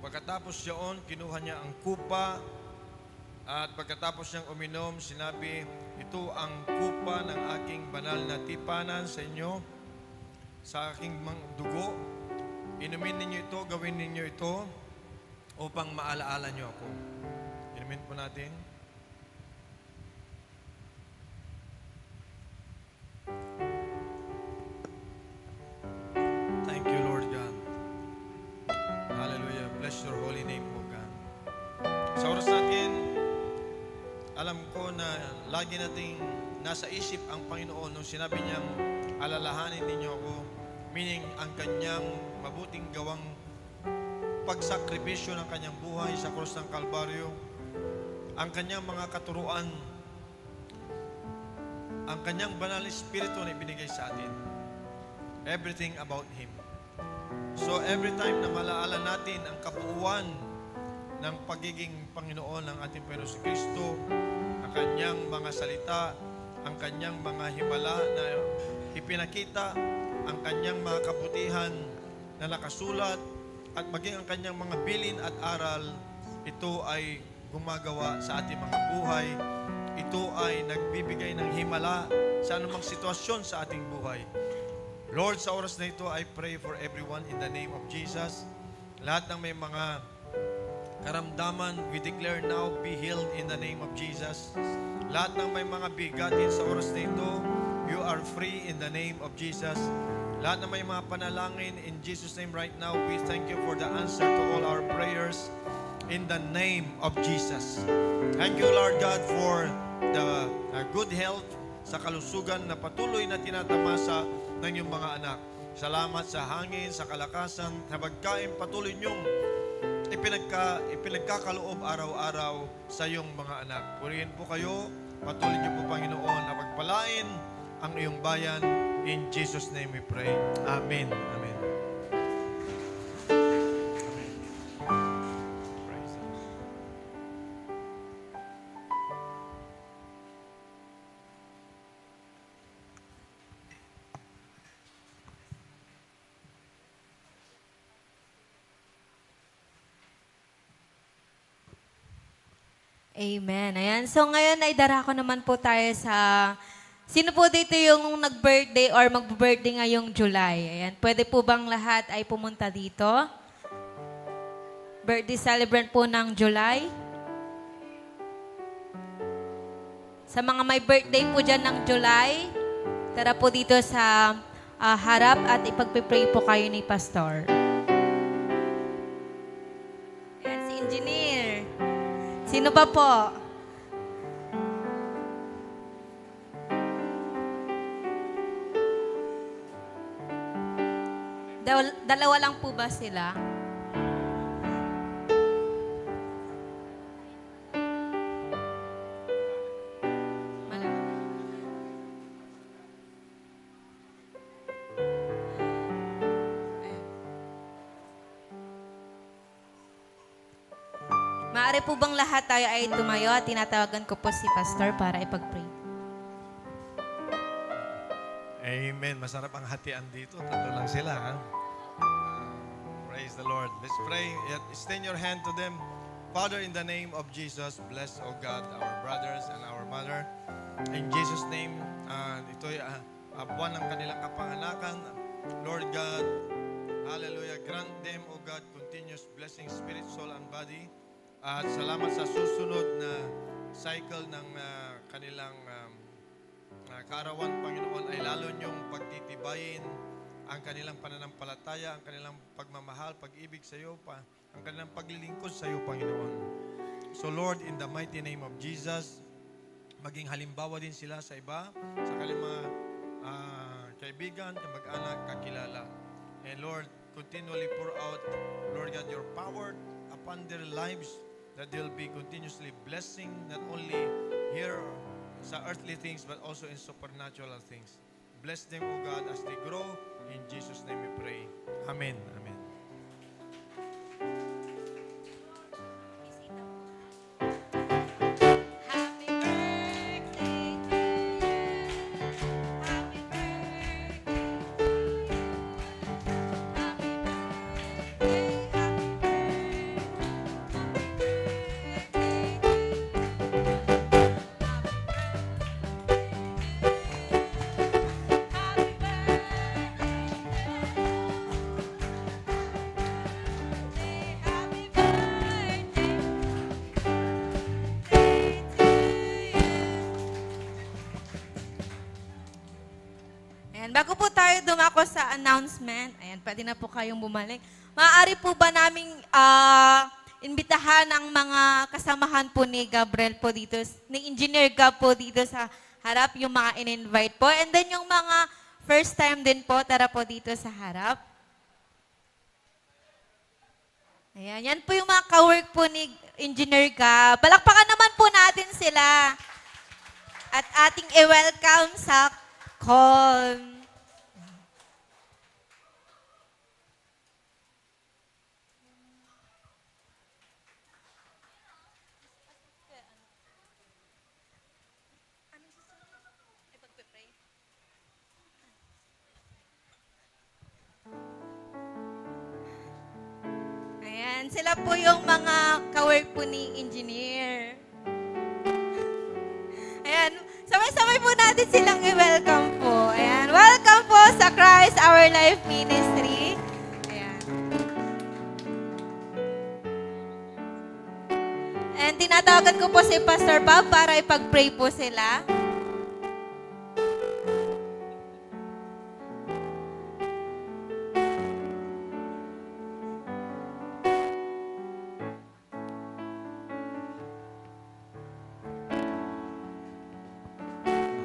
Pagkatapos siyon, kinuha niya ang kupa at pagkatapos niyang uminom, sinabi, ito ang kupa ng aking banal na tipanan sa inyo, sa aking dugo. Inumin ninyo ito, gawin ninyo ito upang maalaala niyo ako. Inumin po natin. na lagi nating nasa isip ang Panginoon nung sinabi niyang alalahanin ninyo ako, meaning ang kanyang mabuting gawang pagsakripisyo ng kanyang buhay sa krus ng Kalbaryo, ang kanyang mga katuruan, ang kanyang banal espiritu na ibinigay sa atin. Everything about Him. So every time na malaala natin ang kabuuan ng pagiging Panginoon ng ating Panginoon Kristo, ang kanyang mga salita, ang kanyang mga himala na ipinakita, ang kanyang mga kabutihan na nakasulat, at maging ang kanyang mga bilin at aral, ito ay gumagawa sa ating mga buhay. Ito ay nagbibigay ng himala sa anumang sitwasyon sa ating buhay. Lord, sa oras na ito, I pray for everyone in the name of Jesus. Lahat ng may mga karamdaman, we declare now, be healed in the name of Jesus. Lahat ng may mga bigatin sa oras na ito, you are free in the name of Jesus. Lahat ng may mga panalangin, in Jesus' name right now, we thank you for the answer to all our prayers in the name of Jesus. Thank you, Lord God, for the good health sa kalusugan na patuloy na tinatamasa ng iyong mga anak. Salamat sa hangin, sa kalakasan, na pagkain patuloy niyong ipinagkakaloob araw-araw sa iyong mga anak. Purihin po kayo, patuloy niyo po, Panginoon, na pagpalain ang iyong bayan. In Jesus' name we pray. Amen. Amen. Amen. Ayan. So ngayon ay darako naman po tayo sa... Sino po dito yung nag-birthday or mag-birthday ngayong July? Ayan. Pwede po bang lahat ay pumunta dito? Birthday celebrant po ng July. Sa mga may birthday po dyan ng July, tara po dito sa harap at ipagpipray po kayo ni Pastor. Ayan, si Engineer. Sino pa po? Dalawa lang po ba sila? Maaari po bang lahat tayo ay tumayo at tinatawagan ko po si Pastor para ipag-pray? Amen. Masarap ang hatian dito. Tatlo lang sila. Ha? Praise the Lord. Let's pray. Extend your hand to them. Father, in the name of Jesus, bless, O God, our brothers and our mother. In Jesus' name, ito'y buwan ng kanilang kapanganakan. Lord God, hallelujah, grant them, O God, continuous blessing, spirit, soul, and body. At salamat sa susunod na cycle ng kanilang kaarawan, Panginoon, ay lalo niyong pagtitibayin ang kanilang pananampalataya, ang kanilang pagmamahal, pag-ibig sa iyo, ang kanilang paglilingkod sa iyo, Panginoon. So Lord, in the mighty name of Jesus, maging halimbawa din sila sa iba, sa kanilang mga kaibigan, kamag-anak, kakilala. And Lord, continually pour out, Lord God, your power upon their lives, that they'll be continuously blessing, not only here sa earthly things, but also in supernatural things. Bless them, O God, as they grow. In Jesus' name we pray. Amen. Amen. Bago po tayo dumako sa announcement, ayan, pwede na po kayong bumalik. Maaari po ba naming imbitahan ang mga kasamahan po ni Gabriel po dito, ni Engineer Gab po dito sa harap, yung mga in-invite po. And then yung mga first time din po, tara po dito sa harap. Ayan, yan po yung mga ka-work po ni Engineer Gab. Palakpakan naman po natin sila. At ating i-welcome sa call. Ayan, sila po yung mga ka-work po ni Engineer. Ayan, sabay-sabay po natin silang i-welcome po. Ayan, welcome po sa Christ Our Life Ministry. Ayan. And tinatawagan ko po si Pastor Bob para ipag-pray po sila.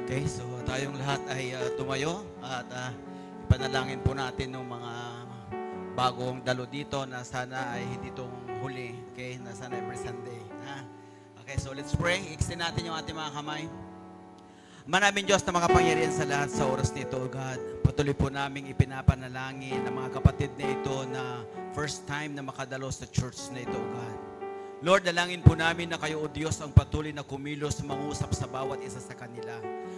Okay, so tayong lahat ay tumayo at ipanalangin po natin ng mga bagong dalo dito na sana ay hindi itong huli. Okay, na sana every Sunday. Okay, so let's pray. Extend natin yung ating mga kamay. Maraming Diyos na makapangyarihan sa lahat sa oras nito, God. Patuloy po naming ipinapanalangin ng mga kapatid na ito na first time na makadalo sa church na ito, God. Lord, dalangin po namin na kayo, O Diyos, ang patuloy na kumilos, mangusap sa bawat isa sa kanila.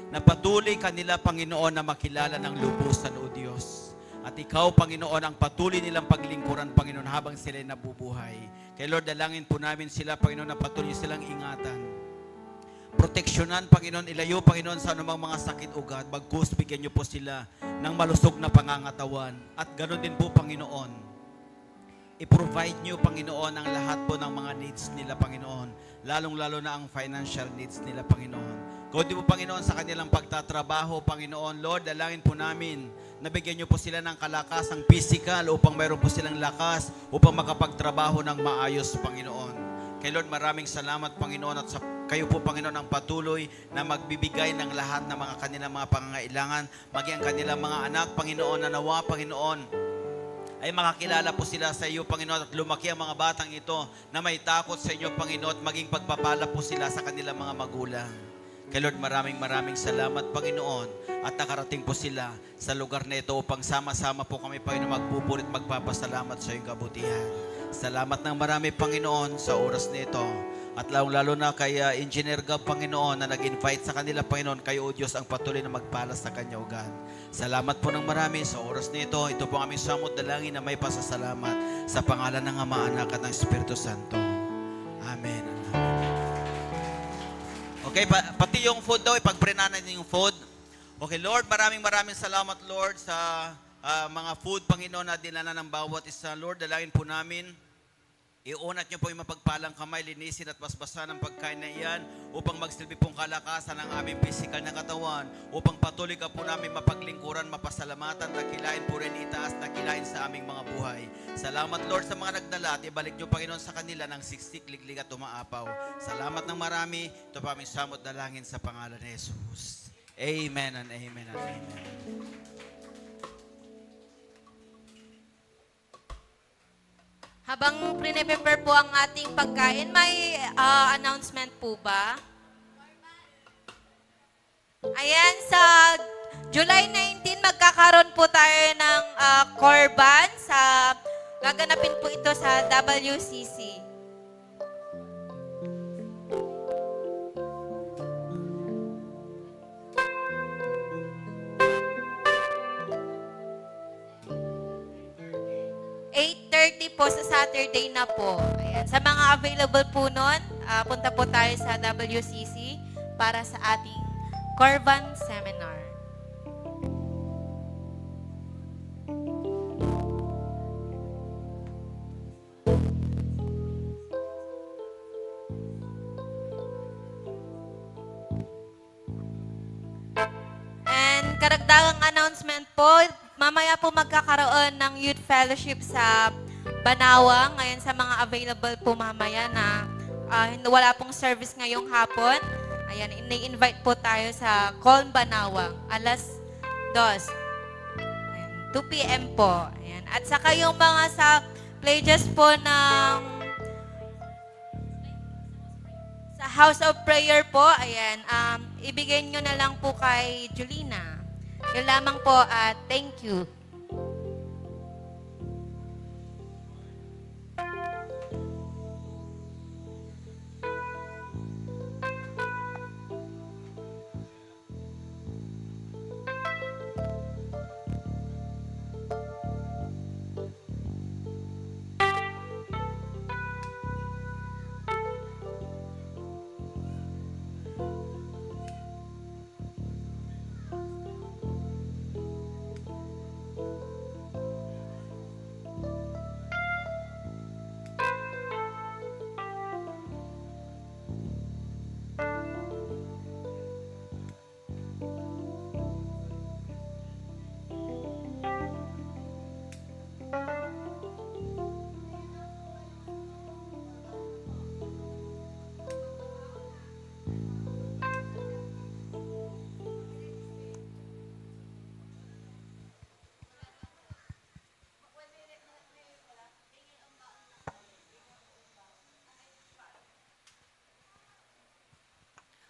Na patuloy kanila, Panginoon, na makilala ng lubusan, O Diyos. At Ikaw, Panginoon, ang patuloy nilang paglingkuran, Panginoon, habang sila'y nabubuhay. Kaya Lord, dalangin po namin sila, Panginoon, na patuloy silang ingatan. Proteksyonan, Panginoon, ilayo, Panginoon, sa anumang mga sakit, O God. Bagkus, bigyan niyo po sila ng malusog na pangangatawan. At ganoon din po, Panginoon, i-provide niyo, Panginoon, ang lahat po ng mga needs nila, Panginoon. Lalong-lalo na ang financial needs nila, Panginoon. Kundi po, Panginoon, sa kanilang pagtatrabaho, Panginoon, Lord, dalangin po namin, nabigyan niyo po sila ng kalakasang physical upang mayroon po silang lakas upang makapagtrabaho ng maayos, Panginoon. Kay Lord, maraming salamat, Panginoon, at sa kayo po, Panginoon, ang patuloy na magbibigay ng lahat ng mga kanilang mga pangangailangan, maging ang kanilang mga anak, Panginoon, na nawa, Panginoon, ay makakilala po sila sa iyo, Panginoon, at lumaki ang mga batang ito na may takot sa inyo, Panginoon, at maging pagpapala po sila sa kanilang mga magulang. Kay Lord, maraming Panginoon, at nakarating po sila sa lugar na ito upang sama-sama po kami, Panginoon, magpupuri at magpapasalamat sa iyong kabutihan. Salamat ng marami, Panginoon, sa oras na ito. At lalo na kay Engineer Gab, Panginoon, na nag-invite sa kanila, Panginoon, kayo, O Diyos, ang patuloy na magpala sa kanya, O God. Salamat po ng marami sa oras na ito. Ito po aming samot dalangin na may pasasalamat sa pangalan ng Ama, Anak at ng Espiritu Santo. Amen. Okay, pati yung food daw, ipag-pray natin yung food. Okay, Lord, maraming salamat, Lord, sa mga food, Panginoon, na dinala ng bawat isa. Lord, dalangin po namin, iunat niyo po yung mapagpalang kamay, linisin at basbasan ang pagkain na iyan upang magsilbi pong kalakasan ng aming physical na katawan, upang patuloy ka po namin mapaglingkuran, mapasalamatan, dakilain po rin itaas, dakilain sa aming mga buhay. Salamat, Lord, sa mga nagdala at ibalik niyo, Panginoon, sa kanila ng siksik, liglig at umaapaw. Salamat ng marami. Ito pa aming samot dalangin sa pangalan ni Jesus. Amen and amen and amen. Habang prepare po ang ating pagkain, may announcement po ba? Ayan, sa July 19, magkakaroon po tayo ng Korban. Gaganapin po ito sa WCC. po sa Saturday na po. Ayan. Sa mga available po nun, punta po tayo sa WCC para sa ating Korban Seminar. And karagdagang announcement po, mamaya po magkakaroon ng youth fellowship sa Banawang, ngayon sa mga available po mamaya na wala pong service ngayong hapon. Ayan, ini-invite po tayo sa Colm Banawang, alas 2. Ayan, 2 p.m. po. Ayan. At saka yung mga sa pledges po ng sa House of Prayer po, ayan, ibigay nyo na lang po kay Julina. Yun lamang po at thank you.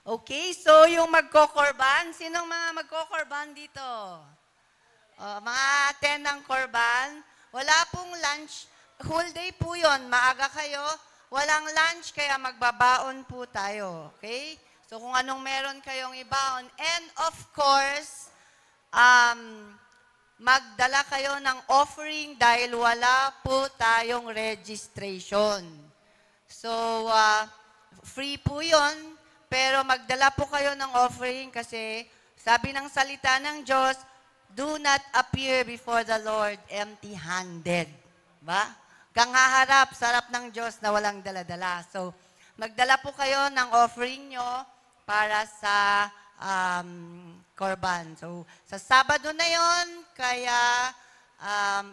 Okay, so yung magko-korban, sinong mga magko-korban dito? Mga attend ng korban, wala pong lunch, whole day po yun, maaga kayo, walang lunch, kaya magbabaon po tayo, okay? So kung anong meron kayong ibaon, and of course, magdala kayo ng offering dahil wala po tayong registration. So, free po yun, pero magdala po kayo ng offering kasi sabi ng salita ng Diyos, do not appear before the Lord empty-handed. Ba? Kang haharap, sarap ng Diyos na walang dala-dala. So, magdala po kayo ng offering nyo para sa korban. So, sa Sabado na yon, kaya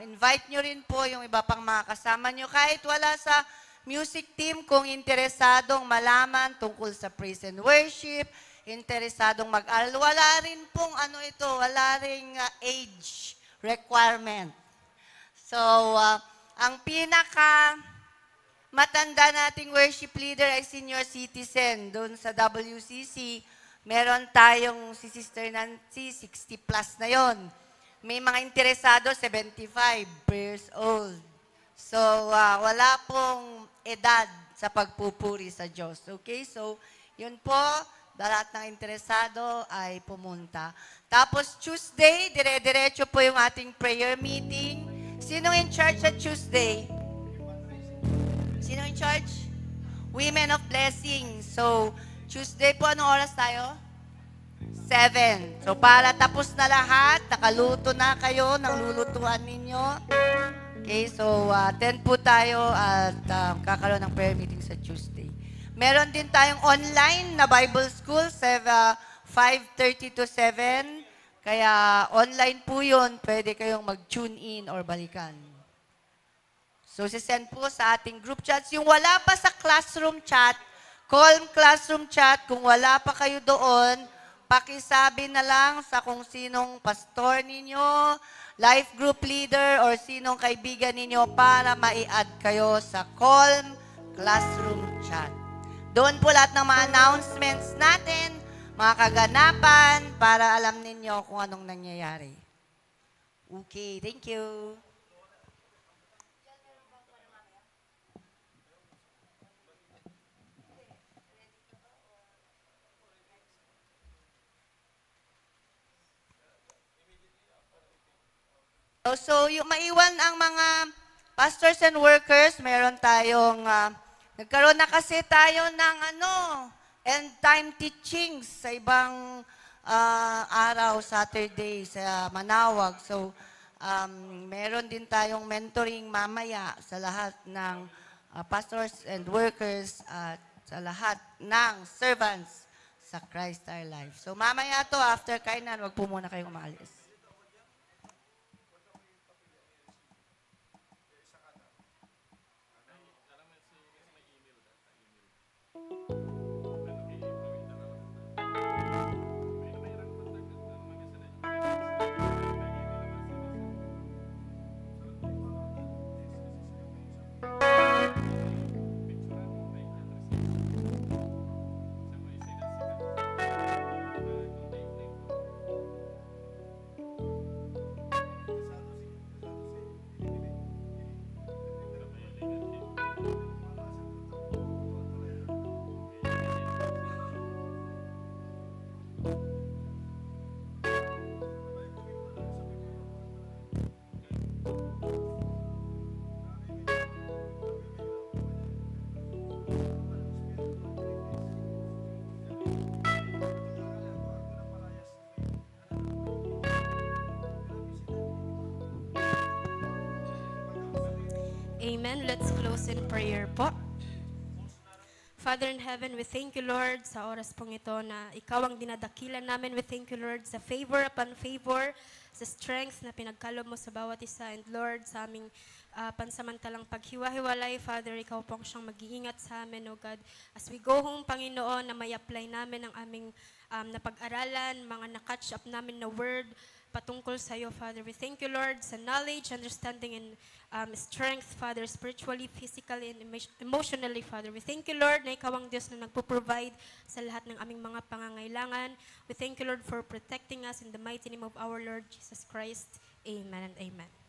invite nyo rin po yung iba pang mga kasama nyo. Kahit wala sa music team, kung interesadong malaman tungkol sa praise and worship, interesadong mag-aral, wala rin pong wala ring age requirement. So, ang pinaka matanda nating worship leader ay senior citizen. Doon sa WCC, meron tayong si Sister Nancy, 60 plus na yon. May mga interesado, 75 years old. So, wala pong edad sa pagpupuri sa Diyos. Okay? So, yun po, lahat ng interesado ay pumunta. Tapos, Tuesday, dire-diretso po yung ating prayer meeting. Sino in charge sa Tuesday? Sino in charge? Women of Blessing. So, Tuesday po, anong oras tayo? 7. So, para tapos na lahat, nakaluto na kayo ng lulutuan ninyo. Okay, so attend po tayo at kakaroon ng prayer meeting sa Tuesday. Meron din tayong online na Bible School, 5:30 to 7. Kaya online po yun, pwede kayong mag-tune in or balikan. So, sisend po sa ating group chats. Yung wala pa sa classroom chat, Colm Classroom Chat, kung wala pa kayo doon, pakisabi na lang sa kung sinong pastor ninyo, life group leader, or sinong kaibigan ninyo para mai-add kayo sa Colm Classroom Chat. Doon po lahat ng mga announcements natin, mga kaganapan, para alam ninyo kung anong nangyayari. Okay, thank you. So, yung maiwan ang mga pastors and workers, meron tayong, nagkaroon na kasi tayo ng end time teachings sa ibang araw, Saturday, sa Manawag. So, meron din tayong mentoring mamaya sa lahat ng pastors and workers at sa lahat ng servants sa Christ Our Life. So, mamaya to, after kainan, wag po muna kayong umalis. Amen. Let's close in prayer po. Father in heaven, we thank you, Lord, sa oras pong ito na ikaw ang dinadakilan namin. We thank you, Lord, sa favor upon favor, sa strength na pinagkalob mo sa bawat isa. And Lord, sa aming pansamantalang paghiwa-hiwalay, Father, ikaw pong siyang mag-iingat sa amin, O God. As we go home, Panginoon, na may apply namin ang aming napag-aralan, mga na-catch up namin na word patungkol sa iyo, Father. We thank you, Lord, sa knowledge, understanding, and strength, Father, spiritually, physically, and emotionally, Father. We thank you, Lord, na ikaw ang Diyos na nagpo-provide sa lahat ng aming mga pangangailangan. We thank you, Lord, for protecting us in the mighty name of our Lord Jesus Christ. Amen and amen.